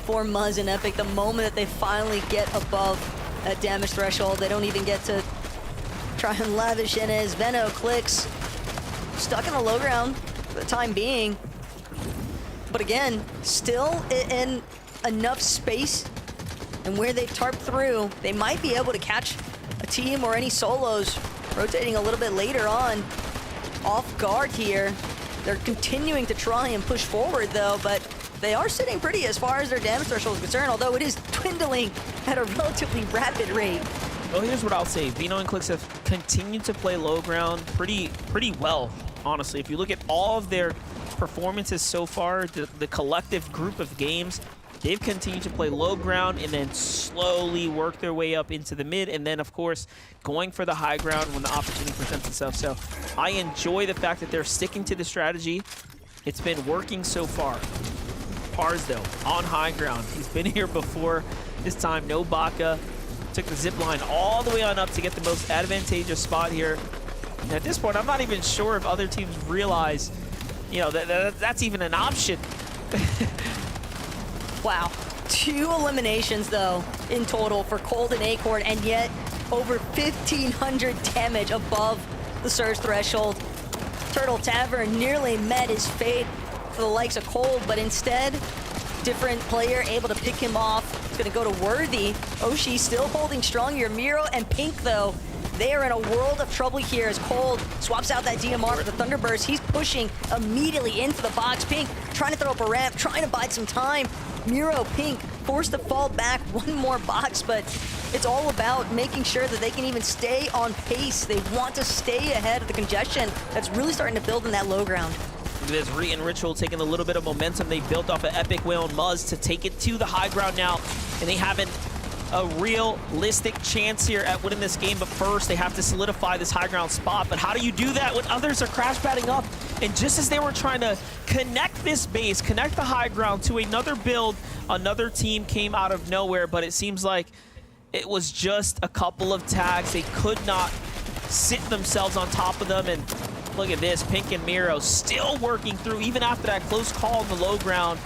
for Muzz and Epic. The moment that they finally get above that damage threshold, they don't even get to try and lavish in as Veno Clicks stuck in the low ground for the time being. But again, still in enough space, and where they've tarped through, they might be able to catch a team or any solos rotating a little bit later on. Off guard here. They're continuing to try and push forward, though, but they are sitting pretty as far as their damage threshold is concerned, although it is dwindling at a relatively rapid rate. Well, here's what I'll say. Vino and Clicks have continued to play low ground pretty well, honestly. If you look at all of their performances so far, the collective group of games, they've continued to play low ground and then slowly work their way up into the mid, and then, of course, going for the high ground when the opportunity presents itself. So I enjoy the fact that they're sticking to the strategy. It's been working so far. Pars, though, on high ground. He's been here before. This time, no Baka. Took the zip line all the way on up to get the most advantageous spot here. And at this point, I'm not even sure if other teams realize, you know, that's even an option. Wow. 2 eliminations, though, in total for Cold and Acorn, and yet over 1,500 damage above the Surge threshold. Turtle Tavern nearly met his fate for the likes of Cold, but instead, different player able to pick him off. It's going to go to Worthy. Oshi still holding strong here. Miro and Pink, though, they are in a world of trouble here as Cold swaps out that DMR for the Thunderburst. He's pushing immediately into the box. Pink trying to throw up a ramp, trying to bide some time. Miro, Pink forced to fall back one more box, but it's all about making sure that they can even stay on pace. They want to stay ahead of the congestion that's really starting to build in that low ground. This Reet and Ritual taking a little bit of momentum they built off an epic whale and Muzz to take it to the high ground now, and they haven't a realistic chance here at winning this game, but first they have to solidify this high ground spot. But how do you do that when others are crash padding up? And just as they were trying to connect this base, connect the high ground to another build, another team came out of nowhere, but it seems like it was just a couple of tags. They could not sit themselves on top of them, and look at this, Pink and Miro still working through, even after that close call on the low ground.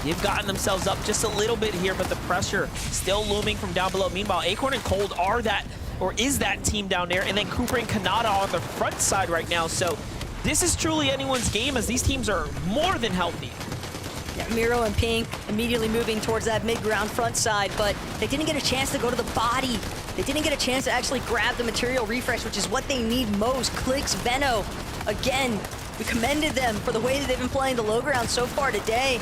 They've gotten themselves up just a little bit here, but the pressure still looming from down below. Meanwhile, Acorn and Cold are that, or is that team down there, and then Cooper and Kanata on the front side right now. So this is truly anyone's game as these teams are more than healthy. Yeah, Miro and Pink immediately moving towards that mid-ground front side, but they didn't get a chance to go to the body. They didn't get a chance to actually grab the material refresh, which is what they need most. Clicks, Veno, again, we commended them for the way that they've been playing the low ground so far today,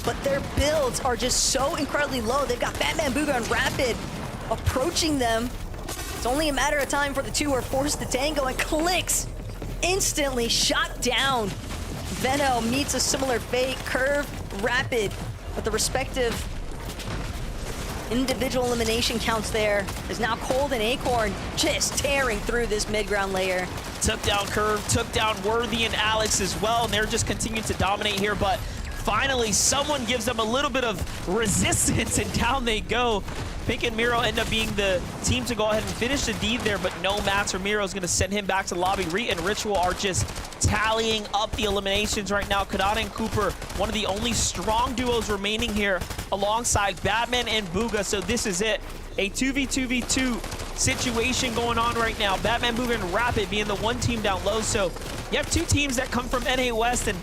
but their builds are just so incredibly low. They've got Batman, Booga, and Rapid approaching them. It's only a matter of time for the two are forced to tango, and Clicks instantly shot down. Veno meets a similar fate. Curve, Rapid, with the respective individual elimination counts there, is now Cold and Acorn just tearing through this mid-ground layer. Took down Curve, took down Worthy and Alex as well, and they're just continuing to dominate here, but finally someone gives them a little bit of resistance, and down they go. Pink and Miro end up being the team to go ahead and finish the deed there, but no match for Miro is going to send him back to the lobby. Reet and Ritual are just tallying up the eliminations right now. Kanata and Cooper, one of the only strong duos remaining here alongside Batman and Booga. So this is it, a 2v2v2 situation going on right now. Batman, Booga, and Rapid being the one team down low. So you have two teams that come from NA West, and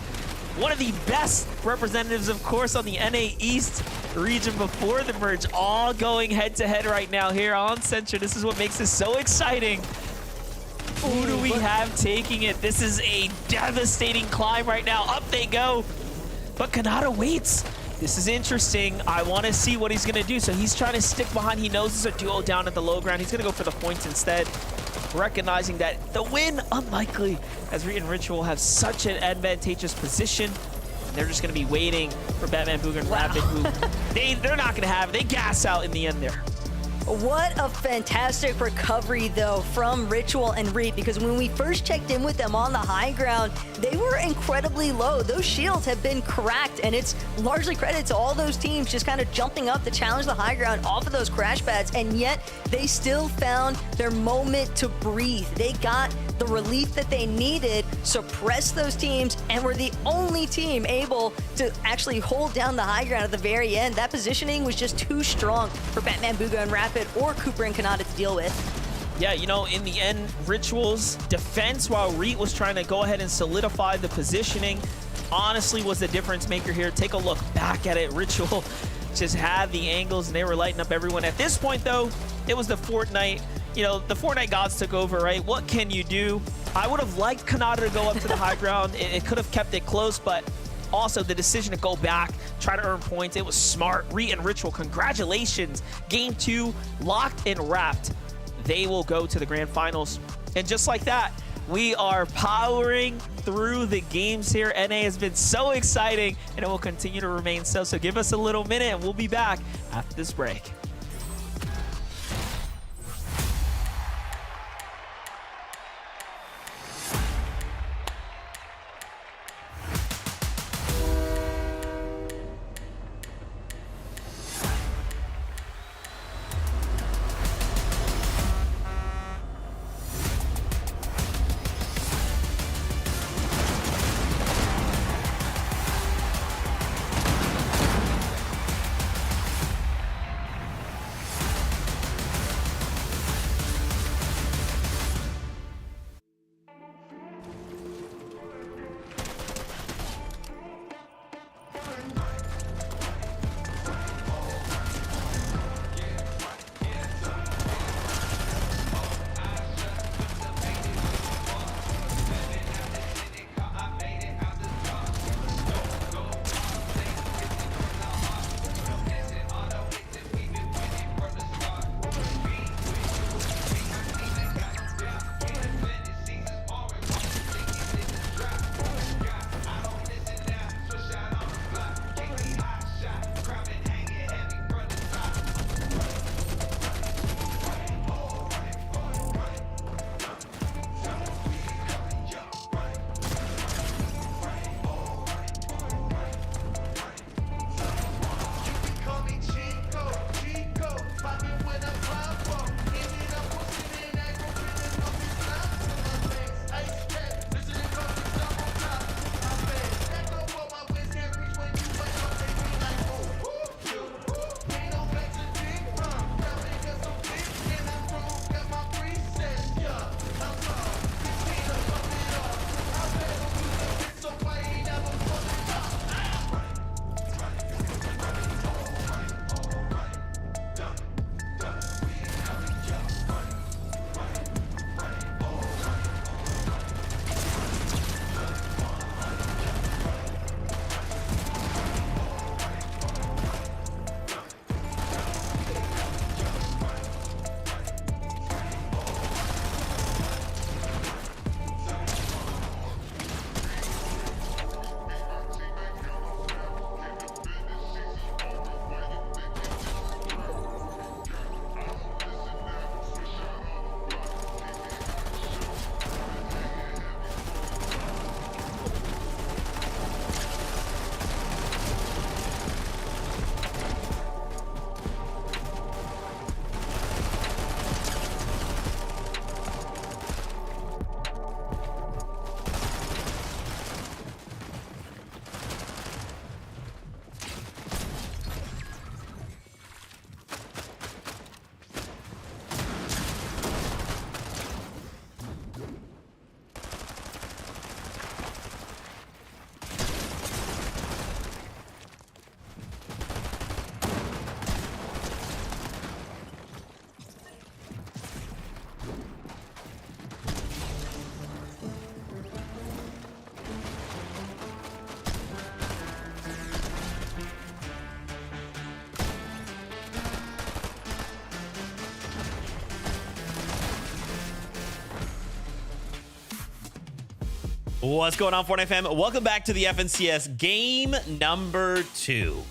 one of the best representatives, of course, on the NA East region before the merge, all going head-to-head right now here on Central. This is what makes this so exciting. Who do we have taking it? This is a devastating climb right now. Up they go, but Kanata waits. This is interesting. I want to see what he's going to do. So he's trying to stick behind. He knows there's a duo down at the low ground. He's going to go for the points instead, recognizing that the win unlikely, as Reet and Ritual have such an advantageous position. They're just going to be waiting for Batman, Booga, and Rapid, who they're not going to have. They gas out in the end there. What a fantastic recovery, though, from Ritual and Reet, because when we first checked in with them on the high ground, they were incredibly low. Those shields have been cracked, and it's largely credit to all those teams just kind of jumping up to challenge the high ground off of those crash pads, and yet they still found their moment to breathe. They got the relief that they needed, suppressed those teams, and were the only team able to actually hold down the high ground at the very end. That positioning was just too strong for Batman, Booga, and Rapid or Cooper and Kanata to deal with. Yeah, you know, in the end, Ritual's defense, while Reet was trying to go ahead and solidify the positioning, honestly was the difference maker here. Take a look back at it. Ritual just had the angles, and they were lighting up everyone. At this point, though, it was the Fortnite. You know, the Fortnite gods took over, right? What can you do? I would have liked Kanata to go up to the high ground. It could have kept it close, but also the decision to go back, try to earn points, it was smart. Reet and Ritual, congratulations. Game 2 locked and wrapped. They will go to the grand finals. And just like that, we are powering through the games here. NA has been so exciting, and it will continue to remain so. So give us a little minute, and we'll be back after this break. What's going on, Fortnite fam? Welcome back to the FNCS. Game number 2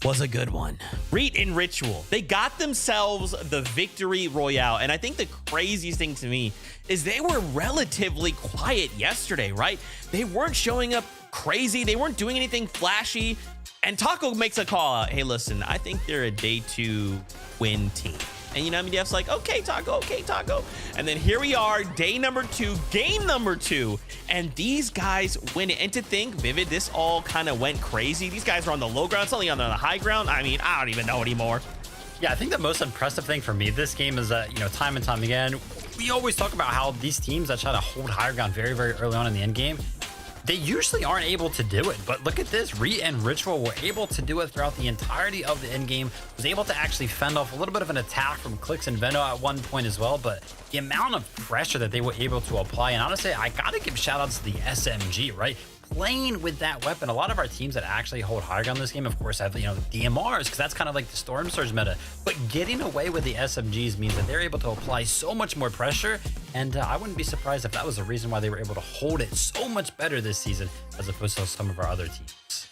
was a good one. Reet and Ritual, they got themselves the victory royale. And I think the craziest thing to me is they were relatively quiet yesterday, right? They weren't showing up crazy. They weren't doing anything flashy. And Taco makes a call out. Hey, listen, I think they're a day 2 win team. And you know, MDF's like, okay, Taco. And then here we are, day number 2, game number 2. And these guys win it. And to think, Vivid, this all kind of went crazy. These guys are on the low ground, suddenly on the high ground. I mean, I don't even know anymore. Yeah, I think the most impressive thing for me this game is that, you know, time and time again, we always talk about how these teams that try to hold higher ground very, very early on in the end game, they usually aren't able to do it. But look at this, Reet and Ritual were able to do it throughout the entirety of the end game, was able to actually fend off a little bit of an attack from Clix and Veno at one point as well. But the amount of pressure that they were able to apply, and honestly, I gotta give shout outs to the SMG, right? Playing with that weapon. A lot of our teams that actually hold high ground this game, of course, have, you know, DMRs, because that's kind of like the Storm Surge meta. But getting away with the SMGs means that they're able to apply so much more pressure. And I wouldn't be surprised if that was the reason why they were able to hold it so much better this season as opposed to some of our other teams.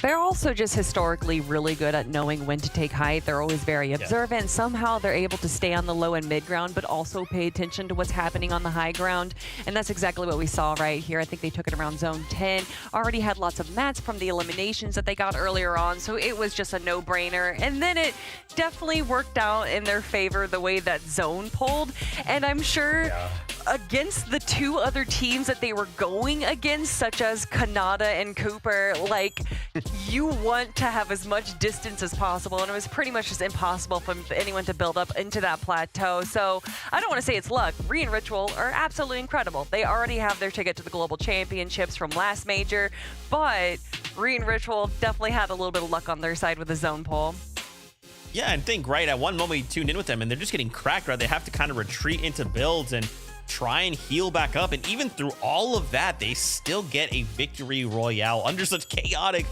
They're also just historically really good at knowing when to take height. They're always very observant. Yeah. Somehow they're able to stay on the low and mid ground, but also pay attention to what's happening on the high ground. And that's exactly what we saw right here. I think they took it around zone 10. Already had lots of mats from the eliminations that they got earlier on, so it was just a no-brainer. And then it definitely worked out in their favor the way that zone pulled. And I'm sure against the 2 other teams that they were going against, such as Kanata and Cooper, like, you want to have as much distance as possible, and it was pretty much just impossible for anyone to build up into that plateau. So I don't want to say it's luck. Reet and Ritual are absolutely incredible. They already have their ticket to the Global Championships from last major, but Reet and Ritual definitely had a little bit of luck on their side with the zone pull. Yeah, and think, right, at one moment we tuned in with them and they're just getting cracked, right? They have to kind of retreat into builds and try and heal back up, and even through all of that they still get a victory royale under such chaotic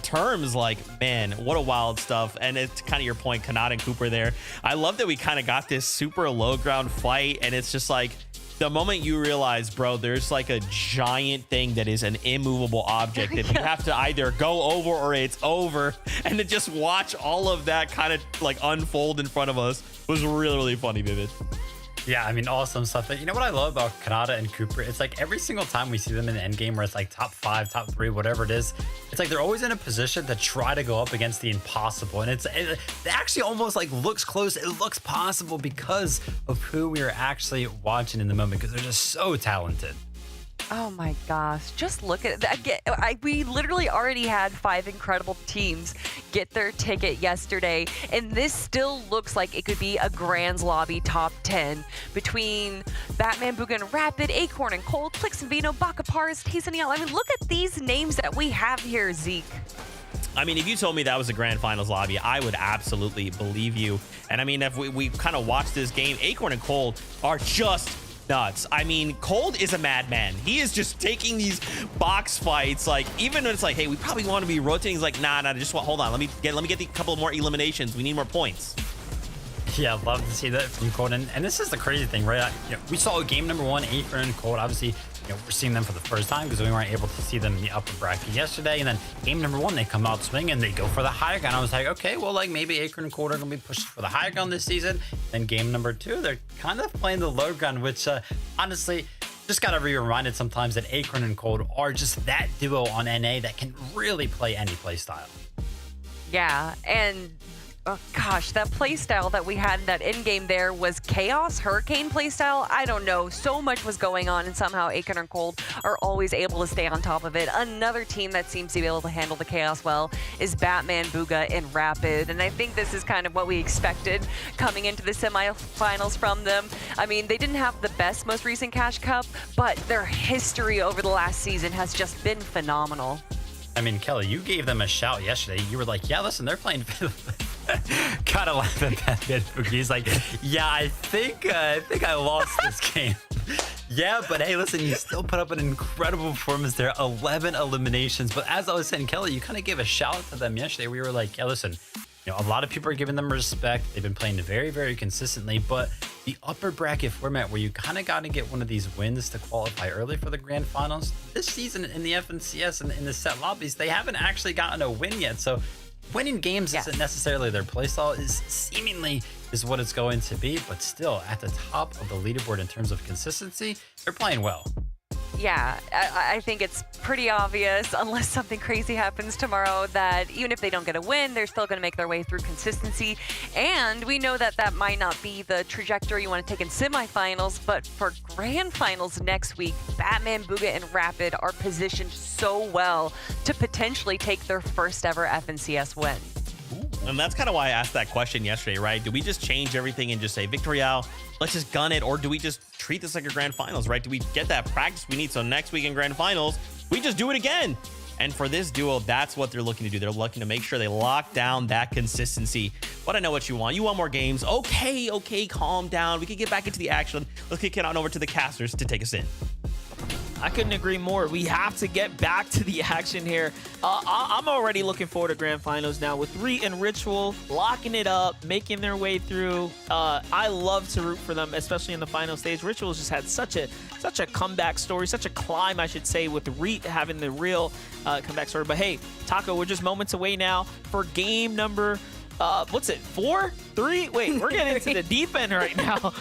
terms. Like, man, what a wild stuff. And it's kind of your point, Kanata and Cooper there. I love that we kind of got this super low ground fight, and it's just like the moment you realize, bro, there's like a giant thing that is an immovable object that you have to either go over or it's over, and to just watch all of that kind of like unfold in front of us was really, really funny, Vivid. Yeah, I mean, awesome stuff. You know what I love about Kanata and Cooper? It's like every single time we see them in the end game where it's like top 5, top 3, whatever it is, it's like they're always in a position to try to go up against the impossible. And it actually almost like looks close. It looks possible because of who we are actually watching in the moment, because they're just so talented. Oh my gosh, just look at that. We literally already had 5 incredible teams get their ticket yesterday, and this still looks like it could be a Grands Lobby top 10 between Batman, Booga, and Rapid, Acorn and Cold, Clix and Vino, Baka Paris, Tazaniel. I mean, look at these names that we have here, Zeke. I mean, if you told me that was a grand finals lobby, I would absolutely believe you. And I mean, if we kind of watched this game, Acorn and Cold are just nuts. I mean, Cold is a madman. He is just taking these box fights. Like, even when it's like, hey, we probably want to be rotating, he's like, nah, just hold on. Let me get a couple more eliminations. We need more points. Yeah, love to see that from Cold. And this is the crazy thing, right? You know, we saw game number 1, Acorn and Cold. Obviously, you know, we're seeing them for the first time because we weren't able to see them in the upper bracket yesterday. And then game number 1, they come out swinging, they go for the higher ground. I was like, okay, well, like maybe Acorn and Cold are going to be pushing for the higher ground this season. Then game number 2, they're kind of playing the low ground, which honestly, just got to be reminded sometimes that Acorn and Cold are just that duo on NA that can really play any play style. Yeah, and oh gosh, that playstyle that we had in that end game there was Chaos Hurricane playstyle. I don't know, so much was going on, and somehow Acorn and Cold are always able to stay on top of it. Another team that seems to be able to handle the chaos well is Batman, Booga, and Rapid, and I think this is kind of what we expected coming into the semifinals from them. I mean, they didn't have the best most recent Cash Cup, but their history over the last season has just been phenomenal. I mean, Kelly, you gave them a shout yesterday. You were like, yeah, listen, they're playing Gotta laugh at that. He's like, yeah, I think I lost this game. Yeah, but hey, listen, you still put up an incredible performance there. 11 eliminations. But as I was saying, Kelly, you kind of gave a shout out to them yesterday. We were like, yeah, listen, you know, a lot of people are giving them respect. They've been playing very, very consistently. But the upper bracket format where you kind of got to get one of these wins to qualify early for the grand finals. This season in the FNCS and in the set lobbies, they haven't actually gotten a win yet. So winning games isn't necessarily their playstyle, is seemingly is what it's going to be, but still at the top of the leaderboard in terms of consistency, they're playing well. Yeah, I think it's pretty obvious, unless something crazy happens tomorrow, that even if they don't get a win, they're still going to make their way through consistency. And we know that that might not be the trajectory you want to take in semifinals, but for grand finals next week, Batman, Bugha, and Rapid are positioned so well to potentially take their first ever FNCS win. And that's kind of why I asked that question yesterday, right? Do we just change everything and just say, Victorial, let's just gun it? Or do we just treat this like a grand finals, right? Do we get that practice we need so next week in grand finals, we just do it again? And for this duo, that's what they're looking to do. They're looking to make sure they lock down that consistency. But I know what you want. You want more games. Okay, calm down. We can get back into the action. Let's kick it on over to the casters to take us in. I couldn't agree more. We have to get back to the action here. I'm already looking forward to grand finals now with Reet and Ritual locking it up, making their way through. I love to root for them, especially in the final stage. Ritual's just had such a comeback story, such a climb, I should say, with Reet having the real comeback story. But hey, Taco, we're just moments away now for game number, what's it, 4? 3? Wait, we're getting into the deep end right now.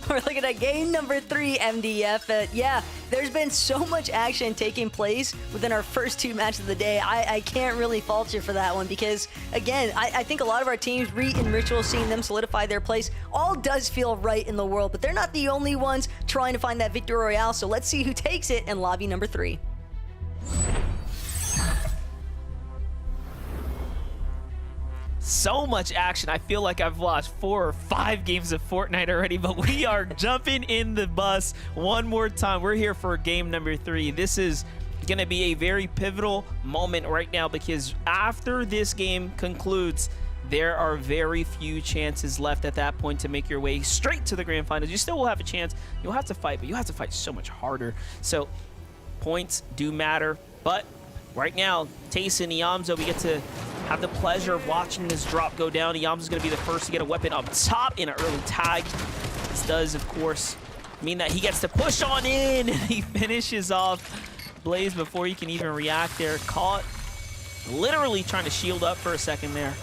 We're looking at game number 3, MDF. Yeah, there's been so much action taking place within our first 2 matches of the day. I can't really fault you for that one because, again, I think a lot of our teams, Reet and Ritual, seeing them solidify their place, all does feel right in the world, but they're not the only ones trying to find that victory royale, so let's see who takes it in lobby number 3. So much action. I feel like I've watched 4 or 5 games of Fortnite already, but we are jumping in the bus one more time. We're here for game number 3. This is going to be a very pivotal moment right now because after this game concludes, there are very few chances left at that point to make your way straight to the grand finals. You still will have a chance. You'll have to fight, but you have to fight so much harder. So points do matter, but right now, Tace and Iamzo, we get to have the pleasure of watching this drop go down. Iamzo's going to be the first to get a weapon up top in an early tag. This does, of course, mean that he gets to push on in. He finishes off Blaze before he can even react there. Caught literally trying to shield up for a second there.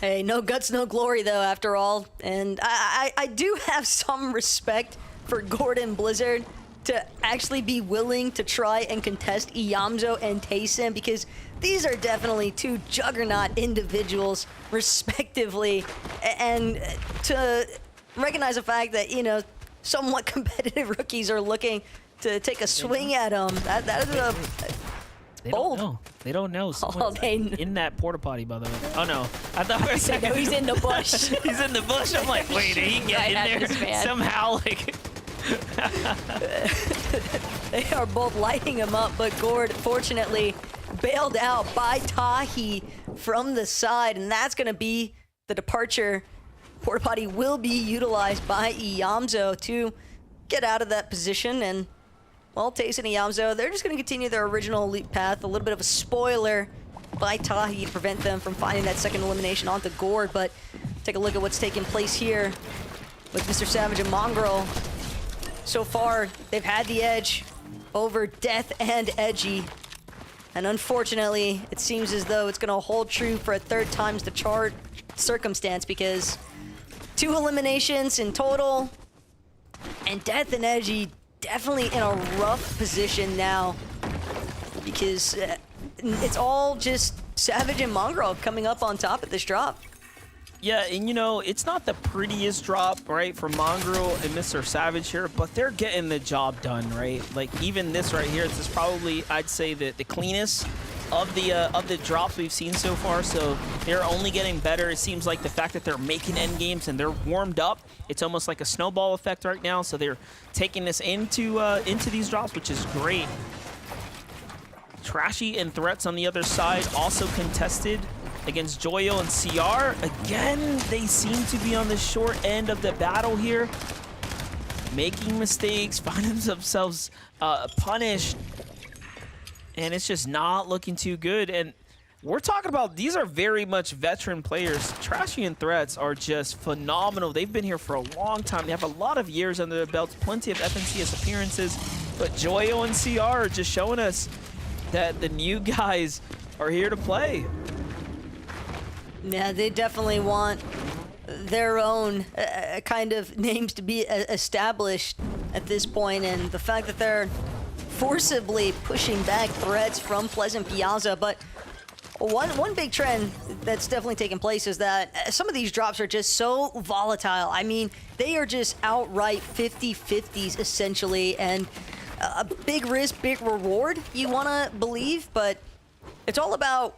Hey, no guts, no glory, though, after all. And I do have some respect for Gordon Blizzard to actually be willing to try and contest Iamzo and Taysom because these are definitely 2 juggernaut individuals, respectively. And to recognize the fact that, you know, somewhat competitive rookies are looking to take a swing at them, that is a bold. They don't know. Someone's in that porta potty, by the way. Oh no! I thought we were saying he's in the bush. He's in the bush. I'm like, wait, he can get in there somehow, like. They are both lighting him up, but Gord, fortunately, bailed out by Tahi from the side, and that's going to be the departure. Porta Potty will be utilized by Iamzo to get out of that position, and, well, Tace and Iamzo, they're just going to continue their original leap path. A little bit of a spoiler by Tahi to prevent them from finding that second elimination onto Gord, but take a look at what's taking place here with Mr. Savage and Mongrel. So far, they've had the edge over Death and Edgy. And unfortunately, it seems as though it's going to hold true for a 3rd time's the chart circumstance because 2 eliminations in total. And Death and Edgy definitely in a rough position now because it's all just Savage and Mongrel coming up on top at this drop. Yeah, and you know, it's not the prettiest drop, right, for Mongrel and Mr. Savage here, but they're getting the job done, right? Like, even this right here, this is probably, I'd say, the cleanest of the drops we've seen so far, so they're only getting better. It seems like the fact that they're making end games and they're warmed up, it's almost like a snowball effect right now, so they're taking this into these drops, which is great. Trashy and Threats on the other side, also contested against Joyo and CR. Again, they seem to be on the short end of the battle here, making mistakes, finding themselves punished, and it's just not looking too good. And we're talking about these are very much veteran players. Trashy and Threats are just phenomenal. They've been here for a long time. They have a lot of years under their belts, plenty of FNCS appearances. But Joyo and CR are just showing us that the new guys are here to play. Yeah, they definitely want their own kind of names to be established at this point, and the fact that they're forcibly pushing back threats from Pleasant Piazza. But one big trend that's definitely taken place is that some of these drops are just so volatile. I mean, they are just outright 50-50s essentially, and a big risk, big reward, you want to believe, but it's all about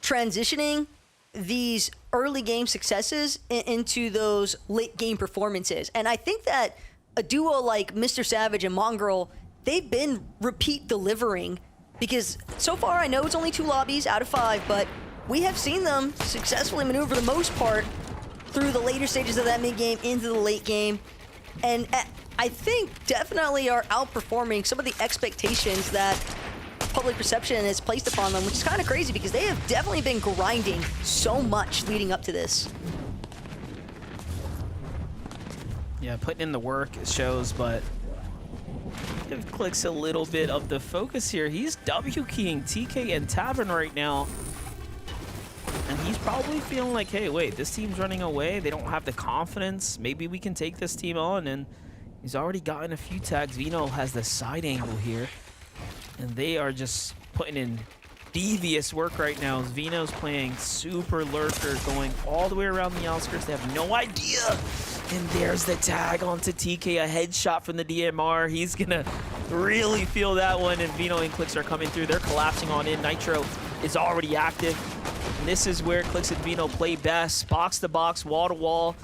transitioning these early game successes into those late game performances. And I think that a duo like Mr. Savage and Mongrel, they've been repeat delivering, because so far I know it's only 2 lobbies out of 5, but we have seen them successfully maneuver the most part through the later stages of that mid game into the late game. And I think definitely are outperforming some of the expectations that public perception has placed upon them, which is kind of crazy because they have definitely been grinding so much leading up to this. Yeah, putting in the work, it shows, but give Clix a little bit of the focus here. He's W-keying TK and Tavern right now. And he's probably feeling like, hey, wait, this team's running away. They don't have the confidence. Maybe we can take this team on. And he's already gotten a few tags. Vino has the side angle here. And they are just putting in devious work right now. Vino's playing super lurker, going all the way around the outskirts. They have no idea. And there's the tag onto TK, a headshot from the DMR. He's gonna really feel that one, and Vino and Clix are coming through. They're collapsing on in. Nitro is already active. And this is where Clix and Vino play best. Box to box, wall to wall,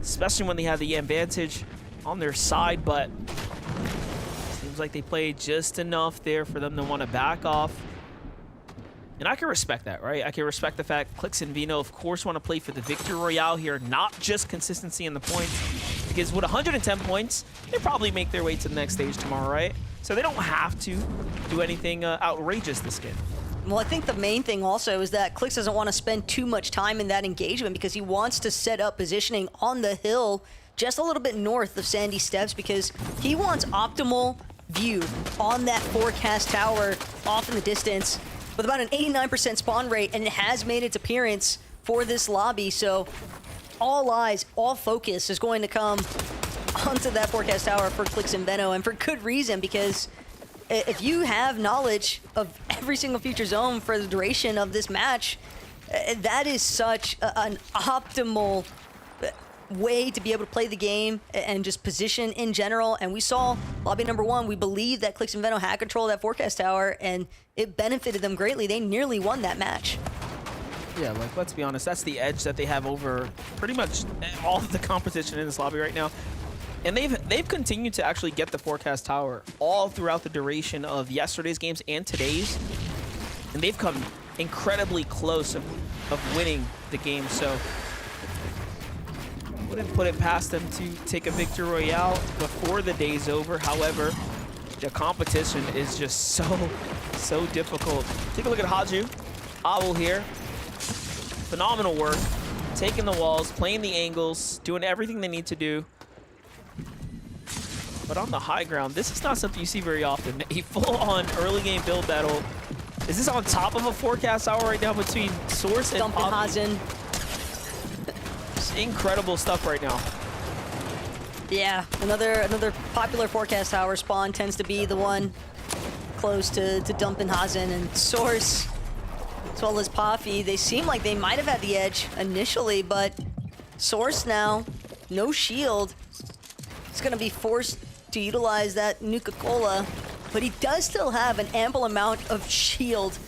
especially when they have the advantage on their side, but seems like they played just enough there for them to want to back off. And I can respect that, right? I can respect the fact Clix and Vino, of course, want to play for the victory royale here, not just consistency in the points. Because with 110 points, they probably make their way to the next stage tomorrow, right? So they don't have to do anything outrageous this game. Well, I think the main thing also is that Clix doesn't want to spend too much time in that engagement because he wants to set up positioning on the hill just a little bit north of Sandy Steps, because he wants optimal view on that forecast tower off in the distance with about an 89% spawn rate, and it has made its appearance for this lobby. So all eyes, all focus is going to come onto that forecast tower for Clix and Veno, and for good reason, because if you have knowledge of every single future zone for the duration of this match, that is such an optimal way to be able to play the game and just position in general. And we saw lobby number 1, we believe that Clix and Veno had control of that forecast tower, and it benefited them greatly. They nearly won that match. Yeah, like, let's be honest, that's the edge that they have over pretty much all of the competition in this lobby right now. And they've continued to actually get the forecast tower all throughout the duration of yesterday's games and today's. And they've come incredibly close of winning the game. So wouldn't put it past them to take a victory royale before the day's over. However, the competition is just so difficult. Take a look at Haju. Owl here. Phenomenal work. Taking the walls, playing the angles, doing everything they need to do. But on the high ground, this is not something you see very often. A full-on early game build battle. Is this on top of a forecast tower right now between Source and Hazen? Incredible stuff right now. Yeah, another popular forecast tower spawn tends to be the one close to Hazen and Source, as well as Poffy. They seem like they might have had the edge initially, but Source now, no shield. He's gonna be forced to utilize that Nuka-Cola, but he does still have an ample amount of shield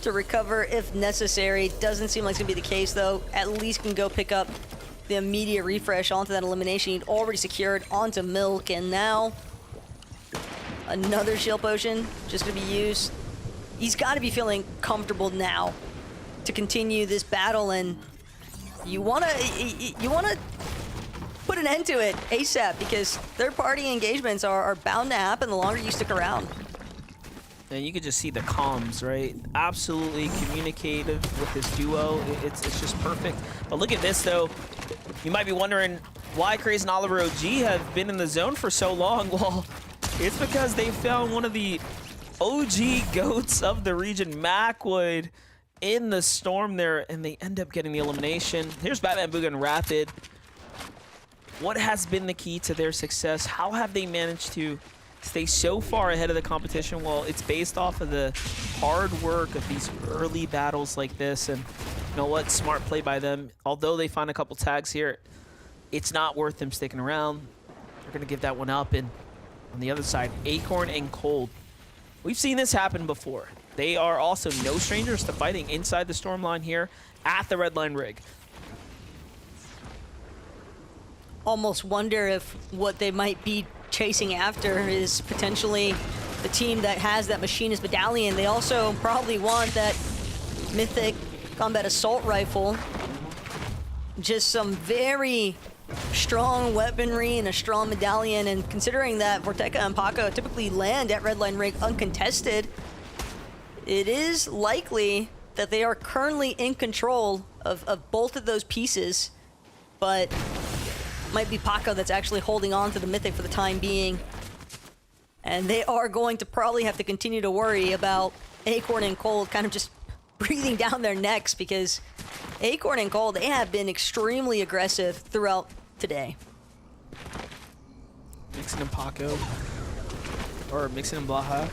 to recover if necessary. Doesn't seem like it's gonna be the case though. At least can go pick up the immediate refresh onto that elimination he'd already secured onto Milk, and now another shield potion just gonna be used. He's got to be feeling comfortable now to continue this battle, and you wanna put an end to it ASAP, because third-party engagements are bound to happen the longer you stick around. And you could just see the comms, right? Absolutely communicative with this duo. It's just perfect. But look at this, though. You might be wondering why Craze and Oliver OG have been in the zone for so long. Well, it's because they found one of the OG GOATs of the region, Macwood, in the storm there, and they end up getting the elimination. Here's Batman Booga and Rapid. What has been the key to their success? How have they managed to stay so far ahead of the competition? Well, it's based off of the hard work of these early battles like this, and you know what? Smart play by them. Although they find a couple tags here, it's not worth them sticking around. They're going to give that one up, and on the other side, Acorn and Cold. We've seen this happen before. They are also no strangers to fighting inside the storm line here at the red line rig. Almost wonder if what they might be chasing after is potentially the team that has that machinist medallion. They also probably want that mythic combat assault rifle. Just some very strong weaponry and a strong medallion, and considering that Vorteca and Paco typically land at red line rig uncontested, it is likely that they are currently in control of both of those pieces, but might be Paco that's actually holding on to the mythic for the time being. And they are going to probably have to continue to worry about Acorn and Cold kind of just breathing down their necks, because Acorn and Cold, they have been extremely aggressive throughout today. Mixing and Paco, or Mixing and Blaha,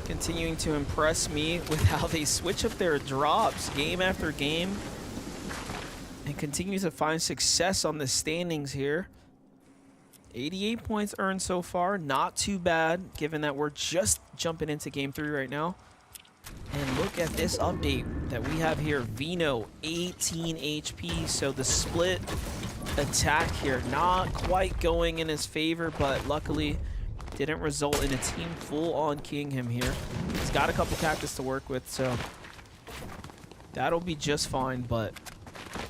continuing to impress me with how they switch up their drops game after game and continue to find success on the standings here. 88 points earned so far, not too bad, given that we're just jumping into game 3 right now. And look at this update that we have here. Vino, 18 HP, so the split attack here not quite going in his favor, but luckily didn't result in a team full-on keying him here. He's got a couple cactus to work with, so that'll be just fine, but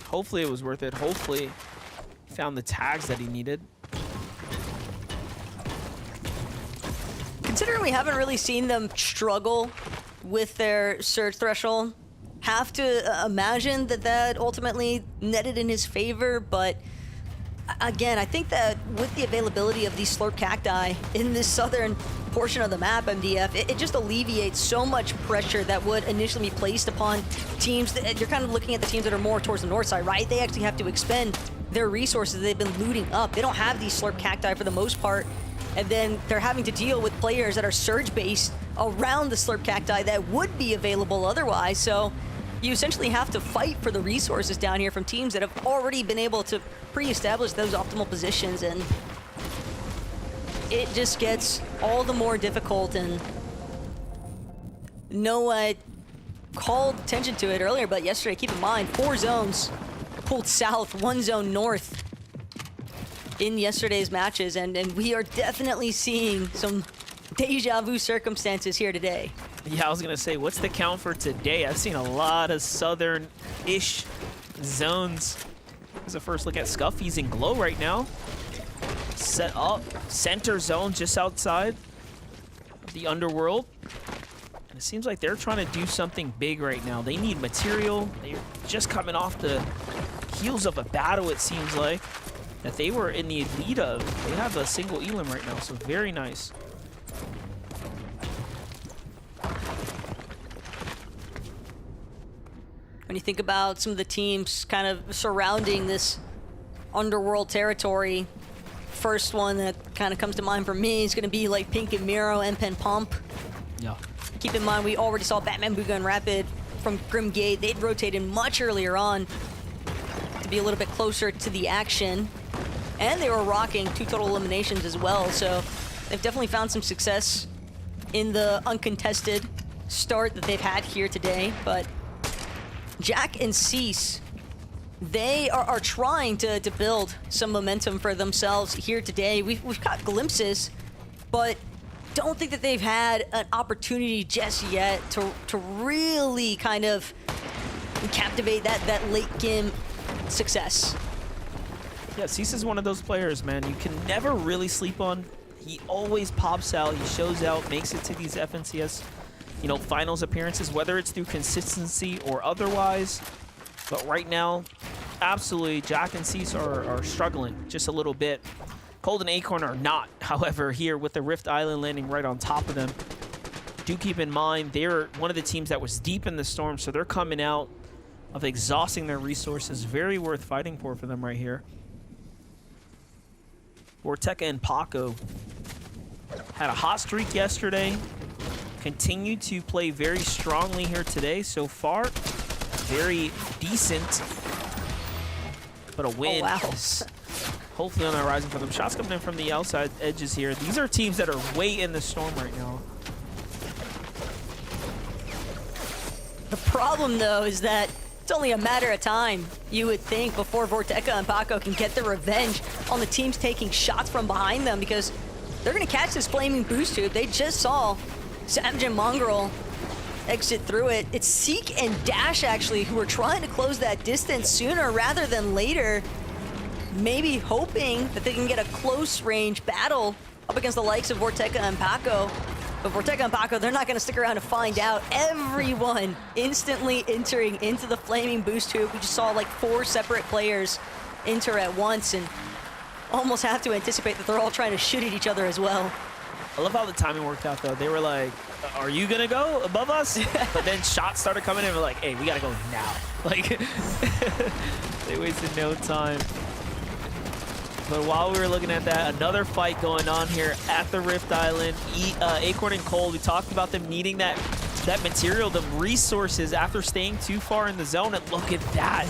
hopefully it was worth it. Hopefully he found the tags that he needed. Considering we haven't really seen them struggle with their surge threshold, have to imagine that that ultimately netted in his favor. But again, I think that with the availability of these slurp cacti in this southern portion of the map, MDF, it just alleviates so much pressure that would initially be placed upon teams. That you're kind of looking at the teams that are more towards the north side, right? They actually have to expend their resources they've been looting up. They don't have these slurp cacti for the most part, and then they're having to deal with players that are surge-based around the slurp cacti that would be available otherwise. So you essentially have to fight for the resources down here from teams that have already been able to pre-establish those optimal positions, and it just gets all the more difficult. And Noah called attention to it earlier, but yesterday, keep in mind, 4 zones pulled south, 1 zone north in yesterday's matches, and we are definitely seeing some deja vu circumstances here today. Yeah, I was gonna say, what's the count for today? I've seen a lot of southern-ish zones. Here's a first look at Scuffy's in Glow right now. Set up, center zone just outside the underworld. And it seems like they're trying to do something big right now. They need material. They're just coming off the heels of a battle, it seems like, that they were in the lead of. They have a single elim right now, so very nice. When you think about some of the teams kind of surrounding this underworld territory, first one that kind of comes to mind for me is going to be like Pink and Miro and Pen Pump. Yeah. Keep in mind, we already saw Batman Booga and Rapid from Grim Gate. They'd rotated much earlier on to be a little bit closer to the action. And they were rocking 2 total eliminations as well, so they've definitely found some success in the uncontested start that they've had here today. But Jack and Cease, they are trying to build some momentum for themselves here today. We've got glimpses, but don't think that they've had an opportunity just yet to really kind of captivate that late game success. Yeah, Cease is one of those players, man. You can never really sleep on. He always pops out, he shows out, makes it to these FNCS, you know, finals appearances, whether it's through consistency or otherwise. But right now, absolutely, Jack and Cease are struggling just a little bit. Cold and Acorn are not, however, here with the Rift Island landing right on top of them. Do keep in mind, they're one of the teams that was deep in the storm, so they're coming out of exhausting their resources. Very worth fighting for them right here. Vorteca and Paco had a hot streak yesterday. Continue to play very strongly here today so far. Very decent. But a win is hopefully on the horizon for them. Shots coming in from the outside edges here. These are teams that are way in the storm right now. The problem, though, is that it's only a matter of time, you would think, before Vorteca and Paco can get their revenge on the teams taking shots from behind them, because they're going to catch this flaming boost tube. They just saw Savage and Mongrel exit through it. It's Seek and Dash, actually, who are trying to close that distance sooner rather than later, maybe hoping that they can get a close-range battle up against the likes of Vorteca and Paco. But Vorteca and Paco, they're not going to stick around to find out. Everyone instantly entering into the flaming boost tube. We just saw like 4 separate players enter at once, and almost have to anticipate that they're all trying to shoot at each other as well. I love how the timing worked out, though. They were like, are you going to go above us? But then shots started coming in, and we're like, hey, we got to go now. Like, they wasted no time. But while we were looking at that, another fight going on here at the Rift Island. Acorn and Cold, we talked about them needing that material, the resources after staying too far in the zone. And look at that.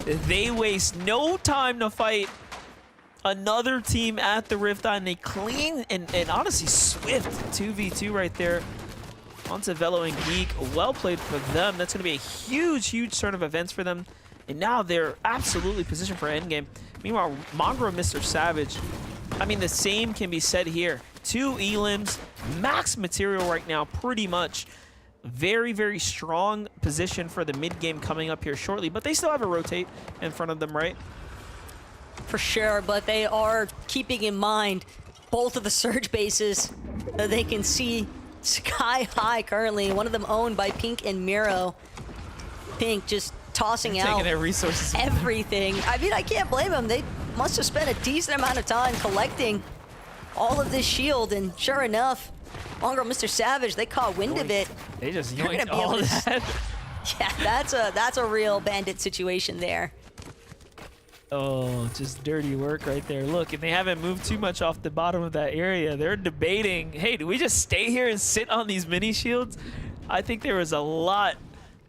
They waste no time to fight another team at the Rift Island. They clean and honestly swift 2v2 right there. Onto Velo and Geek. Well played for them. That's going to be a huge, huge turn of events for them. And now they're absolutely positioned for endgame. Meanwhile, Mongrel and Mr. Savage, I mean, the same can be said here. 2 elims, max material right now, pretty much. Very, very strong position for the mid-game coming up here shortly, but they still have a rotate in front of them, right? For sure, but they are keeping in mind both of the surge bases that they can see sky high currently. One of them owned by Pink and Miro. Pink just tossing out taking their resources, everything. I mean, I can't blame them. They must have spent a decent amount of time collecting all of this shield, and sure enough, Mongrel, Mr. Savage, they caught wind of it. They just They're gonna yoinked be all able to that. Yeah, that's a real bandit situation there. Oh, just dirty work right there. Look, and they haven't moved too much off the bottom of that area. They're debating, hey, do we just stay here and sit on these mini shields? I think there was a lot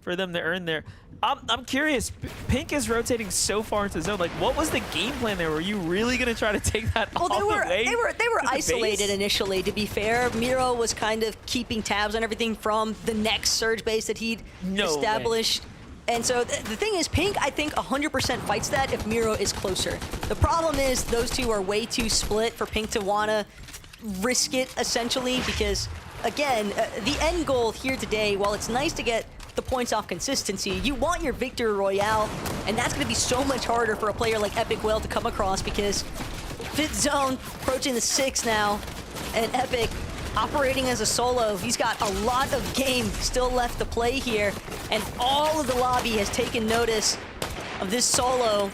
for them to earn there. I'm curious, Pink is rotating so far into zone. Like, what was the game plan there? Were you really going to try to take that all the way? They were isolated base? Initially, to be fair. Miro was kind of keeping tabs on everything from the next surge base that he'd established. And so the thing is, Pink, I think 100% fights that if Miro is closer. The problem is those two are way too split for Pink to want to risk it, essentially, because, again, the end goal here today, while it's nice to get the points off consistency, you want your victory royale, and that's going to be so much harder for a player like Epic Whale to come across, because 5th zone approaching the 6th now, and Epic operating as a solo. He's got a lot of game still left to play here, and all of the lobby has taken notice of this solo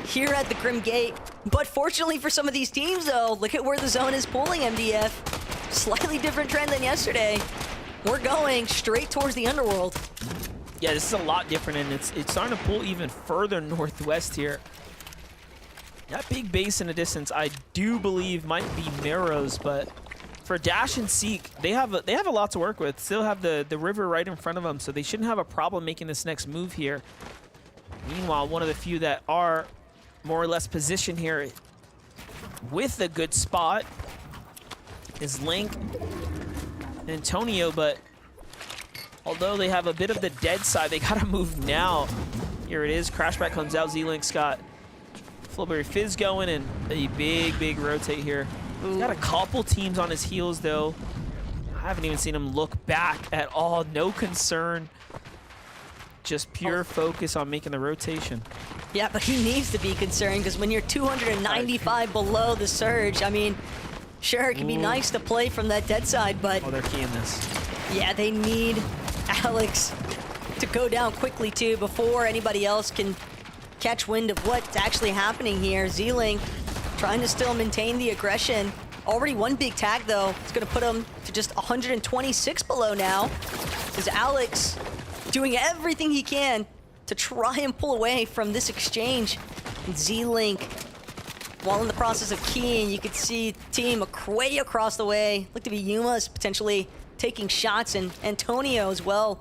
here at the Grim Gate. But fortunately for some of these teams, though, look at where the zone is pulling MDF. Slightly different trend than yesterday. We're going straight towards the underworld. Yeah, this is a lot different, and it's starting to pull even further northwest here. That big base in the distance, I do believe, might be Miro's, but for Dash and Seek, they have a lot to work with. Still have the river right in front of them, so they shouldn't have a problem making this next move here. Meanwhile, one of the few that are more or less positioned here with a good spot is Link and Antonio, but although they have a bit of the dead side, they gotta move now. Here it is, Crashback comes out, Z-Link's got Flowberry Fizz going, and a big rotate here. He's got a couple teams on his heels, though. I haven't even seen him look back at all. No concern. Just pure focus on making the rotation. Yeah, but he needs to be concerned, because when you're 295 below the surge, I mean, Sure, it can be nice to play from that dead side, but Oh, they're keying this. yeah, they need Alex to go down quickly too before anybody else can catch wind of what's actually happening here. Z-Link trying to still maintain the aggression. Already one big tag though. It's gonna put him to just 126 below now. Is Alex doing everything he can to try and pull away from this exchange. Z-Link, while in the process of keying, you could see team way across the way. Look to be Yuma's potentially taking shots, and Antonio as well.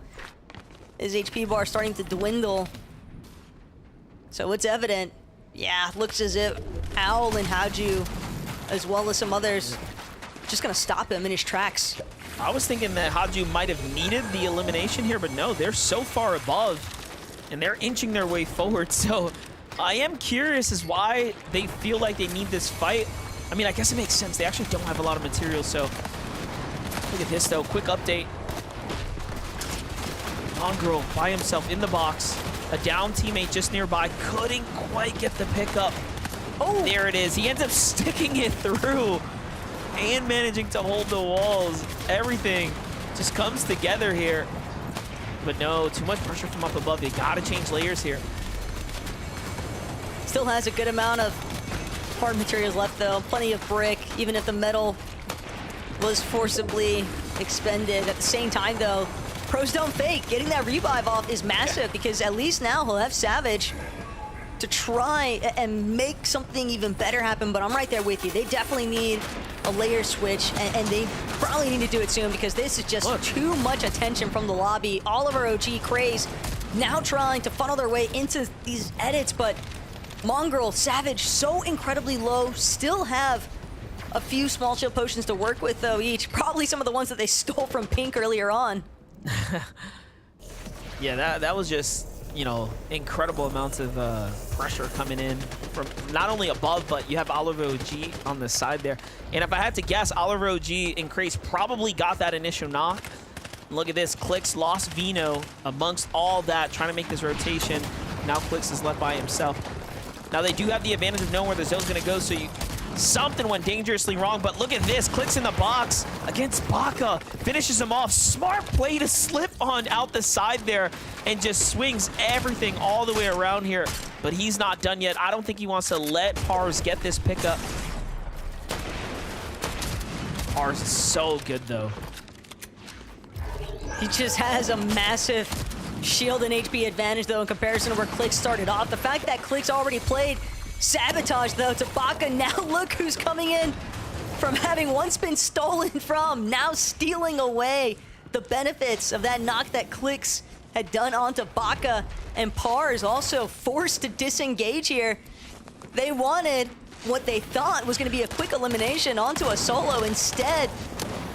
His HP bar starting to dwindle. So it's evident. Yeah, looks as if Owl and Haju, as well as some others, just gonna stop him in his tracks. I was thinking that Haju might have needed the elimination here, but no, they're so far above, and they're inching their way forward. So I am curious as why they feel like they need this fight. I mean, I guess it makes sense. They actually don't have a lot of material, so look at this, though. Quick update. Mongrel by himself in the box. A down teammate just nearby. Couldn't quite get the pickup. Oh, there it is. He ends up sticking it through and managing to hold the walls. Everything just comes together here. But no, too much pressure from up above. They gotta change layers here. Still has a good amount of hard materials left though. Plenty of brick, even if the metal was forcibly expended. At the same time though, pros don't fake. Getting that revive off is massive because at least now he'll have Savage to try and make something even better happen. But I'm right there with you. They definitely need a layer switch, and they probably need to do it soon because this is just too much attention from the lobby. All of our OG Craze now trying to funnel their way into these edits, but Mongrel, Savage, so incredibly low, still have a few small shield potions to work with though each. Probably some of the ones that they stole from Pink earlier on. Yeah, that was just, you know, incredible amounts of pressure coming in from not only above, but you have Oliver OG on the side there. And if I had to guess, Oliver OG and Craze probably got that initial knock. Look at this, Clix lost Vino amongst all that, trying to make this rotation. Now Clix is left by himself. Now they do have the advantage of knowing where the zone's gonna go, so something went dangerously wrong, but look at this, Clix in the box against Baka, finishes him off. Smart play to slip on out the side there and just swings everything all the way around here, but he's not done yet. I don't think he wants to let Pars get this pickup. Pars is so good though. He just has a massive shield and HP advantage though in comparison to where Clix started off. The fact that Clix already played Sabotage though to Baka, now look who's coming in from having once been stolen from, now stealing away the benefits of that knock that Clix had done onto Baka, and Pars also forced to disengage here. They wanted what they thought was going to be a quick elimination onto a solo. Instead,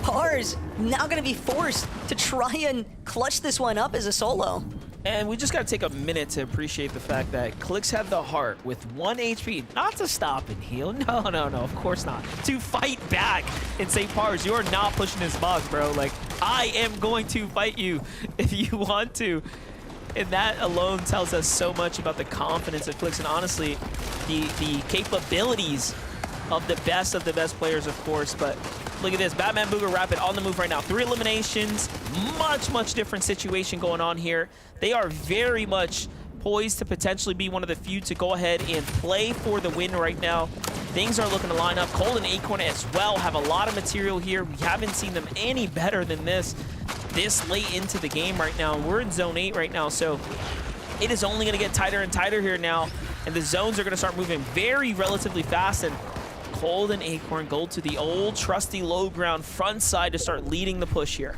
Pars now going to be forced to try and clutch this one up as a solo. And we just got to take a minute to appreciate the fact that Clix had the heart with 1 HP, not to stop and heal. No, of course not. To fight back and say, Pars, you're not pushing this box, bro. Like, I am going to fight you if you want to. And that alone tells us so much about the confidence of Clix and honestly, the capabilities of the best players, of course. But look at this, Batman Booger Rapid on the move right now. 3 eliminations, much different situation going on here. They are very much poised to potentially be one of the few to go ahead and play for the win right now. Things are looking to line up. Cold and Acorn as well have a lot of material here. We haven't seen them any better than this late into the game right now. We're in Zone 8 right now, so it is only going to get tighter and tighter here now, and the zones are going to start moving relatively fast, and Cold and Acorn go to the old trusty low ground front side to start leading the push here.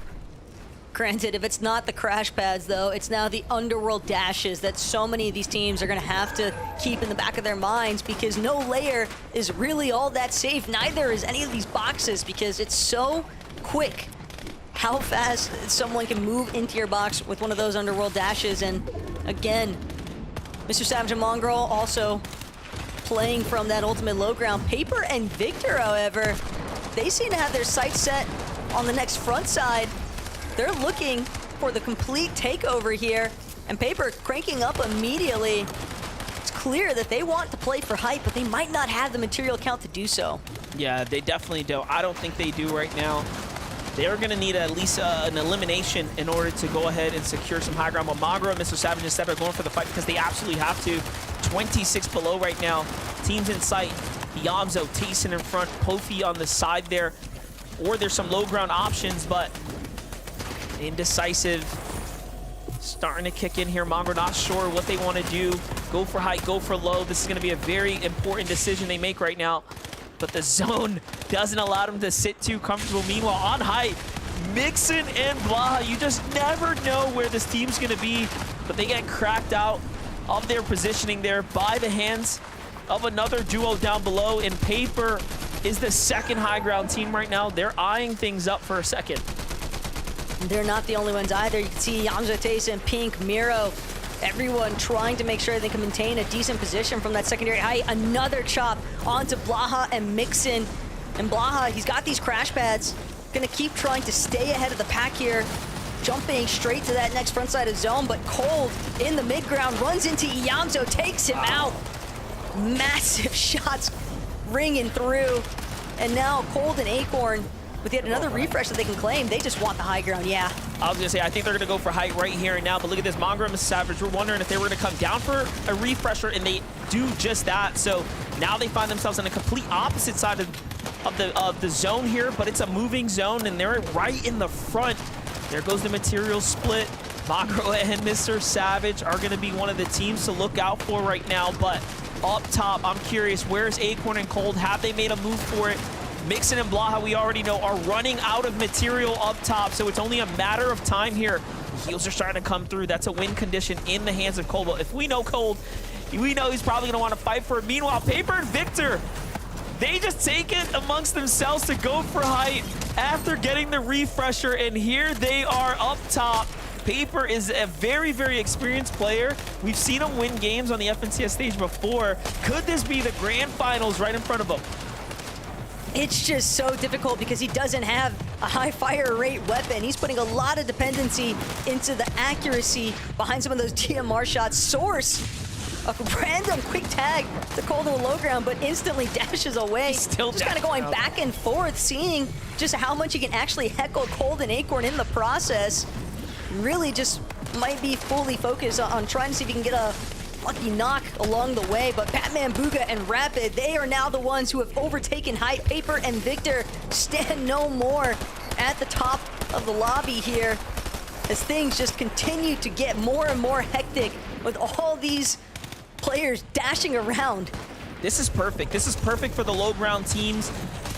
Granted, if it's not the crash pads though, it's now the underworld dashes that so many of these teams are going to have to keep in the back of their minds, because no layer is really all that safe. Neither is any of these boxes, because it's so quick how fast someone can move into your box with one of those underworld dashes. And again, Mr. Savage and Mongrel also playing from that ultimate low ground. Paper and Victor, however, they seem to have their sights set on the next front side. They're looking for the complete takeover here, and Paper cranking up immediately. It's clear that they want to play for hype, but they might not have the material count to do so. Yeah, they definitely don't. I don't think they do right now. They're going to need at least an elimination in order to go ahead and secure some high ground. But Magro and Mr. Savage instead are going for the fight because they absolutely have to. 26 below right now. Teams in sight. Yamzo, Tayson in front, Kofi on the side there. Or there's some low ground options, but indecisive. Starting to kick in here. Magro not sure what they want to do. Go for height, go for low. This is going to be a very important decision they make right now. But the zone doesn't allow them to sit too comfortable. Meanwhile, on height, Mixon and Blaha, you just never know where this team's going to be. But they get cracked out of their positioning there by the hands of another duo down below. And Paper is the second high ground team right now. They're eyeing things up for a second. They're not the only ones either. You can see Yamza, Tayson, Pink, Miro, everyone trying to make sure they can maintain a decent position from that secondary height. Another chop onto Blaha and Mixon. And Blaha, he's got these crash pads. Gonna keep trying to stay ahead of the pack here. Jumping straight to that next front side of zone, but Cold in the mid ground runs into Yamzo, takes him out. Massive shots ringing through. And now Cold and Acorn, with yet another refresh that they can claim, they just want the high ground, yeah. I was gonna say, I think they're gonna go for height right here and now, but look at this, Mongra and Savage, we're wondering if they were gonna come down for a refresher, and they do just that. So now they find themselves on a complete opposite side of the zone here, but it's a moving zone, and they're right in the front. There goes the material split. Magro and Mr. Savage are gonna be one of the teams to look out for right now, but up top, I'm curious, where's Acorn and Cold? Have they made a move for it? Mixon and Blaha, we already know, are running out of material up top, so it's only a matter of time here. The heals are starting to come through. That's a win condition in the hands of Cold. But if we know Cold, we know he's probably going to want to fight for it. Meanwhile, Paper and Victor, they just take it amongst themselves to go for height after getting the refresher, and here they are up top. Paper is a very, very experienced player. We've seen him win games on the FNCS stage before. Could this be the grand finals right in front of him? It's just so difficult because he doesn't have a high fire rate weapon. He's putting a lot of dependency into the accuracy behind some of those DMR shots. Source, a random quick tag to Cold on the low ground, but instantly dashes away. He's still just kind of going back and forth, seeing just how much he can actually heckle Cold and Acorn in the process. Really just might be fully focused on trying to see if he can get a lucky knock along the way, but Batman, Booga, and Rapid, they are now the ones who have overtaken height. Paper and Victor stand no more at the top of the lobby here as things just continue to get more and more hectic with all these players dashing around. This is perfect. This is perfect for the low ground teams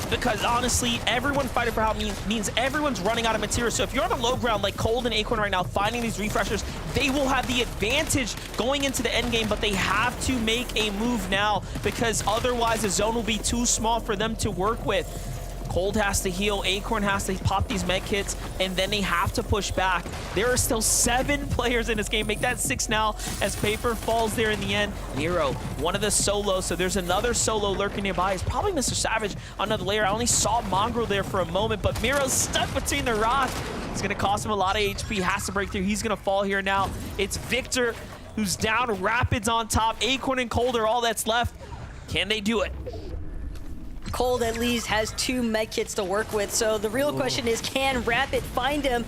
because honestly, everyone fighting for help means everyone's running out of material. So if you're on the low ground like Cold and Acorn right now, finding these refreshers, they will have the advantage going into the end game, but they have to make a move now because otherwise the zone will be too small for them to work with. Cold has to heal, Acorn has to pop these med kits, and then they have to push back. There are still 7 players in this game. Make that 6 now as Paper falls there in the end. Miro, one of the solos, so there's another solo lurking nearby. It's probably Mr. Savage on another layer. I only saw Mongrel there for a moment, but Miro's stuck between the rock. It's gonna cost him a lot of HP, has to break through. He's gonna fall here now. It's Victor who's down, Rapids on top. Acorn and Cold are all that's left. Can they do it? Cold at least has 2 med kits to work with, so the real question is, can Rapid find him?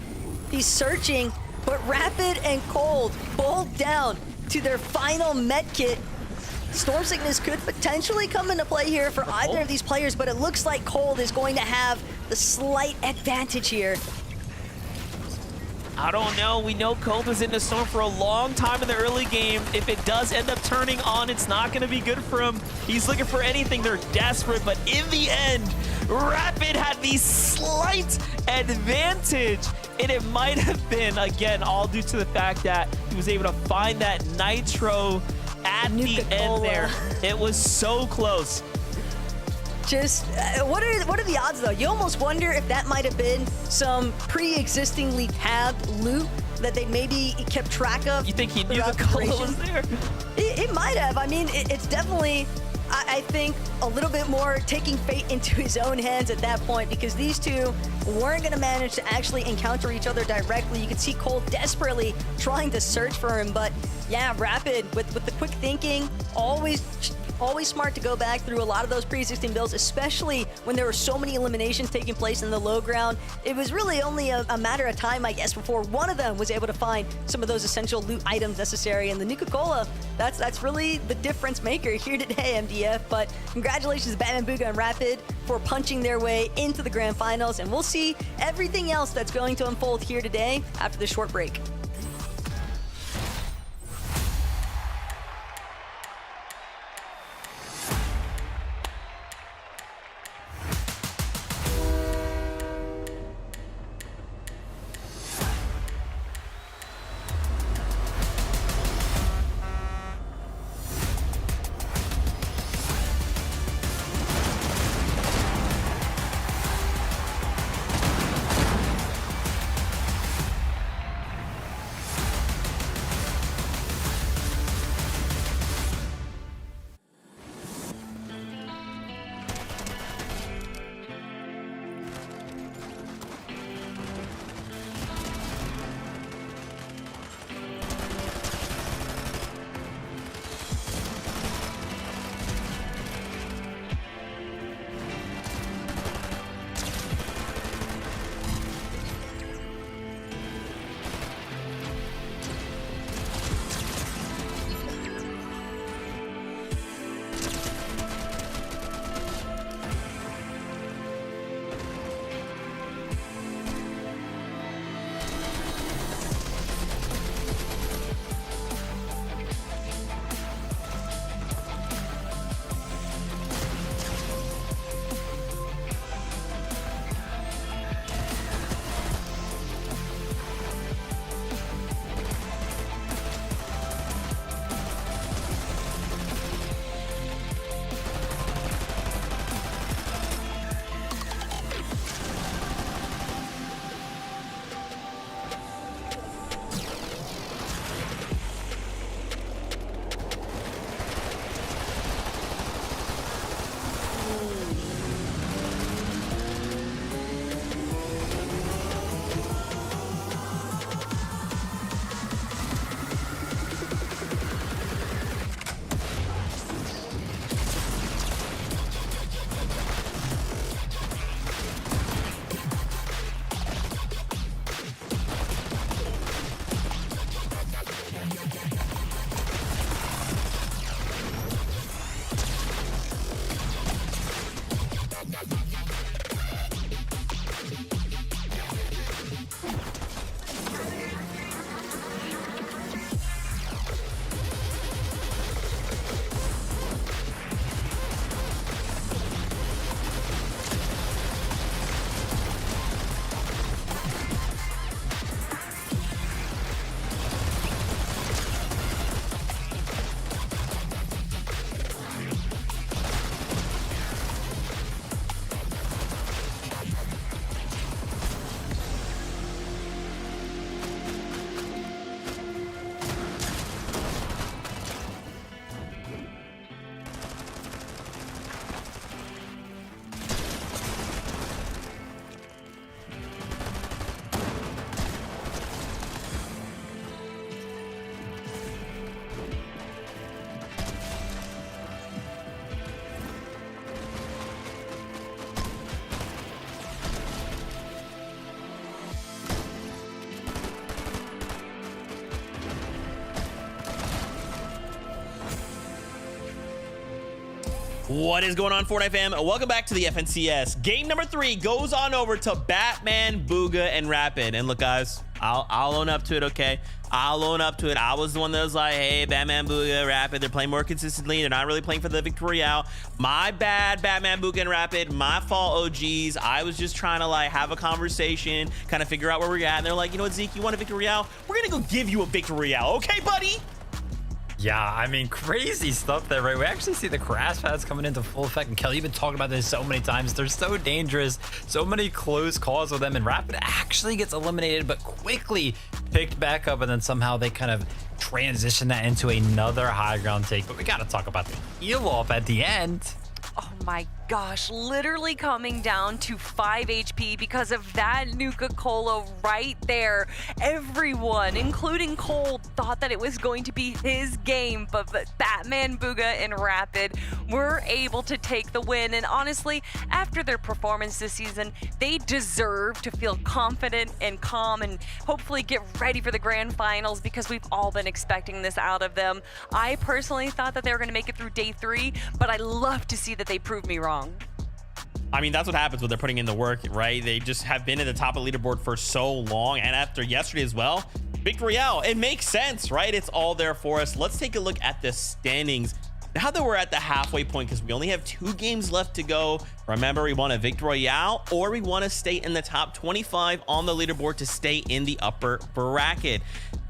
He's searching, but Rapid and Cold both down to their final med kit. Storm Sickness could potentially come into play here for either of these players, but it looks like Cold is going to have the slight advantage here. I don't know. We know Cold was in the storm for a long time in the early game. If it does end up turning on, it's not going to be good for him. He's looking for anything. They're desperate, but in the end, Rapid had the slight advantage, and it might have been, again, all due to the fact that he was able to find that Nitro at the end there. It was so close. Just, what are the odds, though? You almost wonder if that might have been some pre-existingly tabbed loot that they maybe kept track of. You think he knew the color was there? It might have. I mean, it's definitely, I think, a little bit more taking fate into his own hands at that point, because these two weren't going to manage to actually encounter each other directly. You could see Cole desperately trying to search for him, but Yeah, Rapid with the quick thinking, always smart to go back through a lot of those pre-existing builds, especially when there were so many eliminations taking place in the low ground. It was really only a matter of time, I guess, before one of them was able to find some of those essential loot items necessary. And the Nuka-Cola, that's really the difference maker here today, MDF. But congratulations to Batman Booga and Rapid for punching their way into the grand finals. And we'll see everything else that's going to unfold here today after this short break. What is going on, Fortnite fam? Welcome back to the FNCS. Game number 3 goes on over to Batman, Booga, and Rapid. And look, guys, I'll own up to it, okay? I'll own up to it. I was the one that was like, hey, Batman, Booga, Rapid, they're playing more consistently. They're not really playing for the victory out. My bad, Batman, Booga, and Rapid. My fault, OGs. I was just trying to like have a conversation, kind of figure out where we're at. And they're like, you know what, Zeke, you want a victory out? We're gonna go give you a victory out, okay, buddy? Yeah, I mean, crazy stuff there, right? We actually see the crash pads coming into full effect. And Kelly, you've been talking about this so many times. They're so dangerous. So many close calls with them. And Rapid actually gets eliminated, but quickly picked back up. And then somehow they kind of transition that into another high ground take. But we got to talk about the heal off at the end. Oh my gosh, literally coming down to 5 HP because of that Nuka-Cola right there. Everyone, including Cole, thought that it was going to be his game, but Batman, Booga, and Rapid were able to take the win. And honestly, after their performance this season, they deserve to feel confident and calm and hopefully get ready for the grand finals, because we've all been expecting this out of them. I personally thought that they were going to make it through day 3, but I love to see that they proved me wrong. I mean, that's what happens when they're putting in the work, right? They just have been at the top of the leaderboard for so long. And after yesterday as well, Victory Royale, it makes sense, right? It's all there for us. Let's take a look at the standings. Now that we're at the halfway point, because we only have 2 games left to go. Remember, we want a Victory Royale, or we want to stay in the top 25 on the leaderboard to stay in the upper bracket.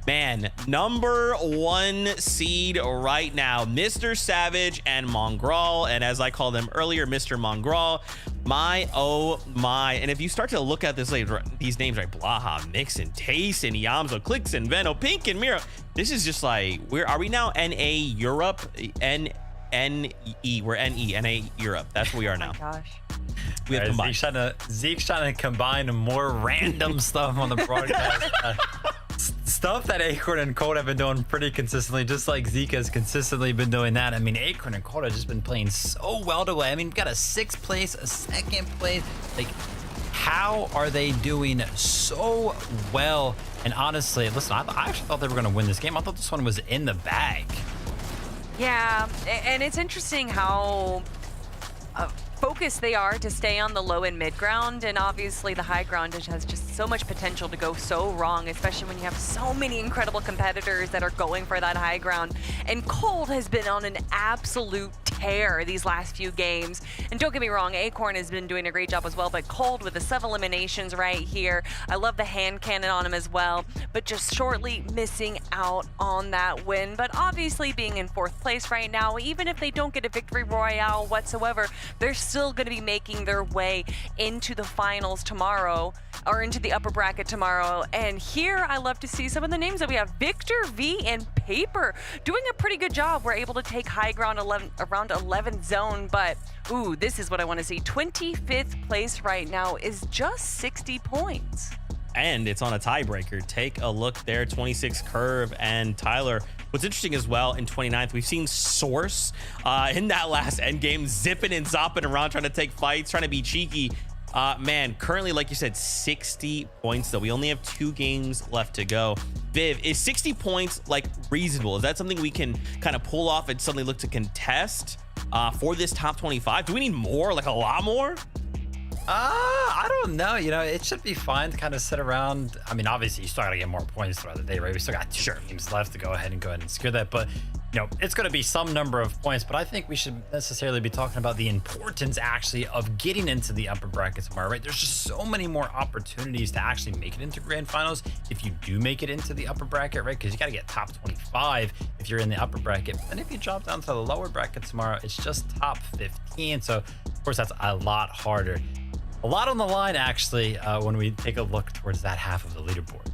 Man, number 1 seed right now, Mr. Savage and Mongraal, and as I called them earlier, Mr. Mongraal. My oh my. And if you start to look at this, like, these names, right? Blaha, Mixon, Tayson, Yamzo, Clixon, Veno, Pink, and Miro. This is just like, where are we now? NA Europe? NE. We're NA Europe. That's what we are now. Oh my gosh. We have combined. Zeke's trying to combine more random stuff on the broadcast. Stuff that Acorn and Cold have been doing pretty consistently, just like Zeke has consistently been doing that. I mean, Acorn and Cold have just been playing so well today. I mean, we've got a 6th place, a 2nd place. Like, how are they doing so well? And honestly, listen, I actually thought they were going to win this game. I thought this one was in the bag. Yeah, and it's interesting how focused they are to stay on the low and mid ground, and obviously the high ground has just so much potential to go so wrong, especially when you have so many incredible competitors that are going for that high ground. And Cold has been on an absolute tear these last few games. And don't get me wrong, Acorn has been doing a great job as well, but Cold with the 7 eliminations right here. I love the hand cannon on him as well, but just shortly missing out on that win. But obviously being in 4th place right now, even if they don't get a Victory Royale whatsoever, they're still going to be making their way into the finals tomorrow, or into the upper bracket tomorrow. And here I love to see some of the names that we have. Victor, V, and Paper doing a pretty good job. We're able to take high ground around 11th zone, but ooh, this is what I want to see. 25th place right now is just 60 points. And it's on a tiebreaker. Take a look there, 26 Curve and Tyler. What's interesting as well, in 29th, we've seen Source in that last end game, zipping and zopping around, trying to take fights, trying to be cheeky. Man, currently, like you said, 60 points, though. We only have 2 games left to go. Viv, is 60 points, like, reasonable? Is that something we can kind of pull off and suddenly look to contest for this top 25? Do we need more, like a lot more? I don't know. You know, it should be fine to kind of sit around. I mean, obviously, you still got to get more points throughout the day, right? We still got 2 games left to go ahead and secure that. But, you know, it's going to be some number of points. But I think we should necessarily be talking about the importance, actually, of getting into the upper bracket tomorrow, right? There's just so many more opportunities to actually make it into grand finals if you do make it into the upper bracket, right? Because you got to get top 25 if you're in the upper bracket. And if you drop down to the lower bracket tomorrow, it's just top 15. So, of course, that's a lot harder. A lot on the line, actually, when we take a look towards that half of the leaderboard.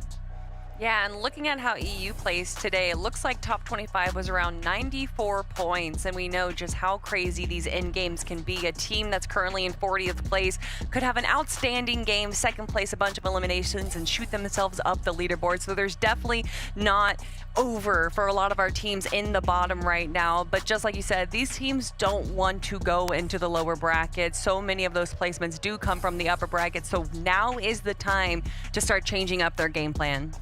Yeah, and looking at how EU placed today, it looks like top 25 was around 94 points, and we know just how crazy these end games can be. A team that's currently in 40th place could have an outstanding game, 2nd place, a bunch of eliminations, and shoot themselves up the leaderboard. So there's definitely not over for a lot of our teams in the bottom right now. But just like you said, these teams don't want to go into the lower bracket. So many of those placements do come from the upper bracket. So now is the time to start changing up their game plan.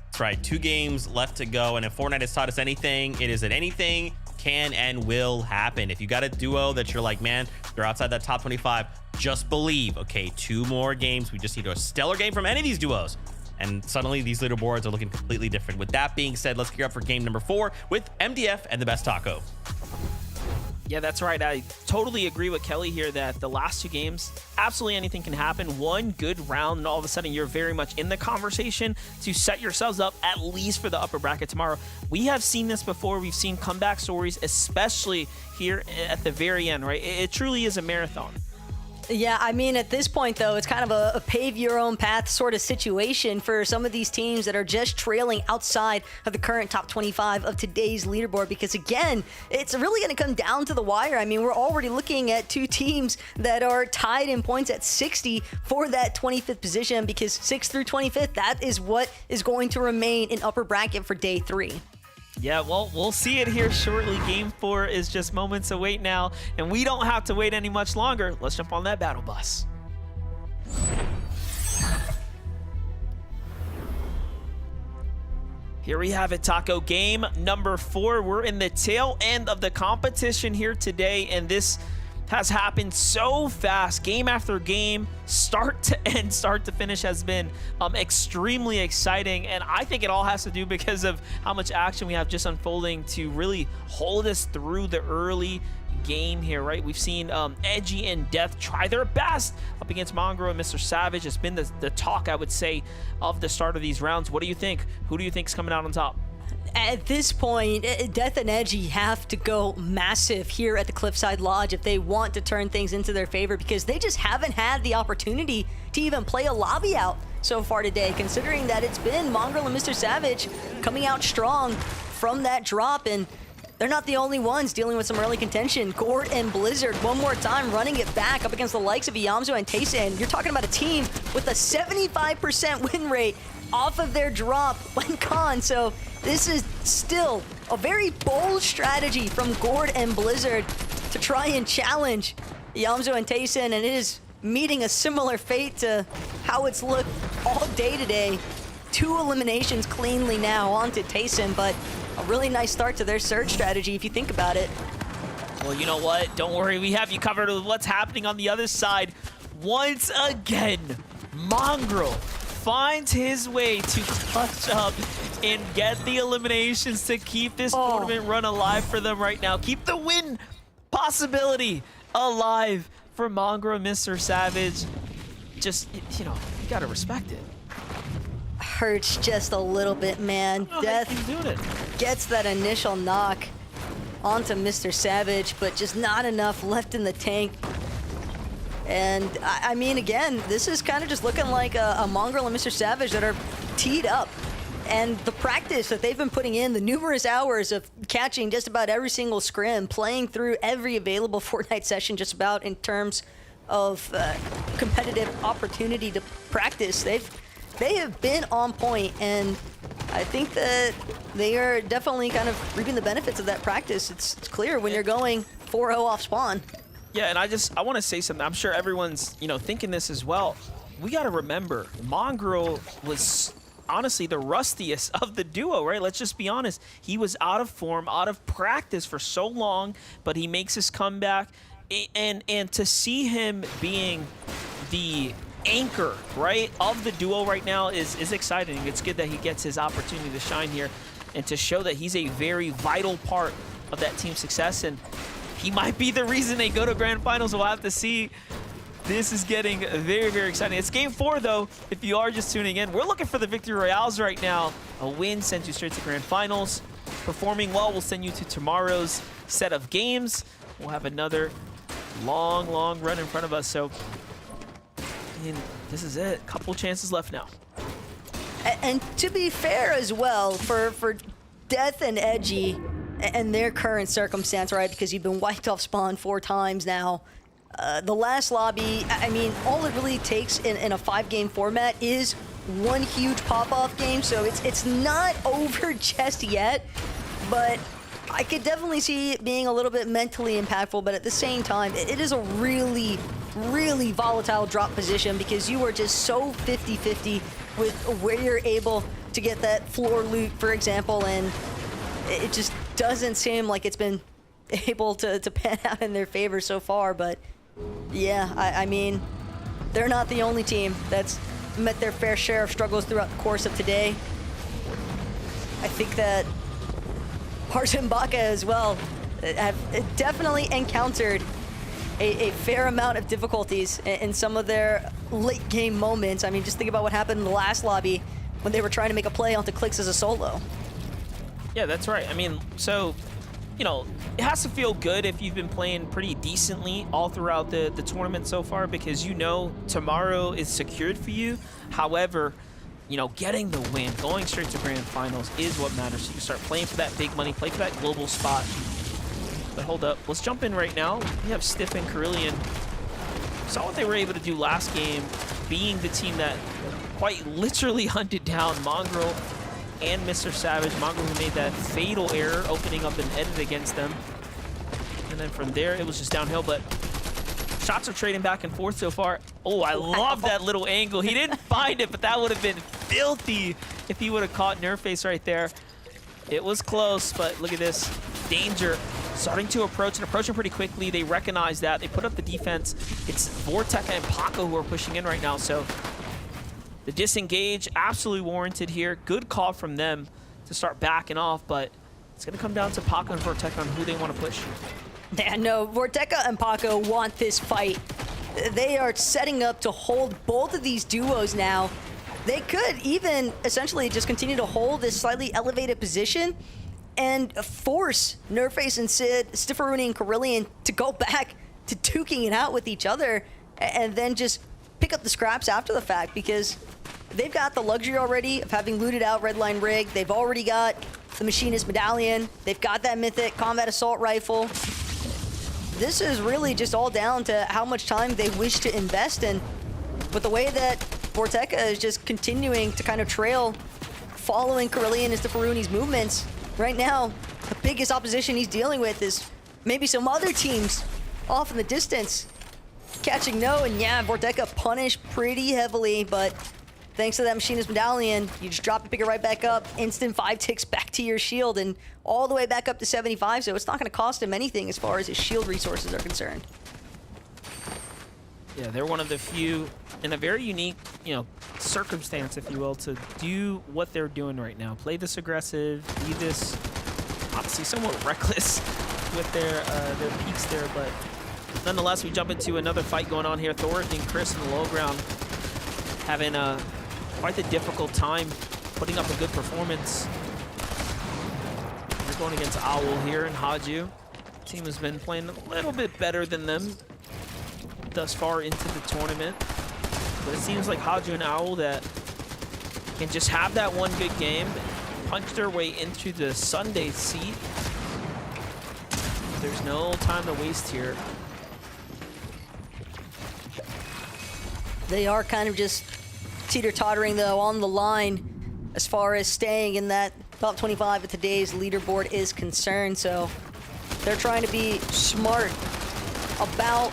That's right. 2 games left to go. And if Fortnite has taught us anything, it is that anything can and will happen. If you got a duo that you're like, man, they're outside that top 25, just believe. Okay, 2 more games. We just need a stellar game from any of these duos, and suddenly these leaderboards are looking completely different. With that being said, let's gear up for game number 4 with MDF and the Best Taco. Yeah, that's right. I totally agree with Kelly here that the last 2 games, absolutely anything can happen. One good round, and all of a sudden you're very much in the conversation to set yourselves up at least for the upper bracket tomorrow. We have seen this before. We've seen comeback stories, especially here at the very end, right? It truly is a marathon. Yeah, I mean, at this point, though, it's kind of a pave your own path sort of situation for some of these teams that are just trailing outside of the current top 25 of today's leaderboard. Because, again, it's really going to come down to the wire. I mean, we're already looking at two teams that are tied in points at 60 for that 25th position, because 6th through 25th, that is what is going to remain in upper bracket for day 3. Yeah, well, we'll see it here shortly. Game 4 is just moments away now, and we don't have to wait any much longer. Let's jump on that battle bus. Here we have it, Taco. Game number 4. We're in the tail end of the competition here today, and this has happened so fast. Game after game, start to end, start to finish, has been extremely exciting. And I think it all has to do because of how much action we have just unfolding to really hold us through the early game here, right? We've seen Edgy and Death try their best up against Mongraal and Mr. Savage. It's been the talk, I would say, of the start of these rounds. What do you think? Who do you think is coming out on top? At this point, Death and Edgy have to go massive here at the Cliffside Lodge if they want to turn things into their favor, because they just haven't had the opportunity to even play a lobby out so far today, considering that it's been Mongraal and Mr. Savage coming out strong from that drop, and they're not the only ones dealing with some early contention. Gord and Blizzard, one more time, running it back up against the likes of Yamzo and Tayson. You're talking about a team with a 75% win rate off of their drop when gone. So this is still a very bold strategy from Gord and Blizzard to try and challenge Yamzo and Tayson, and it is meeting a similar fate to how it's looked all day today. 2 eliminations cleanly now onto Tayson, but a really nice start to their surge strategy if you think about it. Well, you know what? Don't worry, we have you covered with what's happening on the other side. Once again, Mongraal finds his way to clutch up and get the eliminations to keep this tournament run alive for them right now. Keep the win possibility alive for Mongraal and Mr. Savage. Just, you know, you gotta respect it. Hurts just a little bit, man. Death gets that initial knock onto Mr. Savage, but just not enough left in the tank. And I mean, again, this is kind of just looking like a Mongraal and Mr. Savage that are teed up. And the practice that they've been putting in, the numerous hours of catching just about every single scrim, playing through every available Fortnite session just about in terms of competitive opportunity to practice, they have been on point, and I think that they are definitely kind of reaping the benefits of that practice. It's clear when you're going 4-0 off spawn. Yeah, and I want to say something. I'm sure everyone's, you know, thinking this as well. We got to remember, Mongraal was honestly the rustiest of the duo, right? Let's just be honest. He was out of form, out of practice for so long, but he makes his comeback. And to see him being the anchor, right, of the duo right now is exciting. It's good that he gets his opportunity to shine here and to show that he's a very vital part of that team's success, and he might be the reason they go to grand finals. We'll have to see. This is getting very, very exciting. It's game 4, though, if you are just tuning in. We're looking for the victory royales right now. A win sends you straight to grand finals. Performing well will send you to tomorrow's set of games. We'll have another long, long run in front of us, so this is it. Couple chances left now. And to be fair as well, for Death and Edgy and their current circumstance, right, because you've been wiped off spawn 4 times now, the last lobby, I mean, all it really takes in a 5-game format is one huge pop-off game, so it's not over just yet, but I could definitely see it being a little bit mentally impactful, but at the same time, it is a really, really volatile drop position because you are just so 50-50 with where you're able to get that floor loot, for example, and it just doesn't seem like it's been able to pan out in their favor so far. But yeah, I mean, they're not the only team that's met their fair share of struggles throughout the course of today. I think that Baka as well have definitely encountered a fair amount of difficulties in some of their late game moments. I mean, just think about what happened in the last lobby when they were trying to make a play onto Clix as a solo. Yeah, that's right. I mean, so you know, it has to feel good if you've been playing pretty decently all throughout the tournament so far, because you know tomorrow is secured for you. However, you know, getting the win, going straight to grand finals is what matters. So you can start playing for that big money, play for that global spot. But hold up, let's jump in right now. We have Stiff and Carillion. Saw what they were able to do last game, being the team that quite literally hunted down Mongrel and Mr. Savage. Mongrel who made that fatal error, opening up an edit against them. And then from there, it was just downhill, but shots are trading back and forth so far. Oh, I love that little angle. He didn't find it, but that would have been filthy if he would have caught Nerface right there. It was close, but look at this. Danger starting to approach and approaching pretty quickly. They recognize that. They put up the defense. It's Vorteca and Paco who are pushing in right now, so the disengage, absolutely warranted here. Good call from them to start backing off, but it's going to come down to Paco and Vorteca on who they want to push. Yeah, no, Vorteca and Paco want this fight. They are setting up to hold both of these duos now. They could even essentially just continue to hold this slightly elevated position and force Nerface and Sid, Stifferoony and Carillion to go back to duking it out with each other and then just pick up the scraps after the fact, because they've got the luxury already of having looted out Redline Rig. They've already got the Machinist Medallion. They've got that Mythic Combat Assault Rifle. This is really just all down to how much time they wish to invest in. But the way that Vorteca is just continuing to kind of trail, following Carillion and Stifferoony's movements, right now, the biggest opposition he's dealing with is maybe some other teams off in the distance. Catching no, and yeah, Vorteca punished pretty heavily, but thanks to that Machinist Medallion, you just drop it, pick it right back up, instant 5 ticks back to your shield, and all the way back up to 75, so it's not going to cost him anything as far as his shield resources are concerned. Yeah, they're one of the few in a very unique, you know, circumstance, if you will, to do what they're doing right now. Play this aggressive, be this, obviously, somewhat reckless with their peaks there, but nonetheless, we jump into another fight going on here. Thornton and Chris in the low ground having quite the difficult time putting up a good performance. They're going against Owl here and Haju. Team has been playing a little bit better than them thus far into the tournament. But it seems like Haju and Owl that can just have that one good game, punch their way into the Sunday seat. There's no time to waste here. They are kind of just teeter-tottering, though, on the line as far as staying in that top 25 of today's leaderboard is concerned. So they're trying to be smart about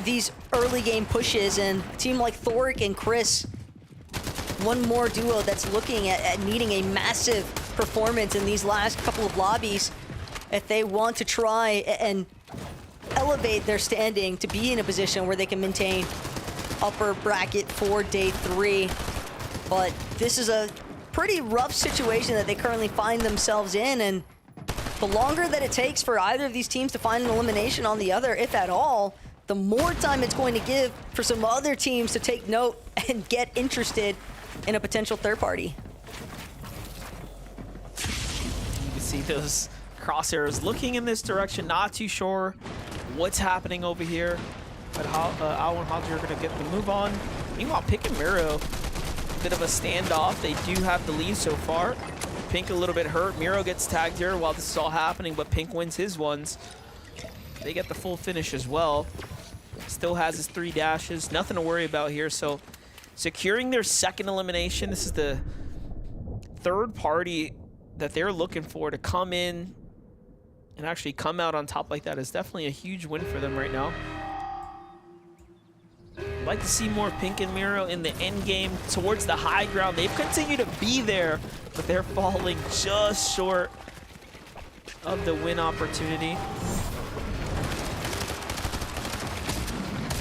these early game pushes, and a team like Thoric and Chris, one more duo that's looking at needing a massive performance in these last couple of lobbies if they want to try and elevate their standing to be in a position where they can maintain upper bracket for day 3. But this is a pretty rough situation that they currently find themselves in, and the longer that it takes for either of these teams to find an elimination on the other, if at all, the more time it's going to give for some other teams to take note and get interested in a potential third party. You can see those crosshairs looking in this direction, not too sure what's happening over here. But Owl and Haju are going to get the move on. Meanwhile, Pink and Miro, bit of a standoff. They do have the lead so far. Pink a little bit hurt. Miro gets tagged here while this is all happening, but Pink wins his ones. They get the full finish as well. Still has his 3 dashes. Nothing to worry about here. So securing their second elimination. This is the third party that they're looking for to come in and actually come out on top like that is definitely a huge win for them right now. I'd like to see more Pink and Miro in the end game towards the high ground. They've continued to be there, but they're falling just short of the win opportunity.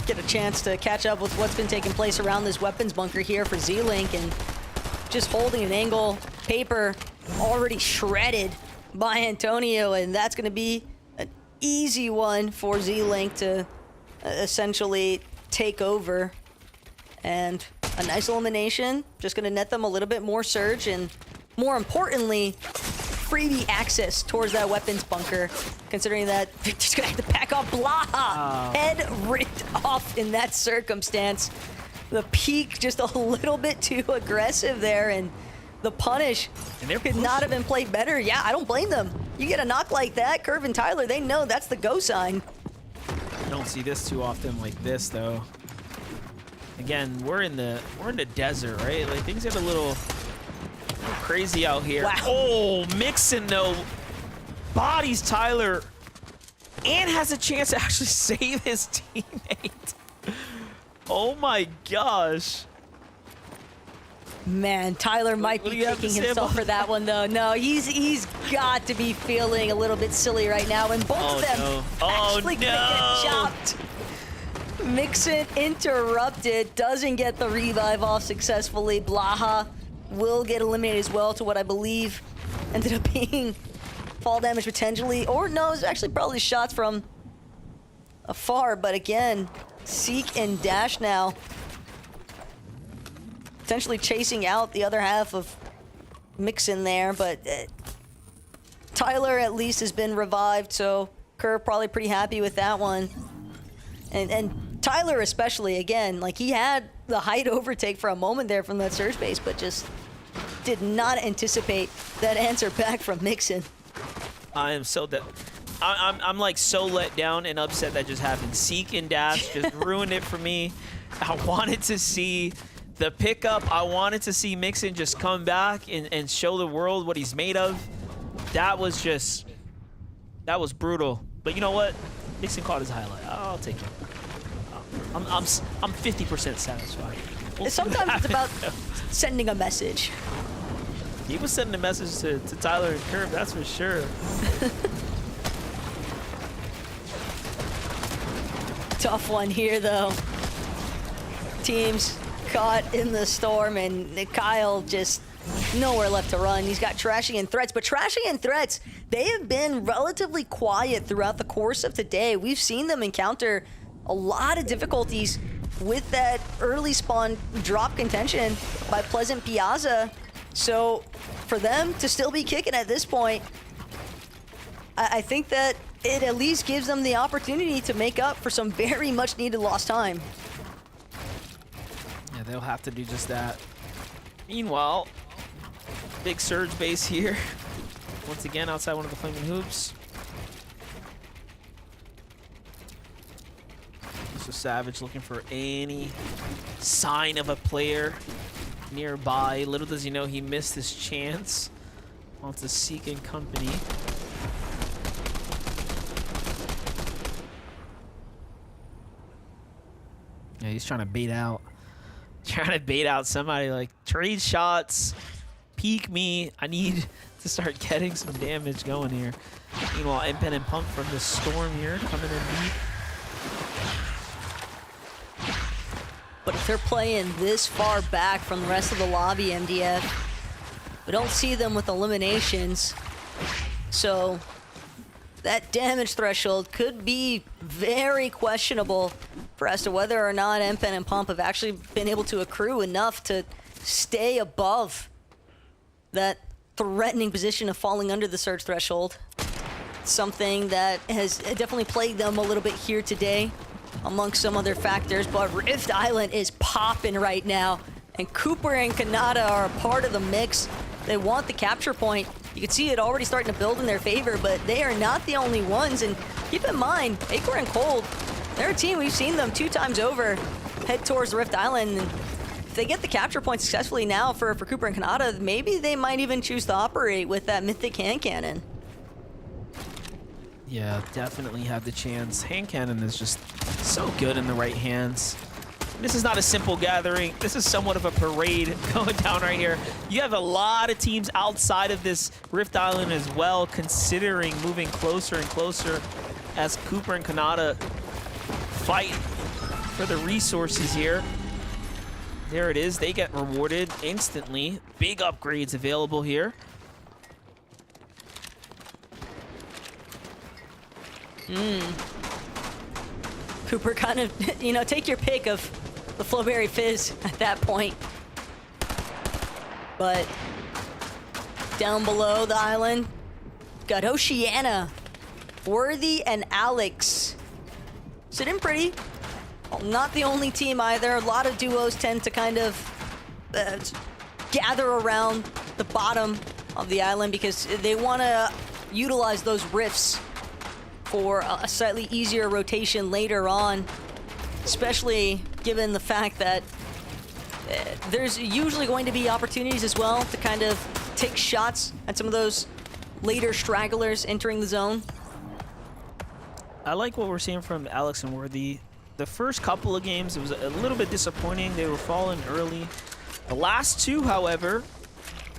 Get a chance to catch up with what's been taking place around this weapons bunker here for Z-Link, and just holding an angle. Paper already shredded by Antonio, and that's going to be an easy one for Z-Link to essentially take over. And a nice elimination, just going to net them a little bit more surge, and more importantly, freebie access towards that weapons bunker, considering that Victor's gonna have to back off. Blaha, head ripped off in that circumstance. The peak just a little bit too aggressive there, and the punish could not have been played better. Yeah, I don't blame them. You get a knock like that, Curve and Tyler, they know that's the go sign. You don't see this too often like this, though. Again, we're in the desert, right? Like things get a little crazy out here. Wow. Oh, Mixon though bodies Tyler and has a chance to actually save his teammate. Oh my gosh. Man, Tyler might be kicking himself for that one, though. No, he's got to be feeling a little bit silly right now, and both of them actually gonna get chopped. Mixon interrupted, doesn't get the revive off successfully. Blaha will get eliminated as well, to what I believe ended up being fall damage potentially, or no, it's actually probably shots from afar. But again, Seek and Dash now potentially chasing out the other half of Mixon there, but Tyler at least has been revived, so Kerr probably pretty happy with that one. And Tyler especially, again, like he had the height overtake for a moment there from that surge base, but just did not anticipate that answer back from Mixon. I am so that I'm like so let down and upset that just happened. Seek and Dash just ruined it for me. I wanted to see the pickup. I wanted to see Mixon just come back and show the world what he's made of. That was brutal. But you know what? Mixon caught his highlight. I'll take it. I'm 50% satisfied. Sometimes it's about sending a message. He was sending a message to Tyler and Curve, that's for sure. Tough one here, though. Teams caught in the storm, and Kyle just nowhere left to run. He's got Trashy and Threats, but Trashy and Threats, they have been relatively quiet throughout the course of today. We've seen them encounter a lot of difficulties with that early spawn drop contention by Pleasant Piazza. So for them to still be kicking at this point, I think that it at least gives them the opportunity to make up for some very much needed lost time. Yeah, they'll have to do just that. Meanwhile, big surge base here. Once again, outside one of the flaming hoops. So Savage looking for any sign of a player nearby. Little does he know he missed his chance. Wants to Seek in company. Yeah, he's trying to bait out. Trying to bait out somebody, like trade shots, peek me. I need to start getting some damage going here. Meanwhile, Impen and Pump from the storm here coming in deep. But if they're playing this far back from the rest of the lobby, MDF, we don't see them with eliminations. So that damage threshold could be very questionable for as to whether or not Impen and Pump have actually been able to accrue enough to stay above that threatening position of falling under the surge threshold. Something that has definitely plagued them a little bit here today, amongst some other factors, but Rift Island is popping right now, and Cooper and Kanata are a part of the mix. They want the capture point. You can see it already starting to build in their favor, but they are not the only ones, and keep in mind, Acor and Cold, they're a team, we've seen them 2 times over head towards Rift Island, and if they get the capture point successfully now for Cooper and Kanata, maybe they might even choose to operate with that Mythic hand cannon. Yeah, definitely have the chance. Hand cannon is just so good in the right hands. This is not a simple gathering. This is somewhat of a parade going down right here. You have a lot of teams outside of this Rift Island as well, considering moving closer and closer as Cooper and Kanata fight for the resources here. There it is. They get rewarded instantly. Big upgrades available here. Cooper kind of, you know, take your pick of the Flowberry Fizz at that point. But down below the island, Got Oceana, Worthy, and Alex sitting pretty. Not the only team either. A lot of duos tend to kind of gather around the bottom of the island because they want to utilize those rifts for a slightly easier rotation later on, especially given the fact that there's usually going to be opportunities as well to kind of take shots at some of those later stragglers entering the zone. I like what we're seeing from Alex and Worthy. The first couple of games, it was a little bit disappointing. They were falling early. The last two, however,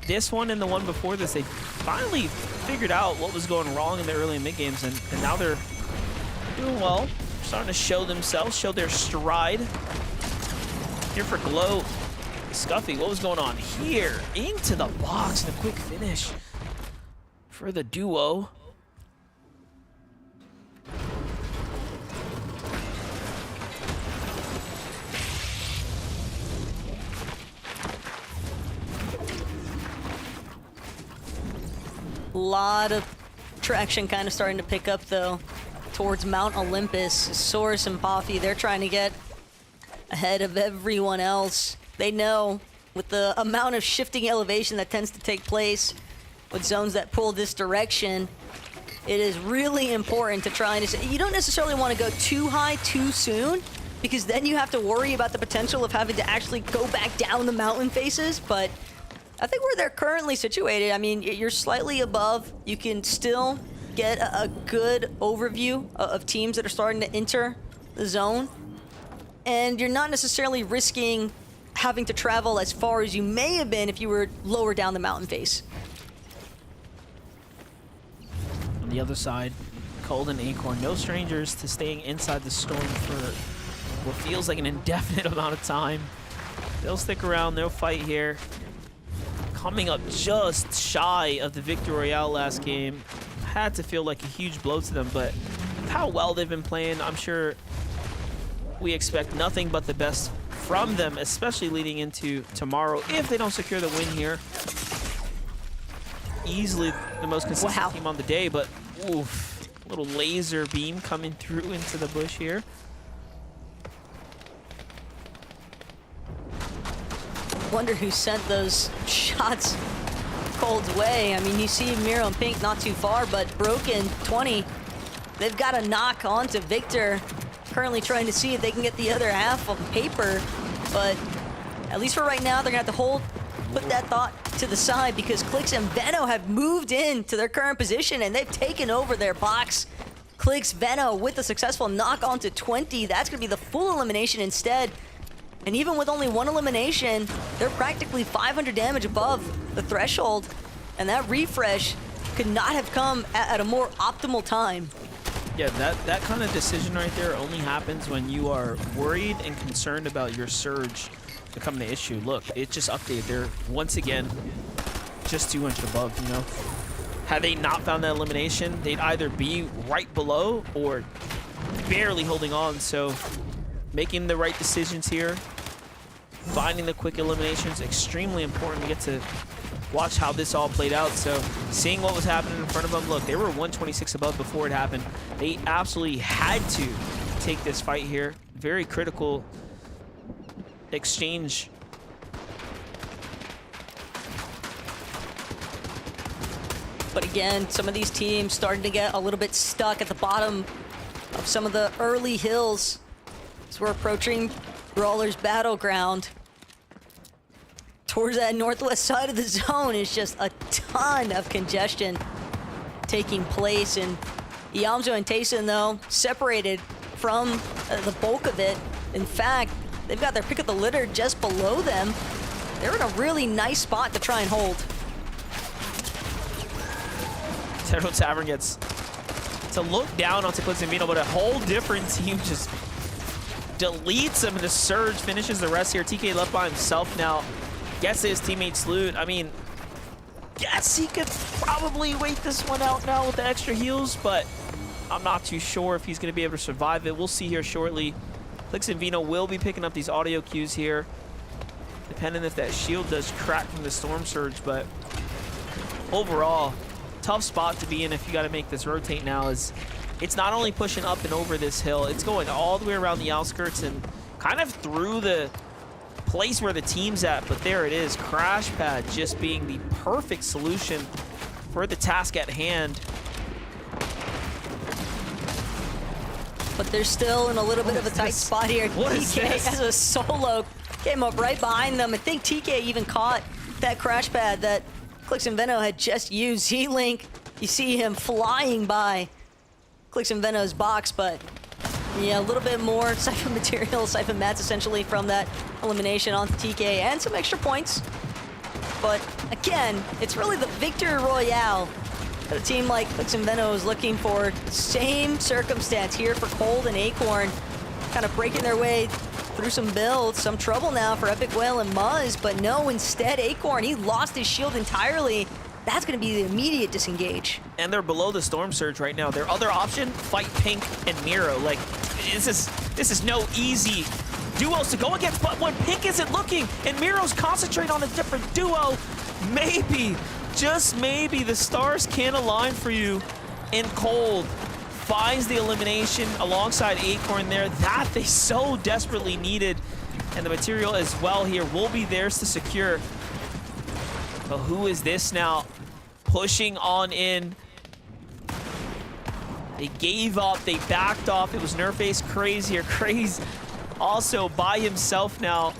this one and the one before this, they finally figured out what was going wrong in the early and mid games, and now they're doing well. Starting to show themselves, show their stride. Here for Glow. Scuffy, what was going on here? Into the box and a quick finish for the duo. A lot of traction kind of starting to pick up, though, towards Mount Olympus. Source and Poffy, they're trying to get ahead of everyone else. They know with the amount of shifting elevation that tends to take place with zones that pull this direction, it is really important to try and... You don't necessarily want to go too high too soon, because then you have to worry about the potential of having to actually go back down the mountain faces, but I think where they're currently situated, I mean, you're slightly above. You can still get a good overview of teams that are starting to enter the zone. And you're not necessarily risking having to travel as far as you may have been if you were lower down the mountain face. On the other side, Cold and Acorn, no strangers to staying inside the storm for what feels like an indefinite amount of time. They'll stick around, they'll fight here. Coming up just shy of the Victory Royale last game. Had to feel like a huge blow to them, but how well they've been playing, I'm sure we expect nothing but the best from them, especially leading into tomorrow if they don't secure the win here. Easily the most consistent team on the day, but oof, little laser beam coming through into the bush here. Wonder who sent those shots Cold's way. I mean, you see Miro and Pink not too far, but Broken 20, they've got a knock onto Victor. Currently trying to see if they can get the other half of paper, but at least for right now, they're gonna have to put that thought to the side, because Clix and Veno have moved into their current position and they've taken over their box. Clix, Veno with a successful knock onto 20. That's gonna be the full elimination instead. And even with only one elimination, they're practically 500 damage above the threshold. And that refresh could not have come at a more optimal time. Yeah, that kind of decision right there only happens when you are worried and concerned about your surge becoming an issue. Look, it just updated. They're once again just 200 above, you know. Had they not found that elimination, they'd either be right below or barely holding on. So making the right decisions here, finding the quick eliminations, extremely important to get to watch how this all played out. So seeing what was happening in front of them, look, they were 126 above before it happened. They absolutely had to take this fight here. Very critical exchange. But again, some of these teams starting to get a little bit stuck at the bottom of some of the early hills as we're approaching Brawler's Battleground. Towards that northwest side of the zone is just a ton of congestion taking place, and Yamzo and Tayson, though, separated from the bulk of it. In fact, they've got their pick of the litter just below them. They're in a really nice spot to try and hold. Zero Tavern gets to look down onto Clix and Veno, but a whole different team just deletes him, and the surge finishes the rest here. TK left by himself now. Gets his teammates loot. I mean, guess he could probably wait this one out now with the extra heals, but I'm not too sure if he's going to be able to survive it. We'll see here shortly. Clix and Veno will be picking up these audio cues here, depending if that shield does crack from the Storm Surge, but overall, tough spot to be in if you got to make this rotate now. Is it's not only pushing up and over this hill, it's going all the way around the outskirts and kind of through the place where the team's at. But there it is, Crash Pad just being the perfect solution for the task at hand. But they're still in a little bit of a tight spot here. What is TK this? as a solo came up right behind them. I think TK even caught that crash pad that Clix and Veno had just used. Z-Link, you see him flying by Clix and Veno's box, but yeah, a little bit more siphon material, siphon mats essentially from that elimination onto TK and some extra points. But again, it's really the Victory Royale that a team like Clix and Veno is looking for. Same circumstance here for Cold and Acorn, kind of breaking their way through some builds. Some trouble now for Epic Whale and Muzz, but no, instead Acorn, he lost his shield entirely. That's going to be the immediate disengage. And they're below the Storm Surge right now. Their other option, fight Pink and Miro. Like, this is no easy duos to go against, but when Pink isn't looking and Miro's concentrating on a different duo, maybe, just maybe, the stars can align for you. And Cold finds the elimination alongside Acorn there that they so desperately needed. And the material as well here will be theirs to secure. But who is this now? Pushing on in. They gave up, they backed off. It was Nerface, Crazy, or Craze also by himself now.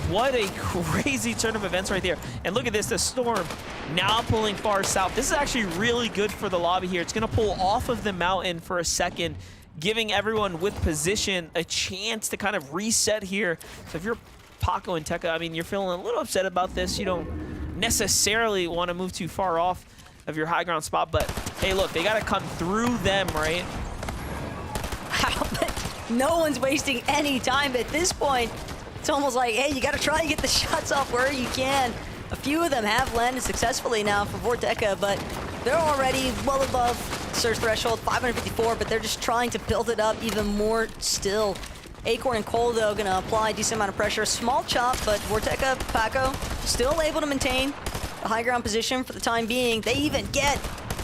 What a crazy turn of events right there. And look at this, the Storm now pulling far south. This is actually really good for the lobby here. It's gonna pull off of the mountain for a second, giving everyone with position a chance to kind of reset here. So if you're Paco and Tekka, I mean, you're feeling a little upset about this. You don't necessarily want to move too far off of your high ground spot, but hey, look, they got to come through them, right? Wow, but no one's wasting any time at this point. It's almost like, hey, you got to try and get the shots off where you can. A few of them have landed successfully now for Vorteca, but they're already well above surge threshold, 554, but they're just trying to build it up even more still. Acorn and Cole, though, gonna apply a decent amount of pressure. Small chop, but Vorteca, Paco, still able to maintain the high ground position for the time being. They even get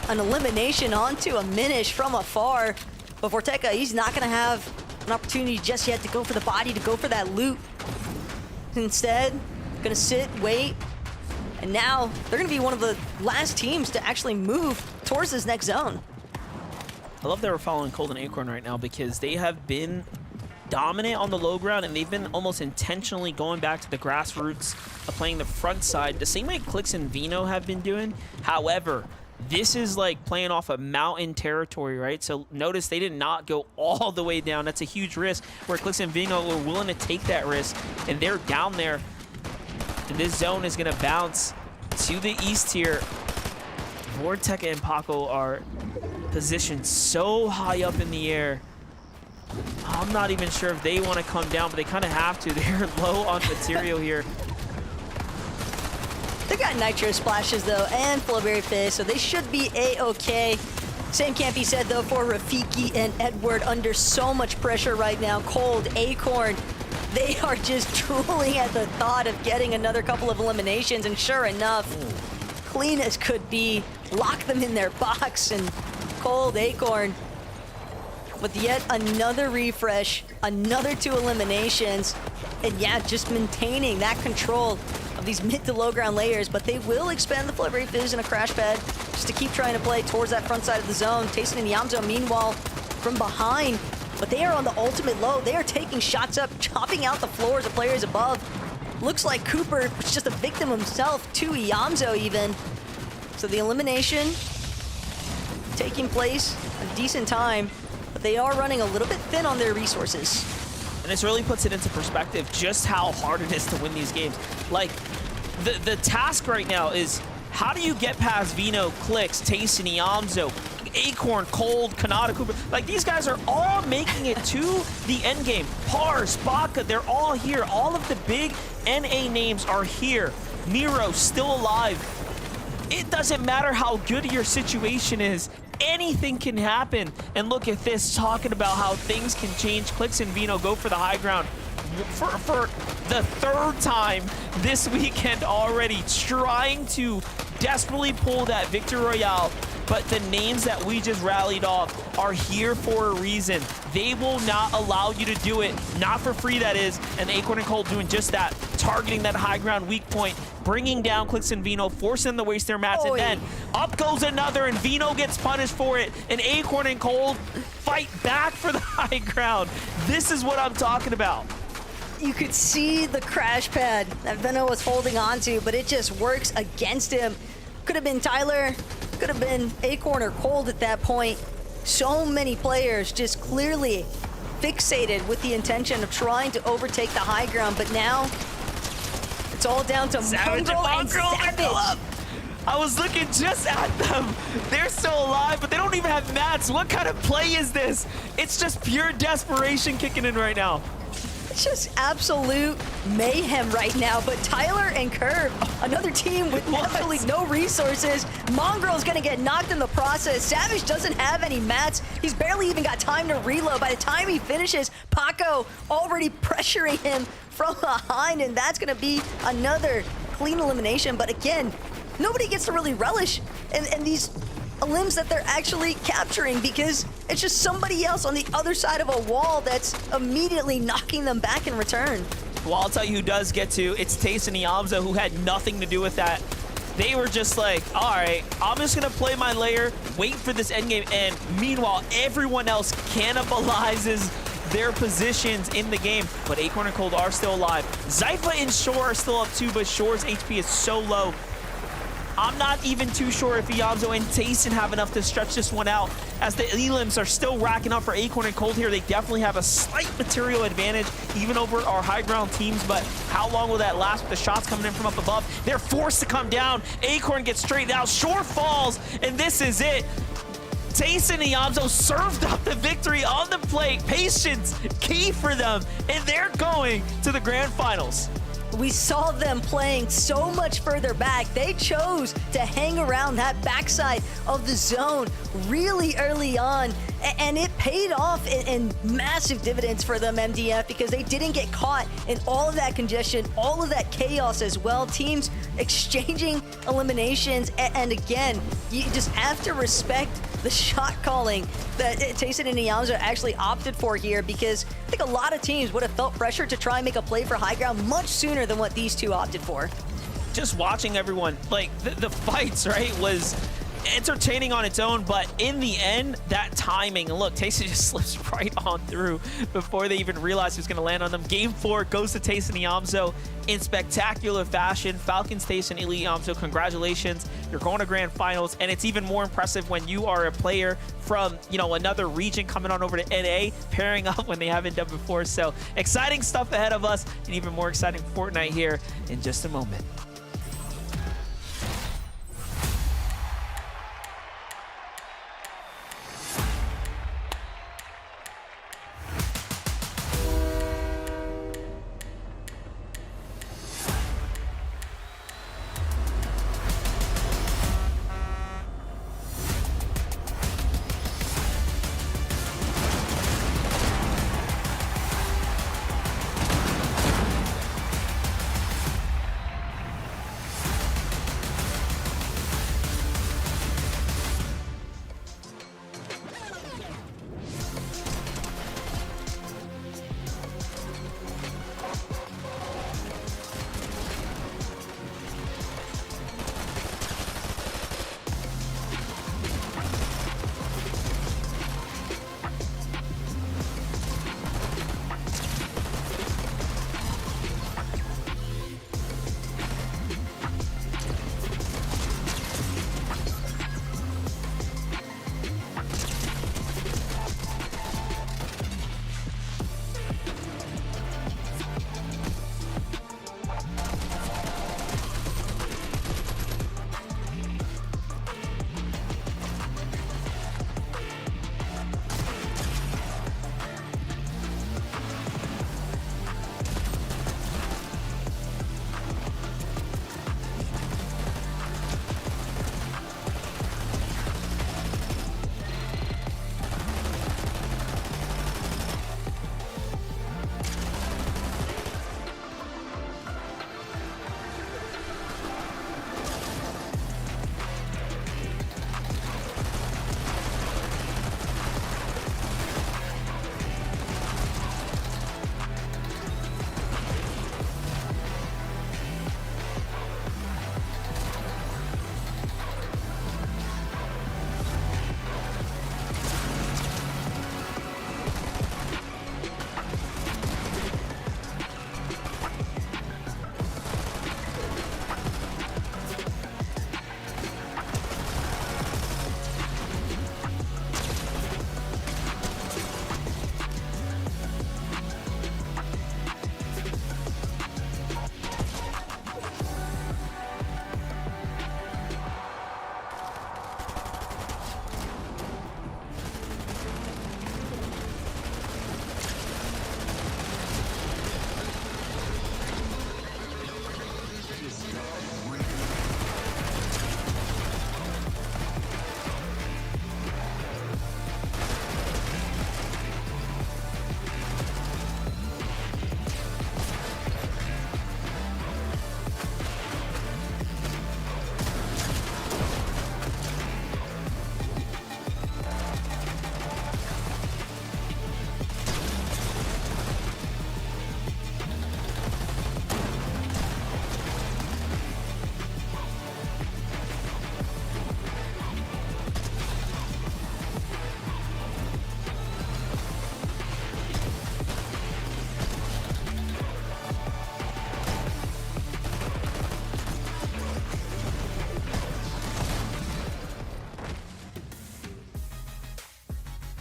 an elimination onto a Minish from afar. But Vorteca, he's not gonna have an opportunity just yet to go for the body, to go for that loot. Instead, gonna sit, wait, and now they're gonna be one of the last teams to actually move towards this next zone. I love that we're following Cold and Acorn right now because they have been dominant on the low ground, and they've been almost intentionally going back to the grassroots of playing the front side, the same way Clix and Veno have been doing. However, this is like playing off of mountain territory, right? So notice they did not go all the way down. That's a huge risk, where Clix and Veno were willing to take that risk, and they're down there. And this zone is going to bounce to the east here. Vorteca and Paco are positioned so high up in the air. I'm not even sure if they want to come down, but they kind of have to. They're low on material here. They got Nitro Splashes, though, and Flowberry Fizz, so they should be A-okay. Same can't be said, though, for Rafiki and Edward under so much pressure right now. Cold, Acorn, they are just drooling at the thought of getting another couple of eliminations, and sure enough, clean as could be, lock them in their box, and Cold, Acorn, with yet another refresh, another 2 eliminations, and yeah, just maintaining that control of these mid to low ground layers, but they will expand the Flurry Fizz in a crash pad just to keep trying to play towards that front side of the zone. Tayson and Yamzo, meanwhile, from behind, but they are on the ultimate low. They are taking shots up, chopping out the floors of players above. Looks like Cooper was just a victim himself to Yamzo even. So the elimination taking place a decent time, but they are running a little bit thin on their resources. And this really puts it into perspective just how hard it is to win these games. Like, the task right now is, how do you get past Veno, Clix, Tayson, Yamzo, Acorn, Cold, Kanata, Cooper? Like, these guys are all making it to the end game. Pars, Baka, they're all here. All of the big NA names are here. Miro still alive. It doesn't matter how good your situation is. Anything can happen. And look at this, talking about how things can change. Clix and Veno go for the high ground for the 3rd time this weekend already, trying to desperately pull that victory royale, but the names that we just rallied off are here for a reason. They will not allow you to do it, not for free that is, and Acorn and Cold doing just that, targeting that high ground weak point, bringing down Clix and Vino, forcing them to waste their mats, and then up goes another, and Vino gets punished for it, and Acorn and Cold fight back for the high ground. This is what I'm talking about. You could see the crash pad that Vino was holding on to, but it just works against him. Could have been Tyler, could have been Acorn or Cold at that point. So many players just clearly fixated with the intention of trying to overtake the high ground, but now it's all down to Mongrel and Savage. I was looking just at them. They're still alive, but they don't even have mats. What kind of play is this? It's just pure desperation kicking in right now. It's just absolute mayhem right now, but Tyler and Curve, another team with absolutely no resources. Mongrel's gonna get knocked in the process. Savage doesn't have any mats. He's barely even got time to reload. By the time he finishes, Paco already pressuring him from behind, and that's gonna be another clean elimination. But again, nobody gets to really relish in these limbs that they're actually capturing, because it's just somebody else on the other side of a wall that's immediately knocking them back in return. Well, I'll tell you who does get to. It's Taste and Iamzo, who had nothing to do with that. They were just like, all right, I'm just going to play my layer, wait for this endgame, and meanwhile, everyone else cannibalizes their positions in the game. But Acorn and Cold are still alive. Zypha and Shore are still up too, but Shore's HP is so low. I'm not even too sure if Iamzo and Tayson have enough to stretch this one out, as the elims are still racking up for Acorn and Cold here. They definitely have a slight material advantage, even over our high ground teams, but how long will that last with the shots coming in from up above? They're forced to come down. Acorn gets straight out. Shore falls, and this is it. Tayson and Iamzo served up the victory on the plate. Patience, key for them, and they're going to the grand finals. We saw them playing so much further back. They chose to hang around that backside of the zone really early on, and it paid off in massive dividends for them, MDF, because they didn't get caught in all of that congestion, all of that chaos as well. Teams exchanging eliminations, and again, you just have to respect the shot calling that Tayson and Iamzo actually opted for here, because I think a lot of teams would have felt pressure to try and make a play for high ground much sooner than what these two opted for. Just watching everyone, like the fights, right, was entertaining on its own, but in the end, that timing, and look, Tayson just slips right on through before they even realize who's going to land on them. Game 4 goes to Tayson and Iamzo in spectacular fashion. Falcons, Tayson, Ili Iamzo, congratulations. You're going to grand finals, and it's even more impressive when you are a player from, you know, another region coming on over to NA, pairing up when they haven't done before. So exciting stuff ahead of us, and even more exciting Fortnite here in just a moment.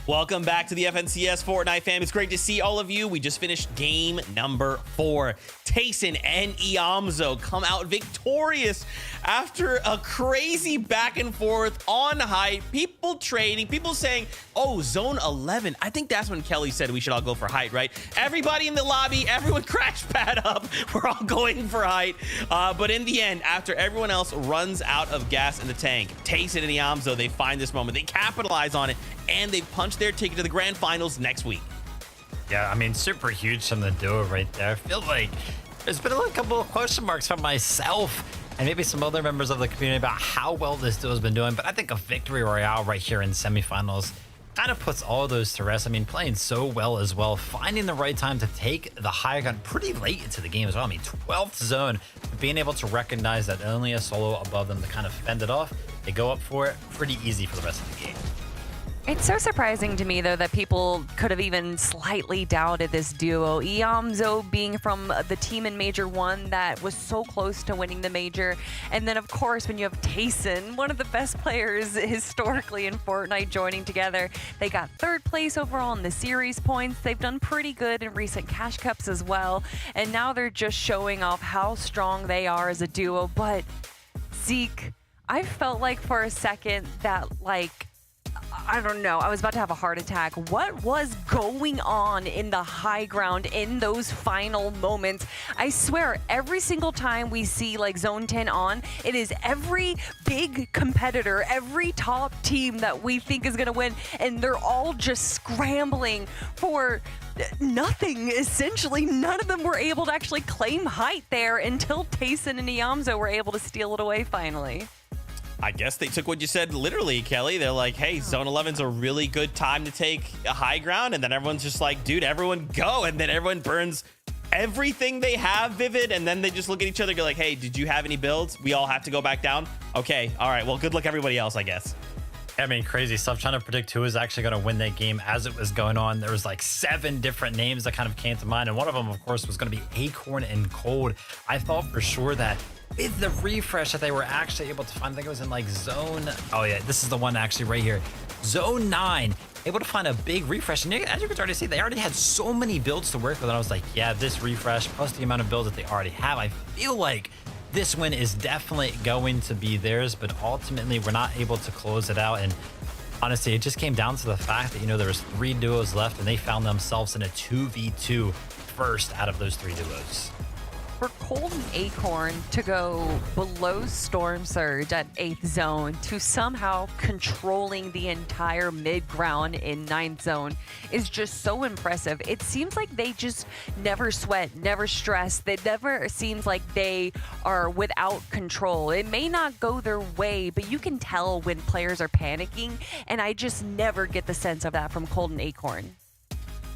Welcome back to the FNCS Fortnite fam. It's great to see all of you. We just finished game number 4. Tayson and Iamzo come out victorious after a crazy back and forth on height. People trading, people saying, oh, zone 11. I think that's when Kelly said we should all go for height, right? Everybody in the lobby, everyone crash pad up. We're all going for height. But in the end, after everyone else runs out of gas in the tank, Tayson and Iamzo, they find this moment. They capitalize on it, and they punch their ticket to the grand finals next week. Yeah, I mean, super huge from the duo right there. I feel like there's been a couple of question marks from myself and maybe some other members of the community about how well this duo has been doing, but I think a victory royale right here in semifinals kind of puts all of those to rest. I mean, playing so well as well, finding the right time to take the high ground pretty late into the game as well. I mean, 12th zone, being able to recognize that only a solo above them to kind of fend it off. They go up for it pretty easy for the rest of the game. It's so surprising to me, though, that people could have even slightly doubted this duo. Iamzo being from the team in Major 1 that was so close to winning the Major. And then, of course, when you have Tayson, one of the best players historically in Fortnite, joining together. They got 3rd place overall in the series points. They've done pretty good in recent Cash Cups as well. And now they're just showing off how strong they are as a duo. But, Zeke, I felt like for a second that, I don't know, I was about to have a heart attack. What was going on in the high ground in those final moments? I swear, every single time we see Zone 10 on, it is every big competitor, every top team that we think is going to win, and they're all just scrambling for nothing, essentially. None of them were able to actually claim height there until Tayson and Iamzo were able to steal it away finally. I guess they took what you said literally, Kelly. They're like, hey, zone 11's a really good time to take a high ground. And then everyone's just like, dude, everyone go. And then everyone burns everything they have, Vivid. And then they just look at each other and go like, hey, did you have any builds? We all have to go back down. Okay. All right. Well, good luck everybody else, I guess. I mean, crazy stuff. Trying to predict who was actually going to win that game as it was going on. There was 7 different names that kind of came to mind. And one of them, of course, was going to be Acorn and Cold. I thought for sure that with the refresh that they were actually able to find, I think it was in zone, oh yeah, this is the one actually right here, zone 9, able to find a big refresh. And as you can already see, they already had so many builds to work with. And I was like, yeah, this refresh plus the amount of builds that they already have, I feel like this win is definitely going to be theirs, but ultimately we're not able to close it out. And honestly, it just came down to the fact that, there was 3 duos left and they found themselves in a 2v2 first out of those 3 duos. For Cold and Acorn to go below Storm Surge at 8th zone to somehow controlling the entire mid ground in 9th zone is just so impressive. It seems like they just never sweat, never stress. It never seems like they are without control. It may not go their way, but you can tell when players are panicking, and I just never get the sense of that from Cold and Acorn.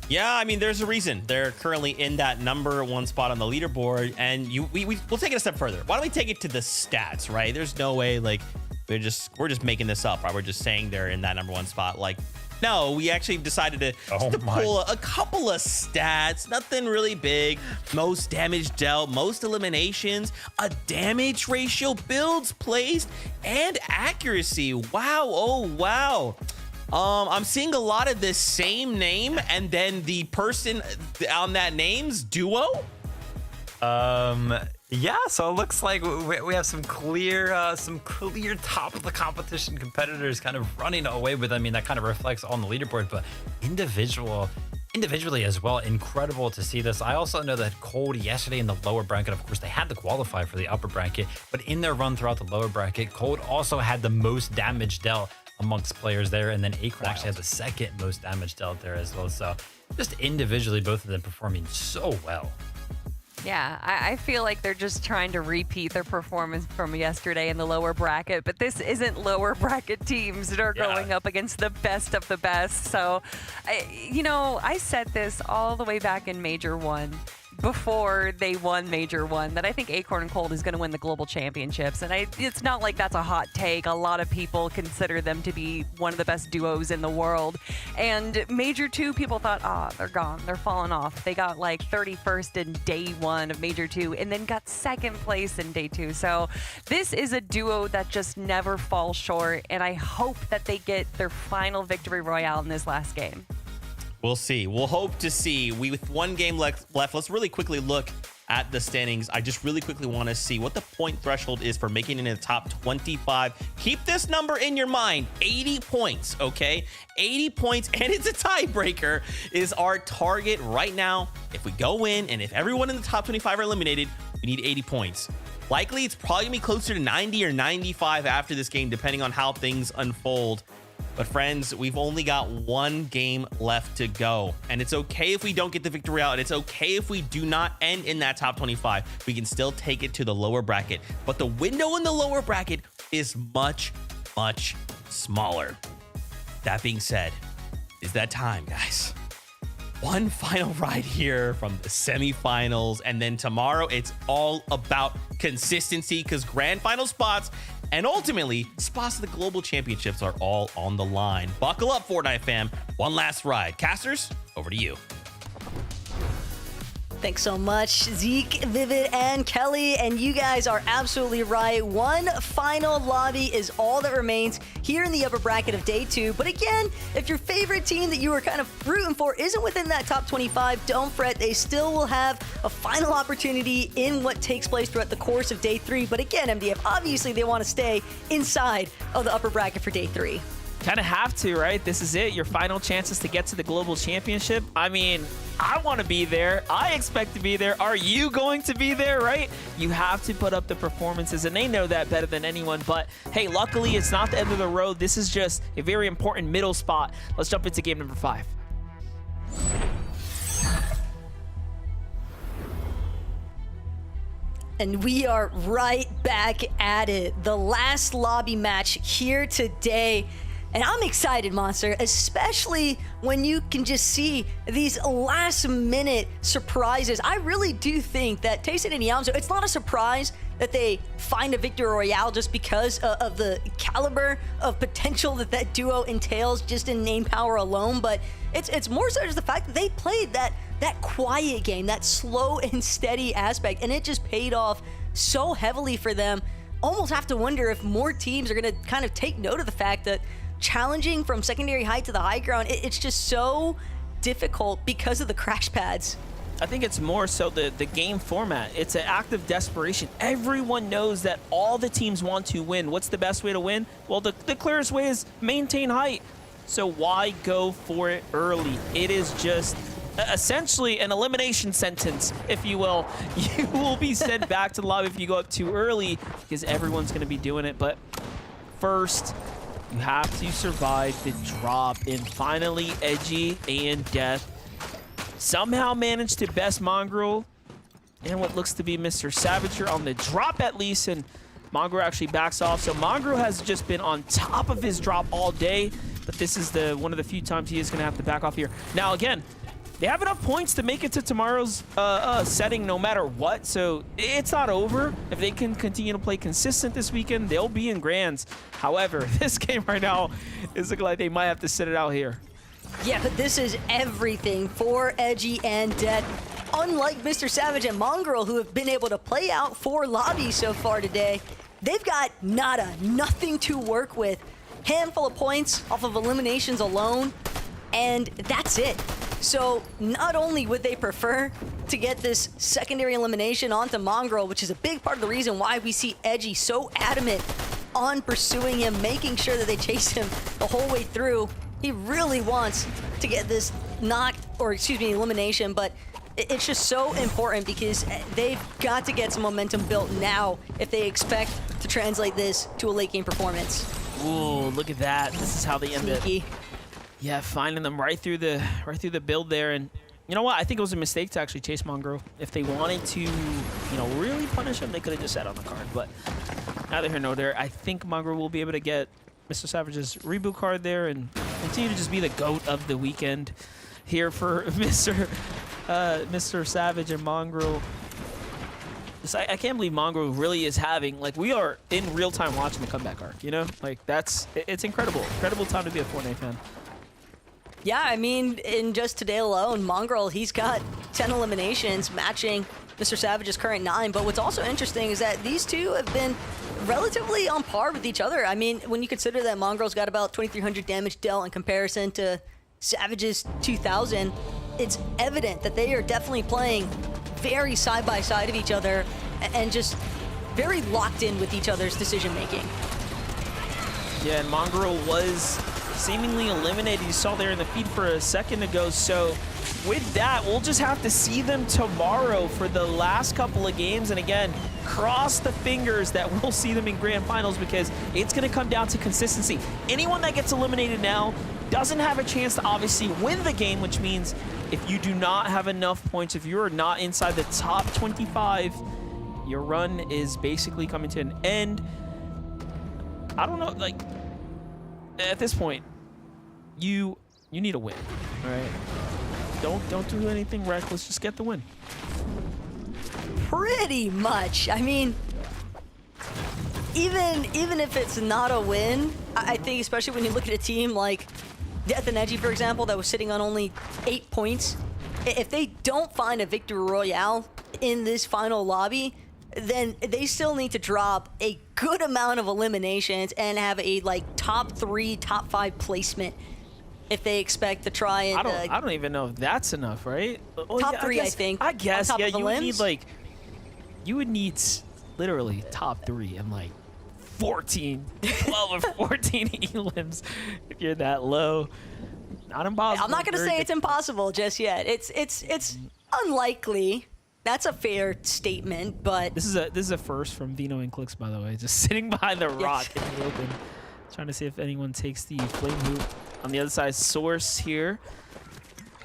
Yeah, I mean, there's a reason they're currently in that number 1 spot on the leaderboard, and we'll take it a step further. Why don't we take it to the stats, right? There's no way we're just making this up, right? We're just saying they're in that number 1 spot. No, we actually decided to pull a couple of stats, nothing really big. Most damage dealt, most eliminations, a damage ratio, builds placed, and accuracy. Wow, oh wow. I'm seeing a lot of this same name and then the person on that name's duo. Yeah, so it looks like we have some clear top of the competition competitors kind of running away with. I mean, that kind of reflects on the leaderboard, but individually as well, incredible to see this. I also know that Cold yesterday in the lower bracket, of course, they had to qualify for the upper bracket, but in their run throughout the lower bracket, Cold also had the most damage dealt amongst players there, and then Acorn actually had the 2nd most damage dealt there as well. So just individually, both of them performing so well. Yeah, I feel like they're just trying to repeat their performance from yesterday in the lower bracket, but this isn't lower bracket teams that are going up against the best of the best. So, I said this all the way back in Major 1. before they won Major 1 that I think Acorn and Cold is going to win the global championships. And it's not like that's a hot take. A lot of people consider them to be one of the best duos in the world. And Major 2, people thought, they're gone. They're falling off. They got like 31st in day 1 of Major 2 and then got 2nd place in day 2. So this is a duo that just never falls short. And I hope that they get their final victory royale in this last game. We'll see. We'll hope to see. With one game left, let's really quickly look at the standings. I just really quickly want to see what the point threshold is for making it in the top 25. Keep this number in your mind, 80 points, okay? 80 points, and it's a tiebreaker, is our target right now. If we go in, and if everyone in the top 25 are eliminated, we need 80 points. Likely, it's probably going to be closer to 90 or 95 after this game, depending on how things unfold. But friends, we've only got one game left to go. And it's okay if we don't get the victory out. And it's okay if we do not end in that top 25. We can still take it to the lower bracket. But the window in the lower bracket is much, much smaller. That being said, it's that time, guys. One final ride here from the semifinals. And then tomorrow, it's all about consistency because grand final spots and ultimately, spots to the global championships are all on the line. Buckle up, Fortnite fam. One last ride. Casters, over to you. Thanks so much, Zeke, Vivid, and Kelly. And you guys are absolutely right. One final lobby is all that remains here in the upper bracket of day 2. But again, if your favorite team that you were kind of rooting for isn't within that top 25, don't fret. They still will have a final opportunity in what takes place throughout the course of day 3. But again, MDF, obviously they want to stay inside of the upper bracket for day 3. Kind of have to, right? This is it. Your final chances to get to the global championship. I mean, I want to be there. I expect to be there. Are you going to be there, right? You have to put up the performances, and they know that better than anyone. But hey, luckily, it's not the end of the road. This is just a very important middle spot. Let's jump into game number 5. And we are right back at it. The last lobby match here today. And I'm excited, Monster, especially when you can just see these last-minute surprises. I really do think that Tayson and Yamzo, it's not a surprise that they find a victory royale just because of the caliber of potential that that duo entails just in name power alone. But it's more so just the fact that they played that quiet game, that slow and steady aspect, and it just paid off so heavily for them. Almost have to wonder if more teams are going to kind of take note of the fact that challenging from secondary height to the high ground, it's just so difficult because of the crash pads. I think it's more so the game format. It's an act of desperation. Everyone knows that all the teams want to win. What's the best way to win? Well, the clearest way is maintain height. So why go for it early? It is just essentially an elimination sentence, if you will. You will be sent back to the lobby if you go up too early because everyone's going to be doing it. But first, you have to survive the drop, and finally, Edgy and Death somehow managed to best Mongrel and what looks to be Mr. Savager on the drop at least, and Mongrel actually backs off. So Mongrel has just been on top of his drop all day, but this is one of the few times he is going to have to back off here. Now, again, they have enough points to make it to tomorrow's setting no matter what, so it's not over. If they can continue to play consistent this weekend, they'll be in grands. However, this game right now is looking like they might have to sit it out here. Yeah, but this is everything for Edgy and Dead. Unlike Mr. Savage and Mongrel, who have been able to play out 4 lobbies so far today, they've got nothing to work with. Handful of points off of eliminations alone, and that's it. So not only would they prefer to get this secondary elimination onto Mongrel, which is a big part of the reason why we see Edgy so adamant on pursuing him, making sure that they chase him the whole way through. He really wants to get this elimination, but it's just so important because they've got to get some momentum built now if they expect to translate this to a late game performance. Ooh, look at that. This is how they end it. Yeah, finding them right through the build there. And you know what? I think it was a mistake to actually chase Mongrel. If they wanted to, really punish him, they could have just sat on the card. But neither here nor there. I think Mongrel will be able to get Mr. Savage's reboot card there and continue to just be the GOAT of the weekend here for Mr. Mr. Savage and Mongrel. I can't believe Mongrel really is having, like, we are in real time watching the comeback arc, you know? Like, it's incredible. Incredible time to be a Fortnite fan. Yeah, I mean, in just today alone, Mongrel, he's got 10 eliminations, matching Mr. Savage's current 9. But what's also interesting is that these two have been relatively on par with each other. I mean, when you consider that Mongrel's got about 2,300 damage dealt in comparison to Savage's 2,000, it's evident that they are definitely playing very side by side of each other and just very locked in with each other's decision making. Yeah, and Mongrel was seemingly eliminated. You saw there in the feed for a second ago. So with that, we'll just have to see them tomorrow for the last couple of games. And again, cross the fingers that we'll see them in grand finals, because it's going to come down to consistency. Anyone that gets eliminated now doesn't have a chance to obviously win the game, which means if you do not have enough points, if you're not inside the top 25, your run is basically coming to an end. I don't know, like, at this point, you need a win, all right? Don't do anything reckless, just get the win. Pretty much. I mean, even if it's not a win, I think especially when you look at a team like Death and Edgy, for example, that was sitting on only 8 points, if they don't find a victory royale in this final lobby, then they still need to drop a good amount of eliminations and have a like top 3, top 5 placement if they expect to try and I don't even know if that's enough, right? Oh, top yeah, 3, I think. I guess, on top yeah, of the you would limbs. need like, you would need literally top 3 and like 14, 12 or 14 elims if you're that low. Not impossible. I'm not going to say it's impossible just yet. It's unlikely. That's a fair statement, but This is a first from Vino and Clicks, by the way. Just sitting behind the rock in the open, trying to see if anyone takes the flame hoop. On the other side, Source here.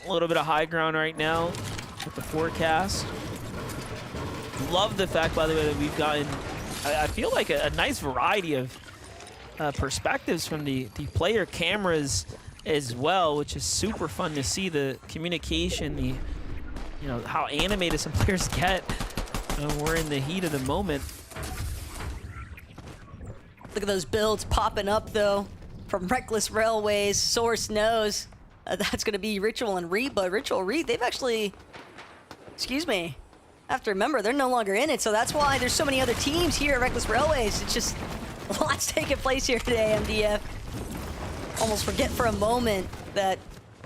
A little bit of high ground right now with the forecast. Love the fact, by the way, that we've gotten, I feel like a nice variety of perspectives from the player cameras as well, which is super fun to see. The communication, the how animated some players get. We're in the heat of the moment. look at those builds popping up, though, from Reckless Railways. Source knows that's going to be Ritual and Reed, but Ritual Reed, they've actually, excuse me, I have to remember, they're no longer in it, so that's why there's so many other teams here at Reckless Railways. It's just lots taking place here today, MDF. Almost forget for a moment that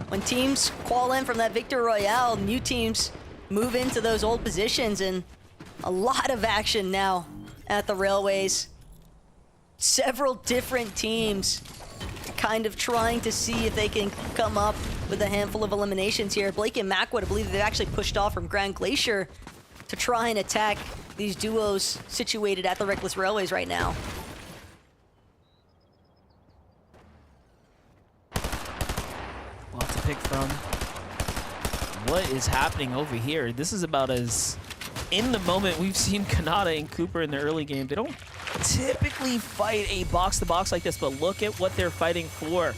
when teams qual in from that Victor Royale, new teams move into those old positions, and a lot of action now at the Railways. Several different teams kind of trying to see if they can come up with a handful of eliminations here. Blake and Macwood, I believe they've actually pushed off from Grand Glacier to try and attack these duos situated at the Reckless Railways right now. Lots to pick from. What is happening over here? This is about as in the moment we've seen Kanata and Cooper in the early game. They don't typically fight a box-to-box like this, but look at what they're fighting for.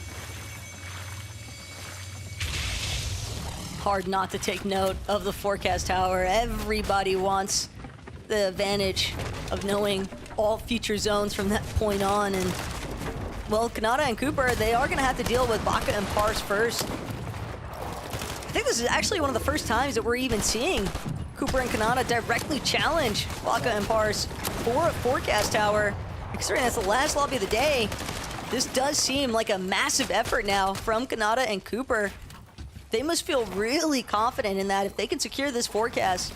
Hard not to take note of the forecast tower. Everybody wants the advantage of knowing all future zones from that point on. And, well, Kanata and Cooper, they are going to have to deal with Baka and Pars first. I think this is actually one of the first times that we're even seeing Cooper and Kanata directly challenge Baka and Pars for a forecast tower. Considering that's the last lobby of the day, this does seem like a massive effort now from Kanata and Cooper. They must feel really confident in that if they can secure this forecast,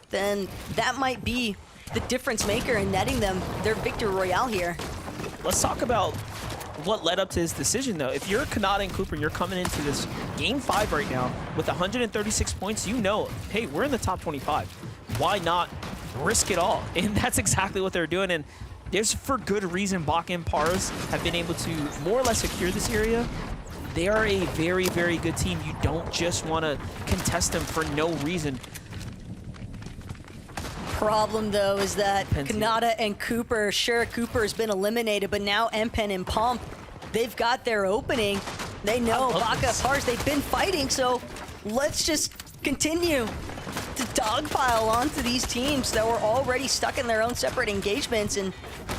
then that might be the difference maker in netting them their Victor Royale here. Let's talk about what led up to his decision, though. If you're Kanata and Cooper and you're coming into this Game 5 right now with 136 points, you know, hey, we're in the top 25. Why not risk it all? And that's exactly what they're doing. And there's for good reason Baka and Pars have been able to more or less secure this area. They are a very, very good team. You don't just want to contest them for no reason. Problem, though, is that Depends Kanata and Cooper, sure, Cooper's been eliminated, but now Empen and Pump, they've got their opening. They know Baka, Pars, they've been fighting, so let's just continue to dogpile onto these teams that were already stuck in their own separate engagements. And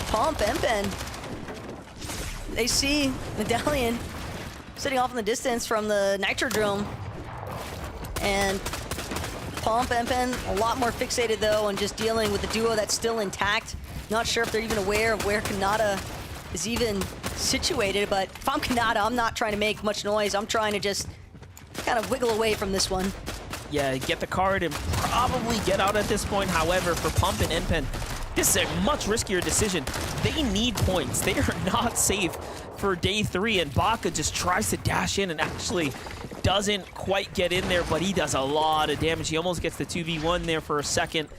Pump, Empen, they see Medallion sitting off in the distance from the Nitrodrome. And Pump, Empen, a lot more fixated though on just dealing with the duo that's still intact. Not sure if they're even aware of where Kanata is even situated, but if I'm Kanata, I'm not trying to make much noise. I'm trying to just kind of wiggle away from this one. Yeah, get the card and probably get out at this point. However, for Pump and Empen, this is a much riskier decision. They need points. They are not safe for day 3, and Baka just tries to dash in and actually doesn't quite get in there, but he does a lot of damage. He almost gets the 2v1 there for a second,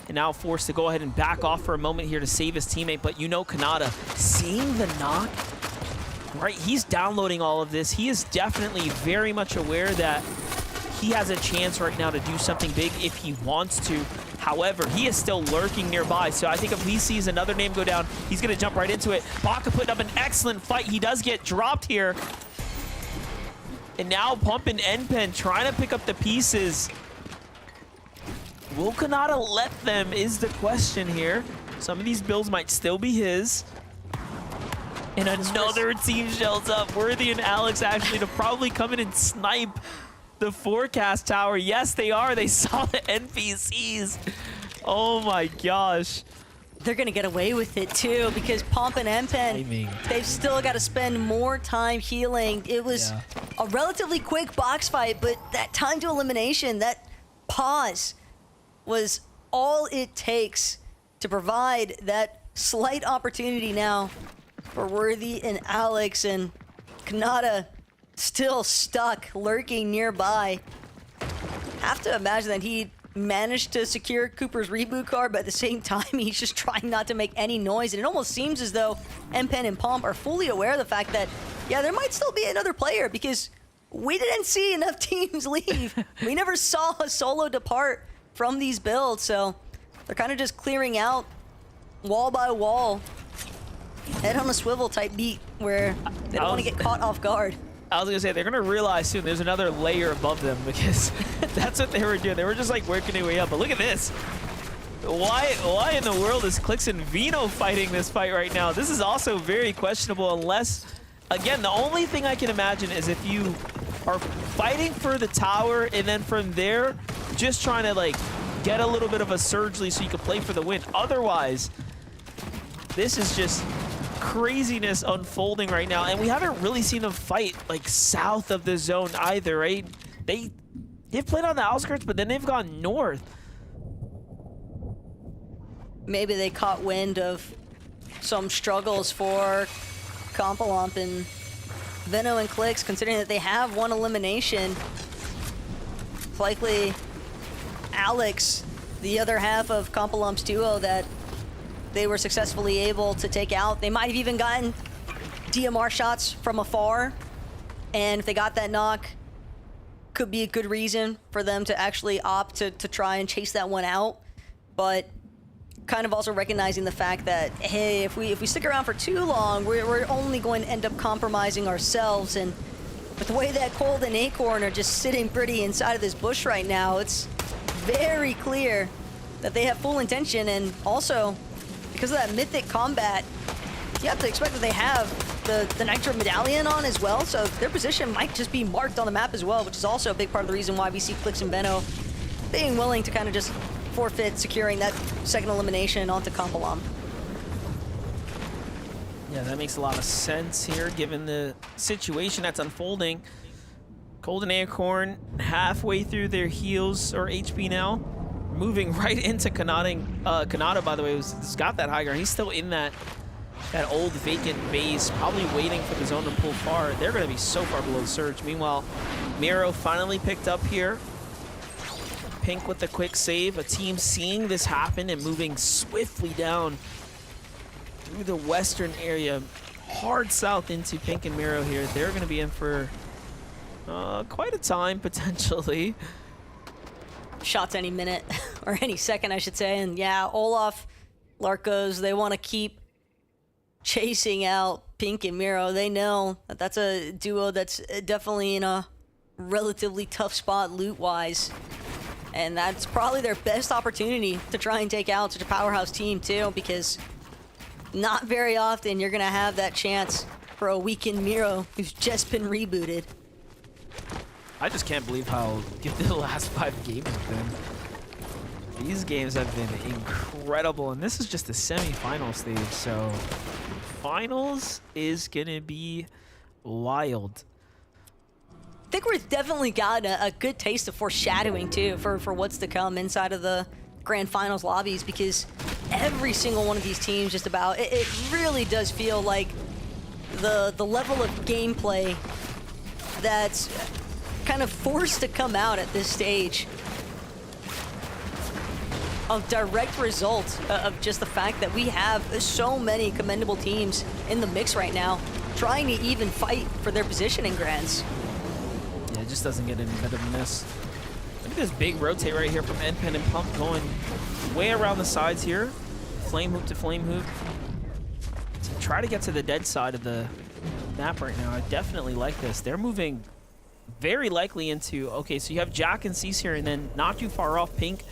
and now forced to go ahead and back off for a moment here to save his teammate. But you know, Kanata, seeing the knock, right, he's downloading all of this. He is definitely very much aware that he has a chance right now to do something big if he wants to. However, he is still lurking nearby, so I think if he sees another name go down, he's going to jump right into it. Baka putting up an excellent fight. He does get dropped here. And now Pump and Empen trying to pick up the pieces. Will Kanata let them is the question here. Some of these builds might still be his. And another team shells up. Worthy and Alex actually to probably come in and snipe the forecast tower. Yes, they are. They saw the NPCs. Oh my gosh. They're going to get away with it too, because Pump and Empen, they've still got to spend more time healing. It was a relatively quick box fight, but that time to elimination, that pause was all it takes to provide that slight opportunity now for Worthy and Alex, and Kanata still stuck, lurking nearby. Have to imagine that he managed to secure Cooper's reboot card, but at the same time, he's just trying not to make any noise. And it almost seems as though Empen and Pomp are fully aware of the fact that, yeah, there might still be another player, because we didn't see enough teams leave. We never saw a solo depart from these builds, so they're kind of just clearing out wall by wall. Head on a swivel type beat where they don't want to get caught off guard. I was gonna say, they're gonna realize soon there's another layer above them, because that's what they were doing. They were just like working their way up. But look at this. Why in the world is Clix and Vino fighting this fight right now? This is also very questionable, unless, again, the only thing I can imagine is if you are fighting for the tower and then from there, just trying to like get a little bit of a surge lead so you can play for the win. Otherwise, this is just craziness unfolding right now, and we haven't really seen them fight like south of the zone either, right? They've played on the outskirts, but then they've gone north. Maybe they caught wind of some struggles for Compalomp and Veno and Clix, considering that they have one elimination. Likely Alex, the other half of Compalomp's duo that they were successfully able to take out. They might have even gotten DMR shots from afar, and if they got that knock, could be a good reason for them to actually opt to try and chase that one out. But kind of also recognizing the fact that, hey, if we stick around for too long, we're only going to end up compromising ourselves. And with the way that Cold and Acorn are just sitting pretty inside of this bush right now, it's very clear that they have full intention. And also, because of that mythic combat, you have to expect that they have the Nitro Medallion on as well, so their position might just be marked on the map as well, which is also a big part of the reason why we see Clix and Veno being willing to kind of just forfeit securing that second elimination onto Compalom. Yeah, that makes a lot of sense here, given the situation that's unfolding. Cold and Acorn halfway through their heals or HP now, moving right into Kanata. Kanata, by the way, has got that high ground. He's still in that old vacant base, probably waiting for the zone to pull far. They're going to be so far below the surge. Meanwhile, Miro finally picked up here. Pink with the quick save. A team seeing this happen and moving swiftly down through the western area, hard south into Pink and Miro here. They're going to be in for quite a time, potentially. Shots any minute, or any second, I should say. And yeah, Olaf, Larkos, they want to keep chasing out Pink and Miro. They know that that's a duo that's definitely in a relatively tough spot loot-wise. And that's probably their best opportunity to try and take out such a powerhouse team too, because not very often you're gonna have that chance for a weakened Miro who's just been rebooted. I just can't believe how good the last 5 games have been. These games have been incredible, and this is just the semi-final stage, so finals is gonna be wild. I think we've definitely got a good taste of foreshadowing too for what's to come inside of the grand finals lobbies, because every single one of these teams just about, it really does feel like the level of gameplay that's kind of forced to come out at this stage, a direct result of just the fact that we have so many commendable teams in the mix right now trying to even fight for their position in grands. Yeah, it just doesn't get any better than this. Look at this big rotate right here from Endpen and Pump going way around the sides here. Flame hoop to flame hoop. To try to get to the dead side of the map right now. I definitely like this. They're moving very likely into, okay, so you have Jack and Cease here, and then not too far off Pink,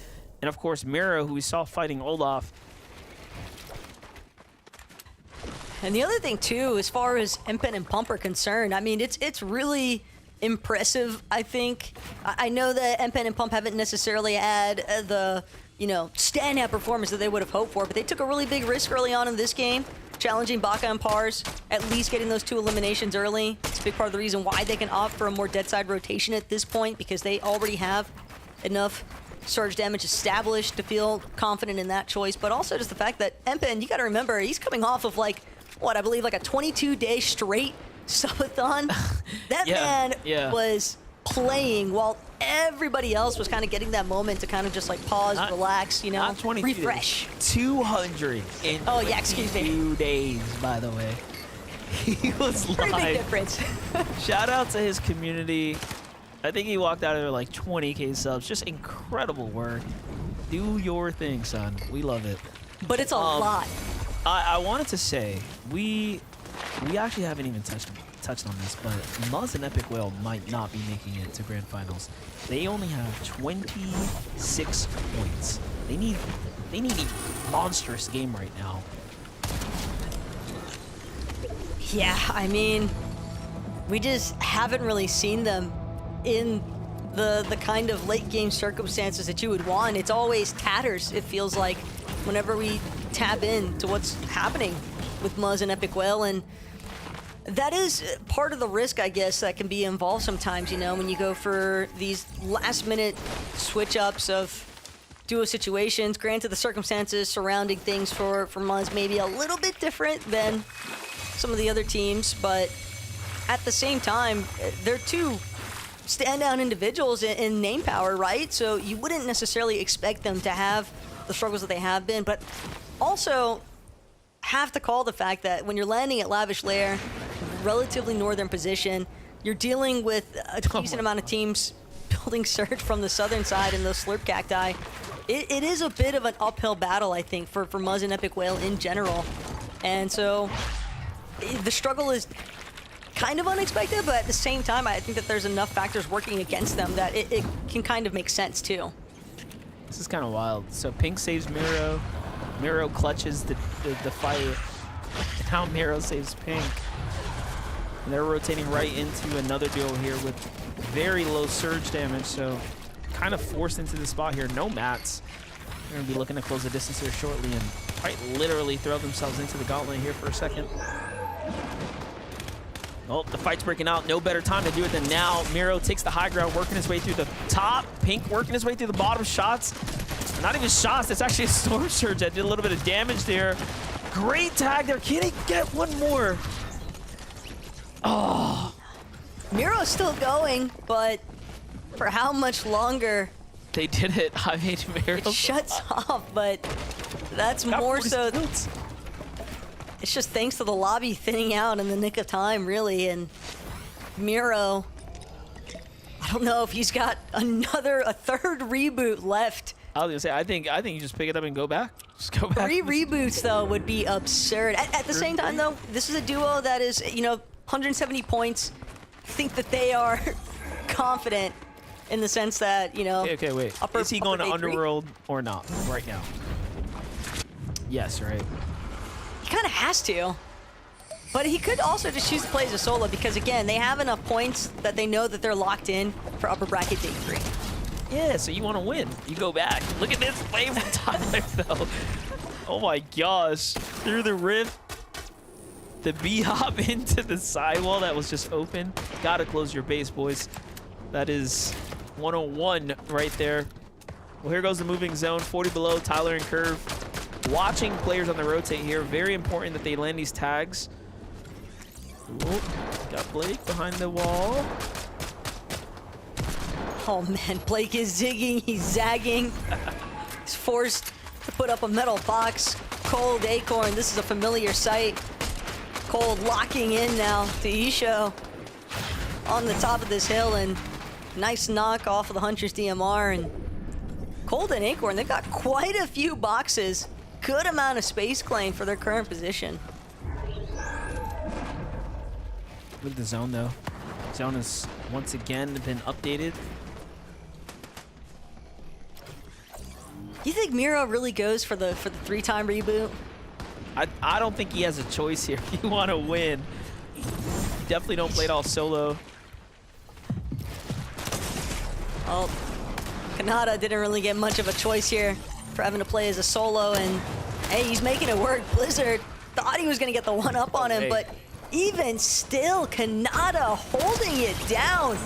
and of course Miro, who we saw fighting Olaf. And the other thing too, as far as Empen and Pump are concerned, I mean, it's really impressive, I think. I know that Empen and Pump haven't necessarily had the, you know, standout performance that they would have hoped for, but they took a really big risk early on in this game, challenging Baka and Pars, at least getting those 2 eliminations early. It's a big part of the reason why they can opt for a more dead side rotation at this point, because they already have enough surge damage established to feel confident in that choice. But also just the fact that Empen, you gotta remember, he's coming off of like, what, I believe like a 22-day straight subathon. That man was playing while everybody else was kind of getting that moment to kind of just like pause, relax, you know, not 22 refresh. Days, 200 in oh yeah, excuse me. 2 days, by the way. He was Pretty live. big difference. Shout out to his community. I think he walked out of there like 20K subs. Just incredible work. Do your thing, son. We love it. But it's a lot. I wanted to say, we actually haven't even touched on this, but Muzz and Epic Whale might not be making it to Grand Finals. They only have 26 points. They need a monstrous game right now. Yeah, I mean, we just haven't really seen them in the kind of late game circumstances that you would want. It's always tatters, it feels like, whenever we tap in to what's happening with Muzz and Epic Whale, and that is part of the risk, I guess, that can be involved sometimes, you know, when you go for these last-minute switch-ups of duo situations. Granted, the circumstances surrounding things for Muzz may be a little bit different than some of the other teams, but at the same time, they're 2 standout individuals in name power, right? So you wouldn't necessarily expect them to have the struggles that they have been, but also have to call the fact that when you're landing at Lavish Lair, relatively northern position, you're dealing with a decent amount of teams building surge from the southern side and those slurp cacti. It is a bit of an uphill battle, I think, for Muzz and Epic Whale in general. And so the struggle is kind of unexpected, but at the same time, I think that there's enough factors working against them that it can kind of make sense too. This is kind of wild. So Pink saves Miro. Miro clutches the fight. Now Miro saves Pink. And they're rotating right into another duo here with very low surge damage, so kind of forced into the spot here. No mats. They're going to be looking to close the distance here shortly and quite literally throw themselves into the gauntlet here for a second. Oh, the fight's breaking out. No better time to do it than now. Miro takes the high ground, working his way through the top. Pink working his way through the bottom. Shots. Not even shots. It's actually a storm surge that did a little bit of damage there. Great tag there. Can he get one more? Oh. Miro's still going, but for how much longer? They did it. I made Miro. It shuts off, but that's more so. It's just thanks to the lobby thinning out in the nick of time, really. And Miro, I don't know if he's got a third reboot left. I was gonna say, I think you just pick it up and go back. Just go back. 3 reboots though would be absurd. At the same time though, this is a duo that is, you know, 170 points. I think that they are confident in the sense that, you know. Okay, wait. Is he going to Underworld or not right now? Yes, right? He kind of has to. But he could also just choose to play as a solo because, again, they have enough points that they know that they're locked in for upper bracket day 3. Yeah, so you want to win. You go back. Look at this play from Tyler, though. Oh my gosh. Through the rift. The B-hop into the sidewall that was just open. Gotta close your base, boys. That is 101 right there. Well, here goes the moving zone. 40 below, Tyler and Curve. Watching players on the rotate here. Very important that they land these tags. Ooh, got Blake behind the wall. Oh man, Blake is zigging, he's zagging. He's forced to put up a metal box. Cold Acorn, this is a familiar sight. Cold locking in now to Isho on the top of this hill, and nice knock off of the Hunter's DMR. And Cold and Acorn, they've got quite a few boxes. Good amount of space claim for their current position. Look at the zone, though. Zone has once again been updated. You think Miro really goes for the 3-time reboot? I don't think he has a choice here. If you want to win, you definitely don't play it all solo. Well, Kanata didn't really get much of a choice here for having to play as a solo, and hey, he's making it work. Blizzard thought he was going to get the one up on him, but even still, Kanata holding it down.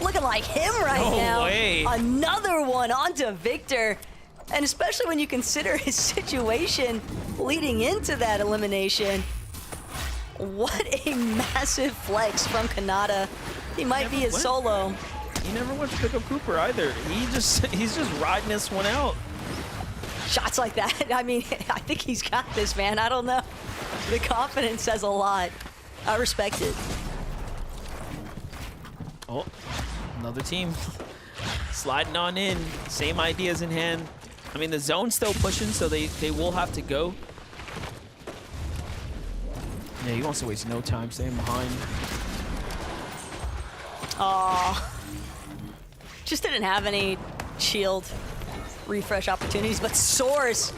Looking like him right now. Way. Another one onto Victor. And especially when you consider his situation leading into that elimination. What a massive flex from Kanata. He might be a solo. He never went to pick up Cooper either. He's just riding this one out. Shots like that, I mean, I think he's got this, man. I don't know. The confidence says a lot. I respect it. Oh, another team sliding on in. Same ideas in hand. I mean, the zone's still pushing, so they will have to go. Yeah, he wants to waste no time staying behind. Just didn't have any shield refresh opportunities, but Source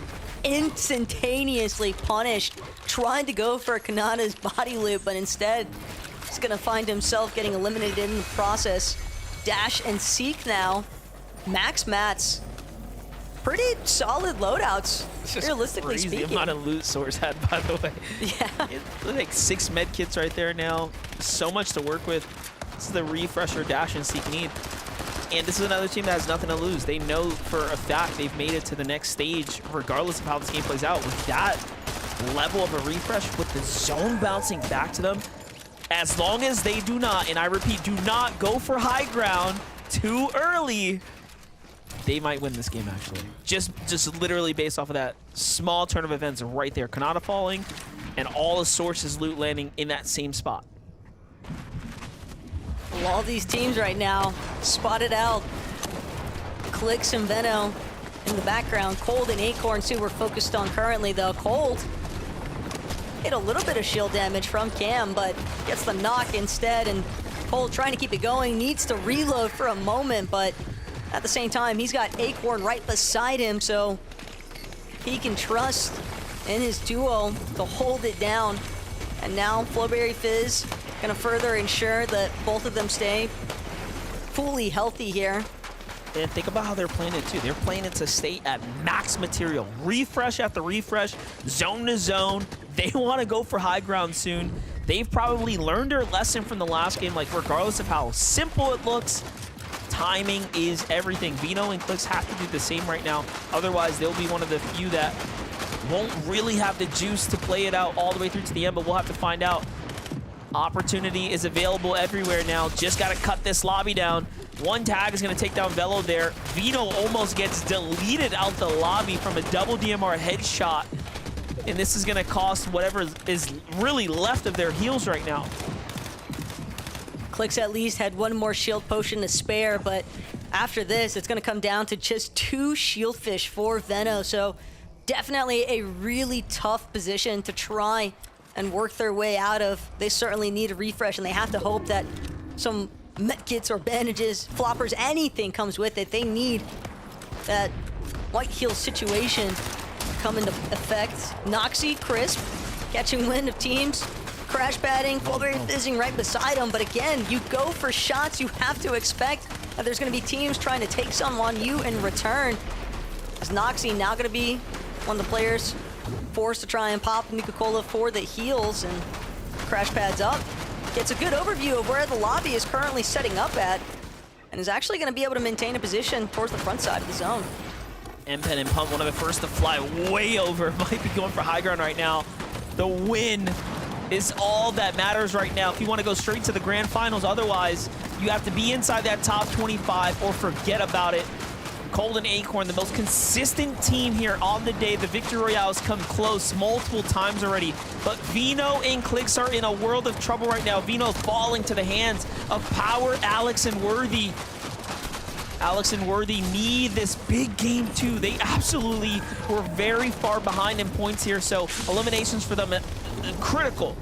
instantaneously punished, trying to go for Kanata's body loop, but instead he's gonna find himself getting eliminated in the process. Dash and Seek now. Max Mats, pretty solid loadouts, realistically Crazy speaking. amount of loot Source had, by the way. Yeah. It's like 6 med kits right there now. So much to work with. This is the refresher Dash and Seek need. And this is another team that has nothing to lose. They know for a fact they've made it to the next stage, regardless of how this game plays out. With that level of a refresh, with the zone bouncing back to them, as long as they do not, and I repeat, do not go for high ground too early, they might win this game, actually. Just literally based off of that small turn of events right there. Kanata falling, and all the Source's loot landing in that same spot. Well, all these teams right now spotted out. Clicks and Veno in the background. Cold and Acorn too we're focused on currently, though. Cold hit a little bit of shield damage from Cam, but gets the knock instead. And Cold trying to keep it going, needs to reload for a moment, but at the same time, he's got Acorn right beside him, so he can trust in his duo to hold it down. And now Flowberry Fizz gonna further ensure that both of them stay fully healthy here. And think about how they're playing it too. They're playing it to stay at max material. Refresh after refresh, zone to zone. They want to go for high ground soon. They've probably learned their lesson from the last game, like regardless of how simple it looks, timing is everything. Vino and Clicks have to do the same right now. Otherwise, they'll be one of the few that won't really have the juice to play it out all the way through to the end, but we'll have to find out. Opportunity is available everywhere now. Just got to cut this lobby down. One tag is going to take down Velo there. Vino almost gets deleted out the lobby from a double DMR headshot. And this is going to cost whatever is really left of their heals right now. Clicks at least had one more shield potion to spare, but after this, it's going to come down to just 2 shieldfish for Veno. So definitely a really tough position to try and work their way out of. They certainly need a refresh, and they have to hope that some medkits or bandages, floppers, anything comes with it. They need that white heal situation come into effect. Noxy, Crisp, catching wind of teams. Crash padding, Fullberry fizzing right beside him. But again, you go for shots, you have to expect that there's going to be teams trying to take some on you in return. Is Noxy now going to be one of the players forced to try and pop Nuka-Cola for the heals, and Crash pads up. Gets a good overview of where the lobby is currently setting up at, and is actually going to be able to maintain a position towards the front side of the zone. Empen and Pump, one of the first to fly way over, might be going for high ground right now. The win is all that matters right now if you want to go straight to the grand finals. Otherwise, you have to be inside that top 25 or forget about it. Cold and Acorn, the most consistent team here on the day. The Victory Royale has come close multiple times already, but Vino and Clicks are in a world of trouble right now. Vino falling to the hands of Power, Alex, and Worthy. Alex and Worthy need this big game too. They absolutely were very far behind in points here, so eliminations for them critical.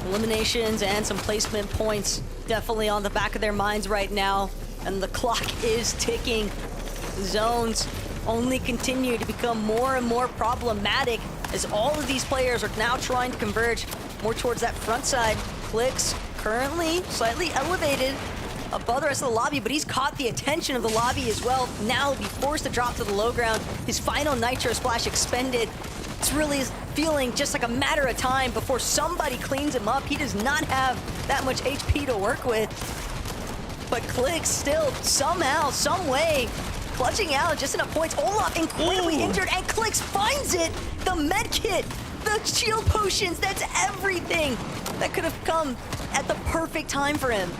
Eliminations and some placement points definitely on the back of their minds right now. And the clock is ticking. Zones only continue to become more and more problematic as all of these players are now trying to converge more towards that front side. Clicks currently slightly elevated above the rest of the lobby, but he's caught the attention of the lobby as well. Now he'll be forced to drop to the low ground. His final Nitro Splash expended. It's really feeling just like a matter of time before somebody cleans him up. He does not have that much HP to work with. But Clicks still somehow, some way, clutching out just enough points. Olaf incredibly injured, and Clicks finds it. The med kit, the shield potions, that's everything that could have come at the perfect time for him.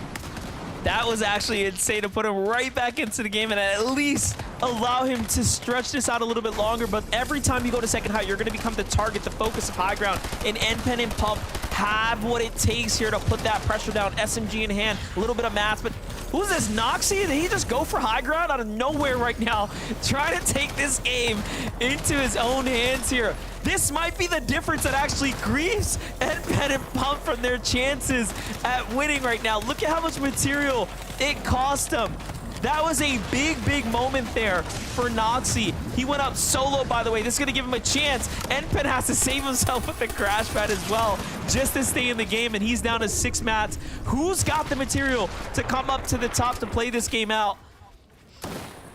That was actually insane to put him right back into the game and at least allow him to stretch this out a little bit longer. But every time you go to second height, you're going to become the target, the focus of high ground. And Empen and Pump have what it takes here to put that pressure down. SMG in hand, a little bit of mass, but who's this, Noxy? Did he just go for high ground out of nowhere right now? Trying to take this game into his own hands here. This might be the difference that actually grieves Empen and Pump from their chances at winning right now. Look at how much material it cost him. That was a big, big moment there for Noxy. He went up solo, by the way. This is going to give him a chance. Empen has to save himself with the crash pad as well, just to stay in the game, and he's down to 6 mats. Who's got the material to come up to the top to play this game out?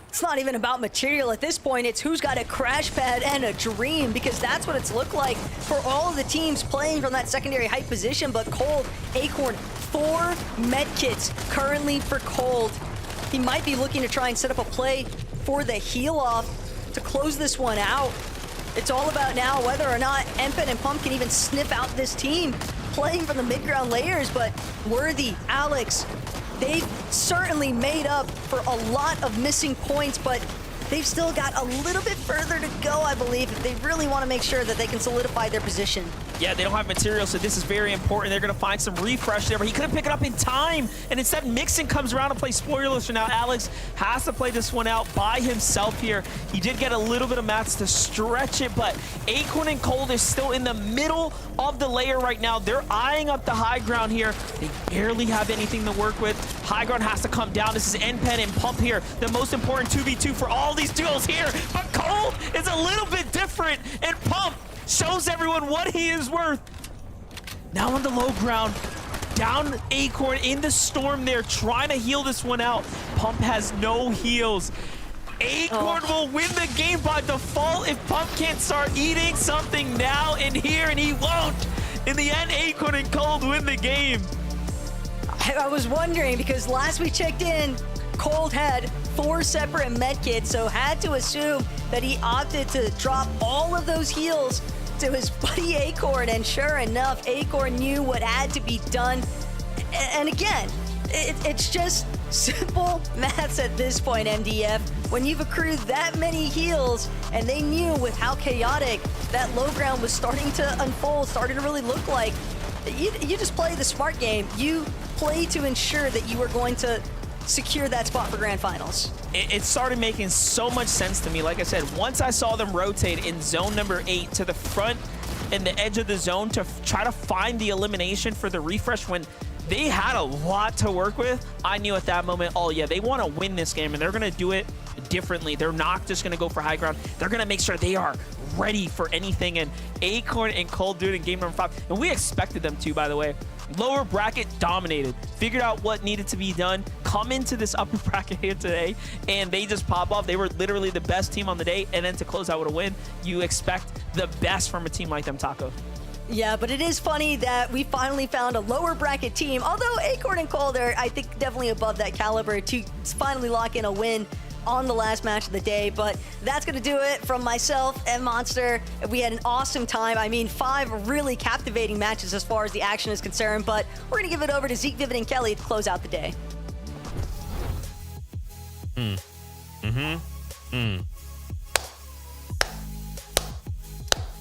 It's not even about material at this point. It's who's got a crash pad and a dream, because that's what it's looked like for all of the teams playing from that secondary height position. But Cold, Acorn, 4 medkits currently for Cold. He might be looking to try and set up a play for the heal off to close this one out. It's all about now whether or not Empen and Pump can even sniff out this team playing from the mid-ground layers. But Worthy, Alex, they've certainly made up for a lot of missing points, but they've still got a little bit further to go, I believe, if they really want to make sure that they can solidify their position. Yeah, they don't have material, so this is very important. They're going to find some refresh there, but he couldn't pick it up in time. And instead, Mixon comes around to play spoilers for now. Alex has to play this one out by himself here. He did get a little bit of mats to stretch it, but Acorn and Cold is still in the middle of the layer right now. They're eyeing up the high ground here. They barely have anything to work with. High ground has to come down. This is Empen and Pump here. The most important 2v2 for all these duels here. But Cold is a little bit different, and Pump shows everyone what he is worth. Now on the low ground, down Acorn in the storm there, trying to heal this one out. Pump has no heals. Acorn will win the game by default if Pump can't start eating something now and here, and he won't. In the end, Acorn and Cold win the game. I was wondering, because last we checked in, Cold had 4 separate medkits, so had to assume that he opted to drop all of those heals to his buddy Acorn, and sure enough, Acorn knew what had to be done. And again, it's just simple maths at this point, MDF. When you've accrued that many heals, and they knew with how chaotic that low ground was starting to unfold, starting to really look like, you just play the smart game. You play to ensure that you are going to secure that spot for grand finals. It started making so much sense to me. Like I said, once I saw them rotate in zone number 8 to the front and the edge of the zone to try to find the elimination for the refresh when they had a lot to work with. I knew at that moment, oh yeah, they want to win this game, and they're going to do it differently. They're not just going to go for high ground. They're going to make sure they are ready for anything. And Acorn and Cold do it in game number 5. And we expected them to, by the way. Lower bracket dominated, figured out what needed to be done, come into this upper bracket here today, and they just pop off. They were literally the best team on the day, and then to close out with a win, you expect the best from a team like them, Taco. Yeah, but it is funny that we finally found a lower bracket team, although Acorn and Cold are, I think, definitely above that caliber to finally lock in a win on the last match of the day. But that's going to do it from myself and Monster. We had an awesome time. I mean, 5 really captivating matches as far as the action is concerned, but we're going to give it over to Zeke, Vivid, and Kelly to close out the day.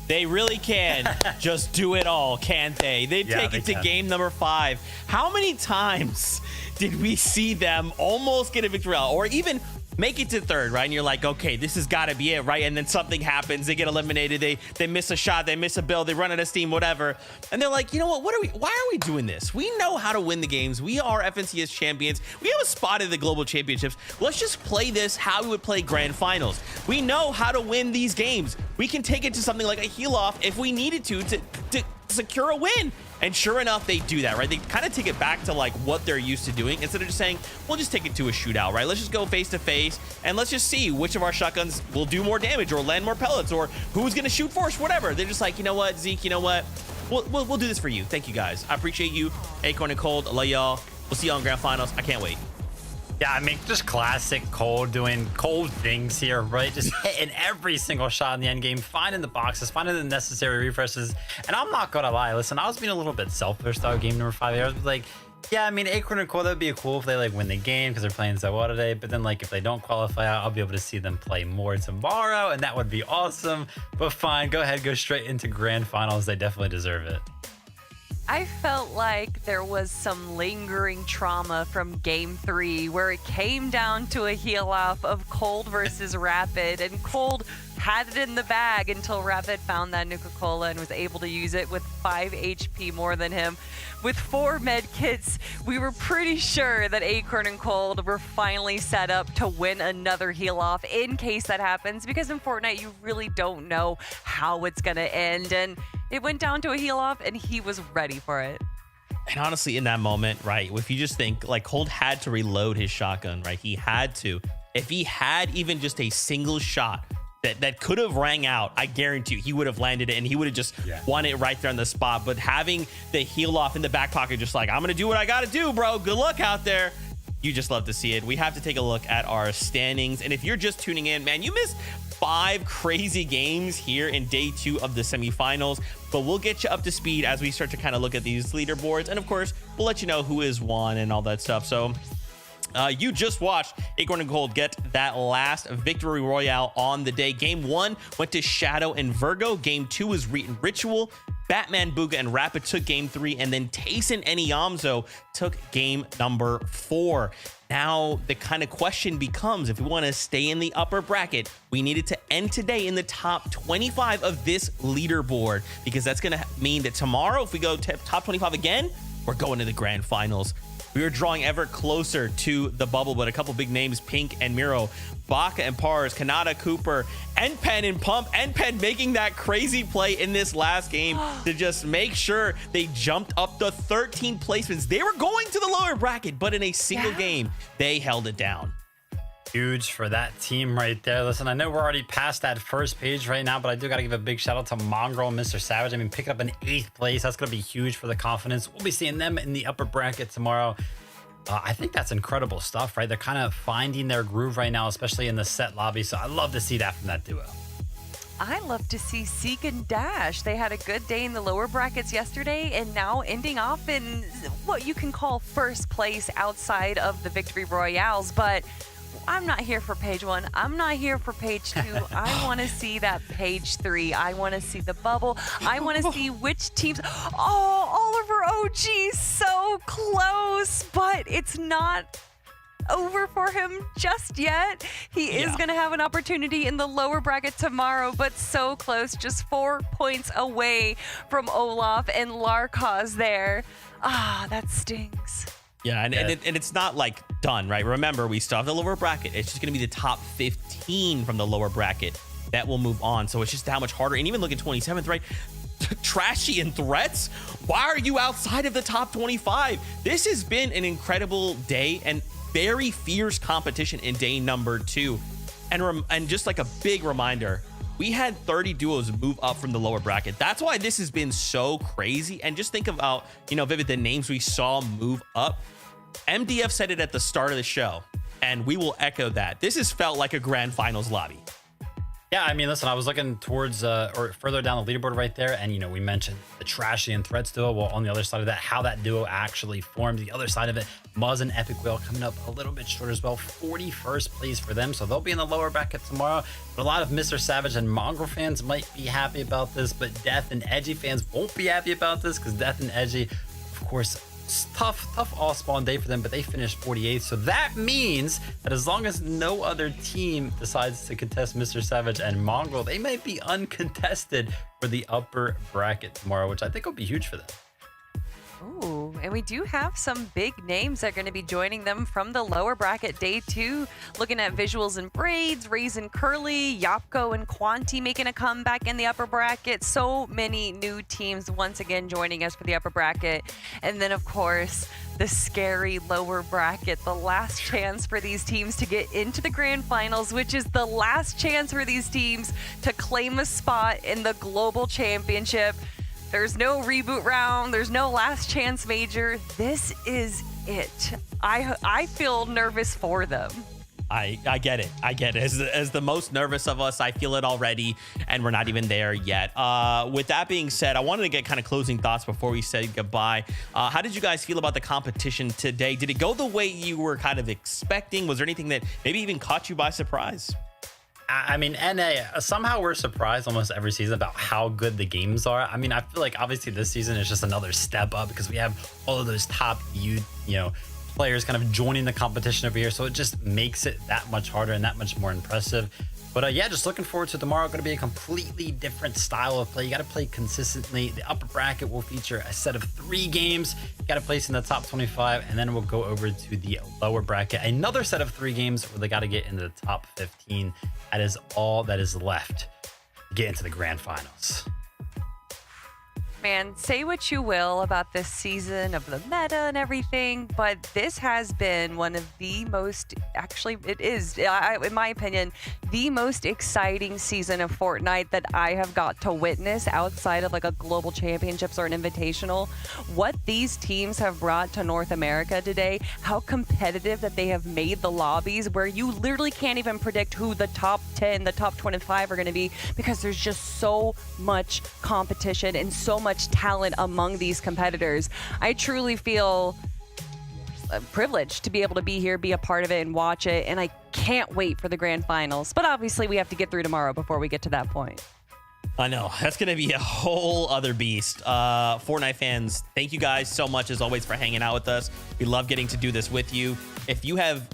They really can just do it all, can't they? They take it to game number 5. How many times did we see them almost get a victory or even make it to third, right? And you're like, okay, this has got to be it, right? And then something happens, they get eliminated, they miss a shot, they miss a build, they run out of steam, whatever. And they're like, you know what why are we doing this? We know how to win the games. We are FNCS champions. We have a spot in the global championships. Let's just play this how we would play grand finals. We know how to win these games. We can take it to something like a heal off if we needed to secure a win. And sure enough, they do that, right? They kind of take it back to like what they're used to doing instead of just saying, we'll just take it to a shootout, right? Let's just go face to face and let's just see which of our shotguns will do more damage or land more pellets or who's going to shoot first, whatever. They're just like, you know what, Zeke, you know what? We'll do this for you. Thank you, guys. I appreciate you. Acorn and Cold, I love y'all. We'll see you on grand finals. I can't wait. Yeah, I mean, just classic Cold doing Cold things here, right? Just hitting every single shot in the end game, finding the boxes, finding the necessary refreshes. And I'm not gonna lie, listen, I was being a little bit selfish though, game number 5. I was like, yeah, I mean, Acorn and Cold, that'd be cool if they like win the game because they're playing so well today. But then like if they don't qualify out, I'll be able to see them play more tomorrow, and that would be awesome. But fine, go ahead, go straight into grand finals. They definitely deserve it. I felt like there was some lingering trauma from game 3 where it came down to a heal off of Cold versus Rapid, and Cold had it in the bag until Rapid found that Nuka-Cola and was able to use it with 5 HP more than him. With 4 med kits, we were pretty sure that Acorn and Cold were finally set up to win another heal off in case that happens, because in Fortnite you really don't know how it's gonna end, and it went down to a heal off and he was ready for it. And honestly, in that moment, right, if you just think like Cold had to reload his shotgun, right? He had to. If he had even just a single shot that could have rang out, I guarantee you he would have landed it and he would have just won it right there on the spot. But having the heal off in the back pocket, just like, I'm gonna do what I gotta do, bro. Good luck out there. You just love to see it. We have to take a look at our standings. And if you're just tuning in, man, you missed 5 crazy games here in day 2 of the semifinals, but we'll get you up to speed as we start to kind of look at these leaderboards. And of course, we'll let you know who is won and all that stuff. So you just watched Acorn and Cold get that last victory royale on the day. Game 1 went to Shadow and Virgo. Game 2 was Ritual. Batman, Booga, and Rapid took game 3, and then Tayson and Iamzo took game number 4. Now, the kind of question becomes, if we want to stay in the upper bracket, we needed to end today in the top 25 of this leaderboard, because that's going to mean that tomorrow, if we go top 25 again, we're going to the grand finals. We are drawing ever closer to the bubble, but a couple big names, Pink and Miro, Baka and Pars, Kanata, Cooper, NPen and Pump. NPen making that crazy play in this last game to just make sure they jumped up the 13 placements. They were going to the lower bracket, but in a single game, they held it down. Huge for that team right there. Listen, I know we're already past that first page right now, but I do got to give a big shout out to Mongrel and Mr. Savage. I mean, picking up an 8th place, that's going to be huge for the confidence. We'll be seeing them in the upper bracket tomorrow. I think that's incredible stuff, right? They're kind of finding their groove right now, especially in the set lobby. So I love to see that from that duo. I love to see Seek and Dash. They had a good day in the lower brackets yesterday and now ending off in what you can call first place outside of the victory royales. But I'm not here for page 1. I'm not here for page 2. I want to see that page 3. I want to see the bubble. I want to see which teams. Oh, Oliver OG, so close, but it's not over for him just yet. He is going to have an opportunity in the lower bracket tomorrow, but so close, just 4 points away from Olaf and Larkaz there. Ah, that stings. Yeah, and it's not like done, right? Remember, we still have the lower bracket. It's just going to be the top 15 from the lower bracket that will move on. So it's just that much harder. And even look at 27th, right? Trashy and Threats. Why are you outside of the top 25? This has been an incredible day and very fierce competition in day number 2. And just like a big reminder, we had 30 duos move up from the lower bracket. That's why this has been so crazy. And just think about, Vivid, the names we saw move up. MDF said it at the start of the show, and we will echo that. This has felt like a grand finals lobby. Yeah, I mean, listen, I was looking towards or further down the leaderboard right there, and we mentioned the Trashy and Threats duo. Well, on the other side of that, how that duo actually formed. The other side of it, Muzz and Epic Whale coming up a little bit short as well. 41st place for them, so they'll be in the lower bracket tomorrow. But a lot of Mr. Savage and Mongrel fans might be happy about this, but Death and Edgy fans won't be happy about this because Death and Edgy, of course, tough all spawn day for them, but they finished 48th. So that means that as long as no other team decides to contest Mr. Savage and Mongrel, they might be uncontested for the upper bracket tomorrow, which I think will be huge for them. Ooh, and we do have some big names that are going to be joining them from the lower bracket day 2. Looking at Visuals and Braids, Raisin Curly, Yapko and Quanti making a comeback in the upper bracket. So many new teams once again joining us for the upper bracket. And then, of course, the scary lower bracket, the last chance for these teams to get into the grand finals, which is the last chance for these teams to claim a spot in the global championship. There's no reboot round. There's no last chance major. This is it. I feel nervous for them. I get it. I get it. As the most nervous of us, I feel it already, and we're not even there yet. With that being said, I wanted to get kind of closing thoughts before we say goodbye. How did you guys feel about the competition today? Did it go the way you were kind of expecting? Was there anything that maybe even caught you by surprise? I mean, NA, somehow we're surprised almost every season about how good the games are. I mean, I feel like obviously this season is just another step up because we have all of those top players kind of joining the competition over here. So it just makes it that much harder and that much more impressive. But yeah, just looking forward to tomorrow. Going to be a completely different style of play. You got to play consistently. The upper bracket will feature a set of 3 games. You got to place in the top 25, and then we'll go over to the lower bracket. Another set of 3 games where they got to get into the top 15. That is all that is left to get into the grand finals. Man, say what you will about this season of the meta and everything, but this has been one of the most, actually it is, in my opinion, the most exciting season of Fortnite that I have got to witness outside of like a global championships or an invitational. What these teams have brought to North America today, how competitive that they have made the lobbies where you literally can't even predict who the top 10, the top 25 are going to be because there's just so much competition and so much talent among these competitors. I truly feel privileged to be able to be here, be a part of it, and watch it, and I can't wait for the grand finals. But obviously, we have to get through tomorrow before we get to that point. I know. That's going to be a whole other beast. Fortnite fans, thank you guys so much, as always, for hanging out with us. We love getting to do this with you. If you have,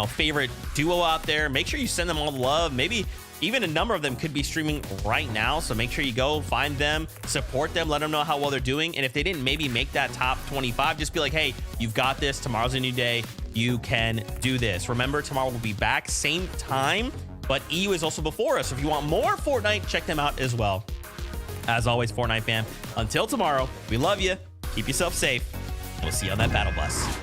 favorite duo out there, make sure you send them all the love. Maybe even a number of them could be streaming right now, so make sure you go find them, support them, let them know how well they're doing. And if they didn't maybe make that top 25, just be like, hey, you've got this. Tomorrow's a new day. You can do this. Remember, tomorrow we'll be back, same time, but EU is also before us. So if you want more Fortnite, check them out as well. As always, Fortnite fam, until tomorrow, we love you. Keep yourself safe. We'll see you on that battle bus.